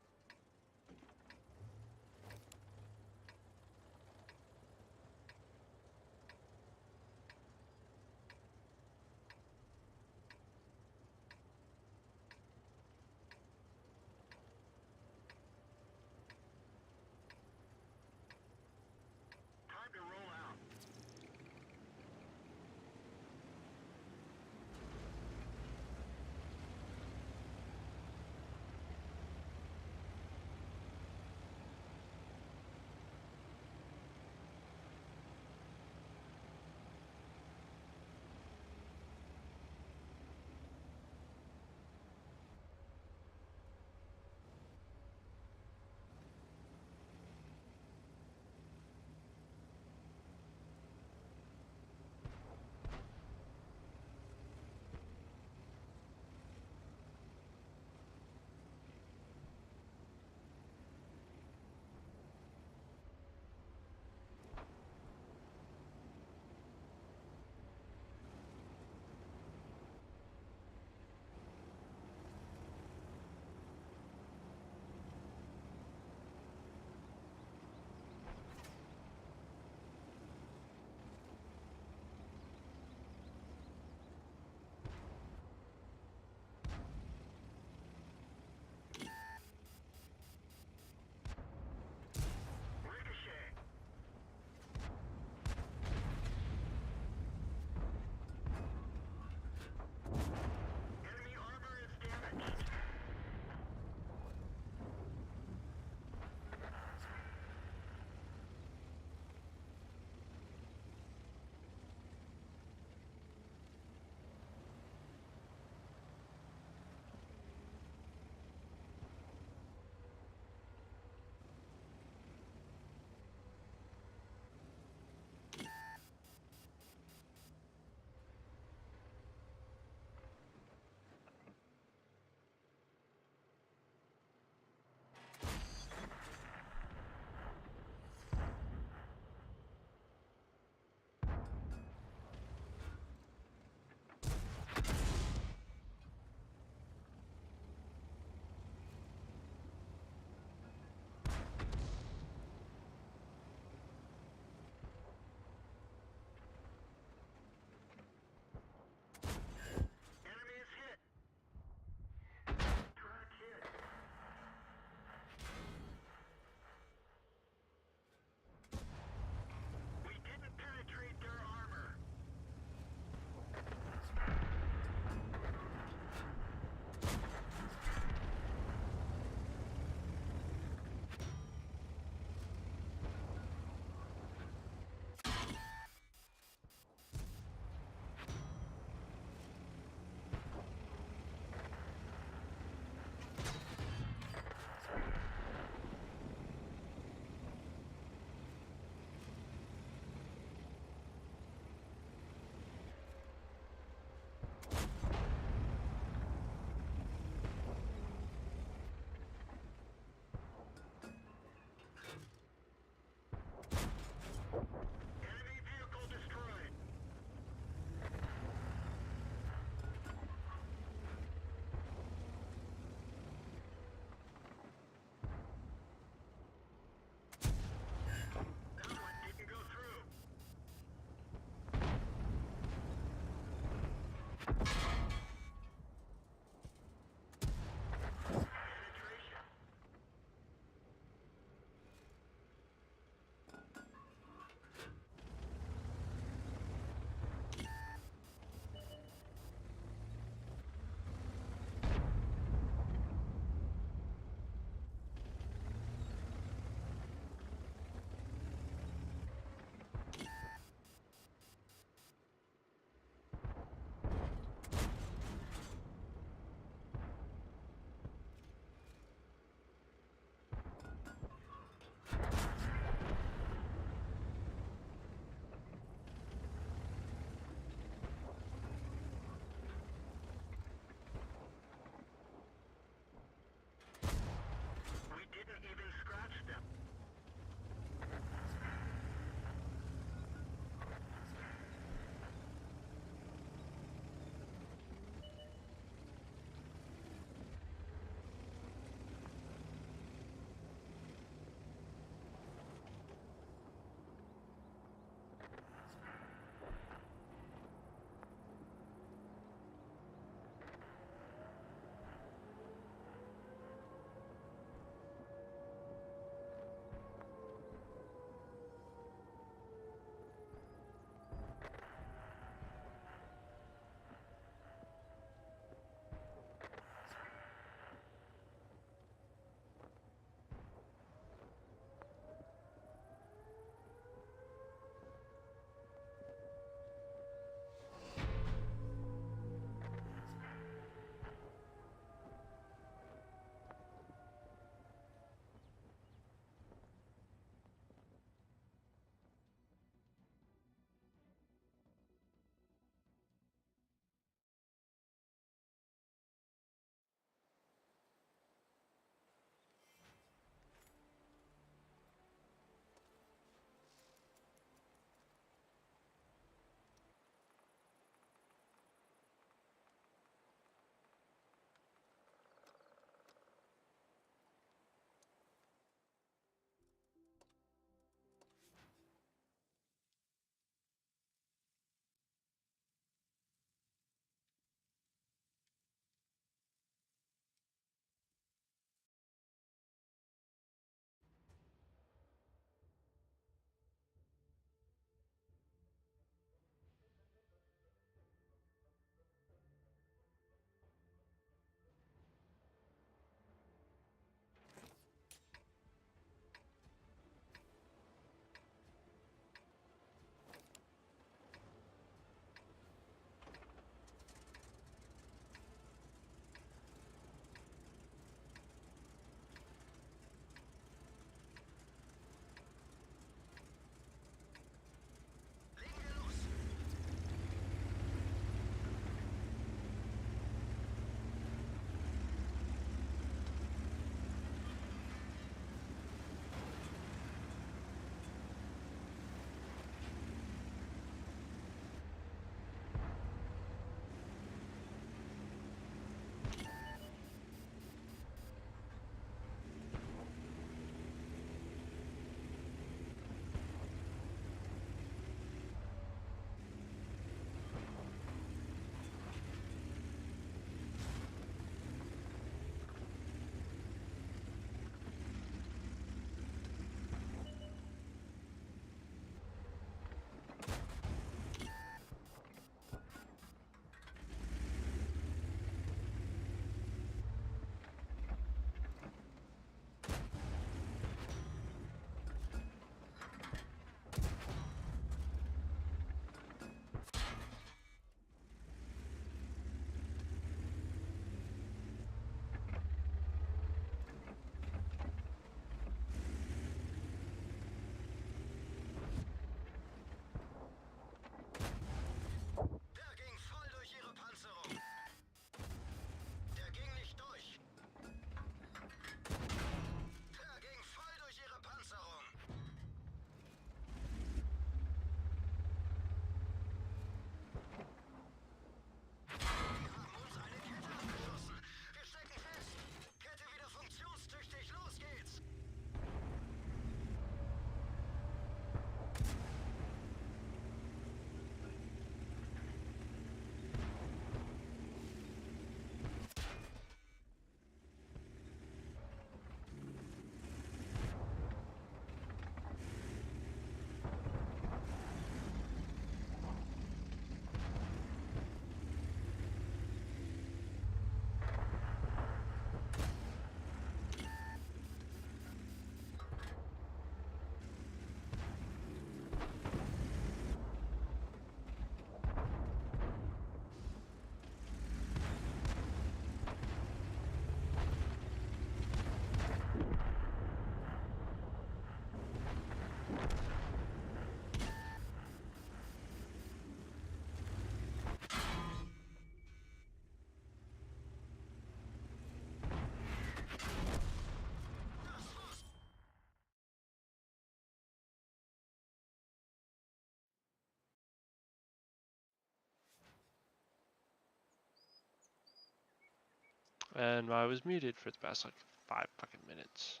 And I was muted for the past like 5 fucking minutes.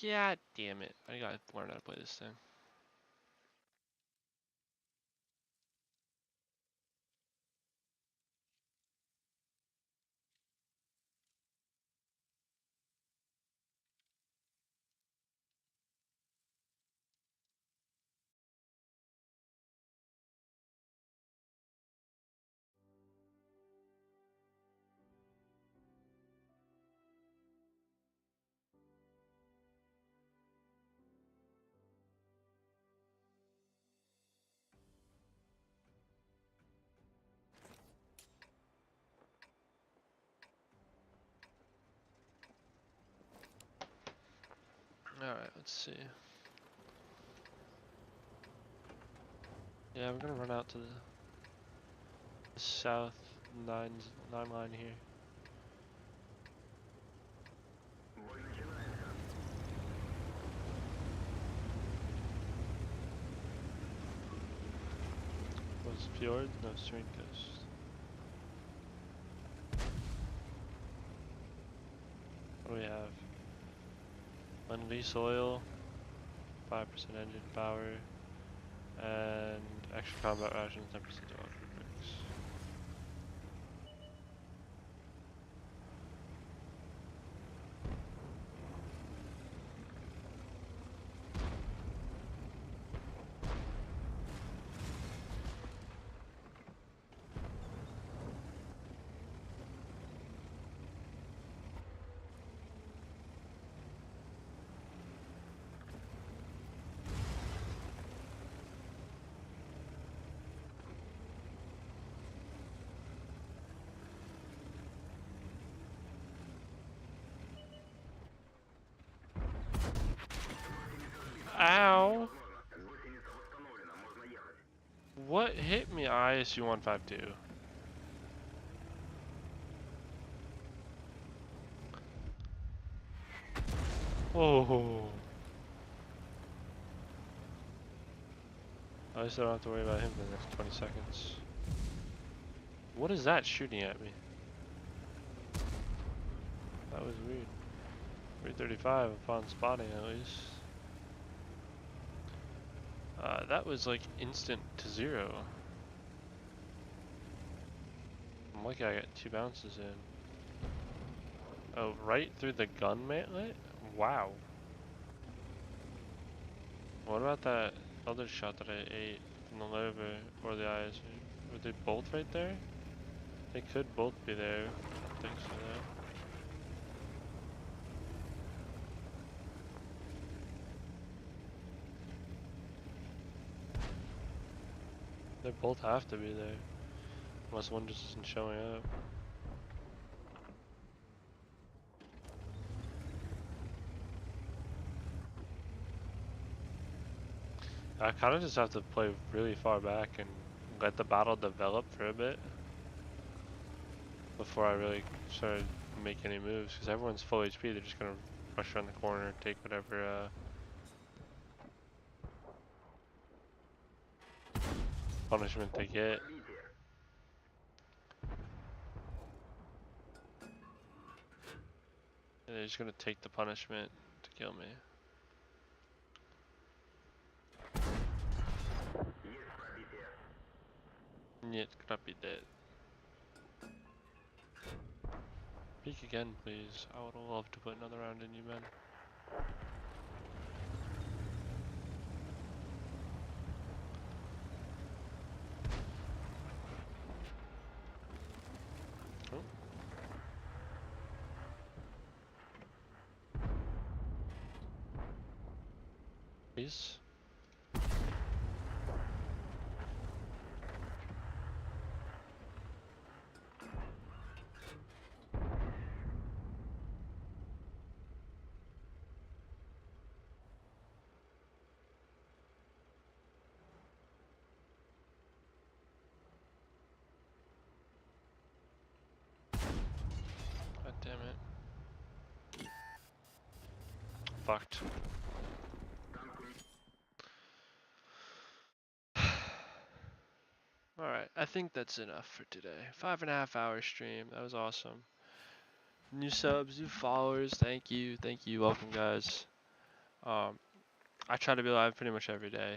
God damn it. I gotta learn how to play this thing. Alright, let's see. Yeah, we're gonna run out to the south 9 line here. Was Fjord? No, Serene Coast. What do we have? Unleash oil, 5% engine power, and extra combat rations, 10% of all bricks. Ow! What hit me? ISU 152. Oh. I just don't have to worry about him for the next 20 seconds. What is that shooting at me? That was weird. 335 upon spotting at least. That was like instant to 0. I'm lucky I got 2 bounces in. Oh, right through the gun mantlet? Wow. What about that other shot that I ate from the Lover or the ISU? Were they both right there? They could both be there. I don't think so though. They both have to be there. Unless one just isn't showing up. I kind of just have to play really far back and let the battle develop for a bit before I really start to make any moves, because everyone's full HP. They're just gonna rush around the corner and take whatever punishment they get. And they're just gonna take the punishment to kill me. Нет, crappy dead. Peek again, please. I would love to put another round in you, man. Oh. Please. God damn it. Fucked. Alright, I think that's enough for today. 5.5 hour stream, that was awesome. New subs, new followers. Thank you, welcome guys. I try to be live pretty much every day.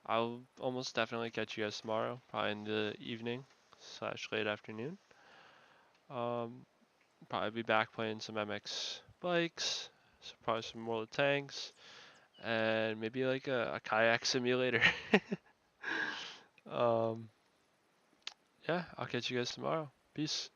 I'll almost definitely catch you guys tomorrow, probably in the evening slash late afternoon. Probably be back playing some MX bikes, so probably some World of Tanks, and maybe like a kayak simulator. um, yeah, I'll catch you guys tomorrow. Peace.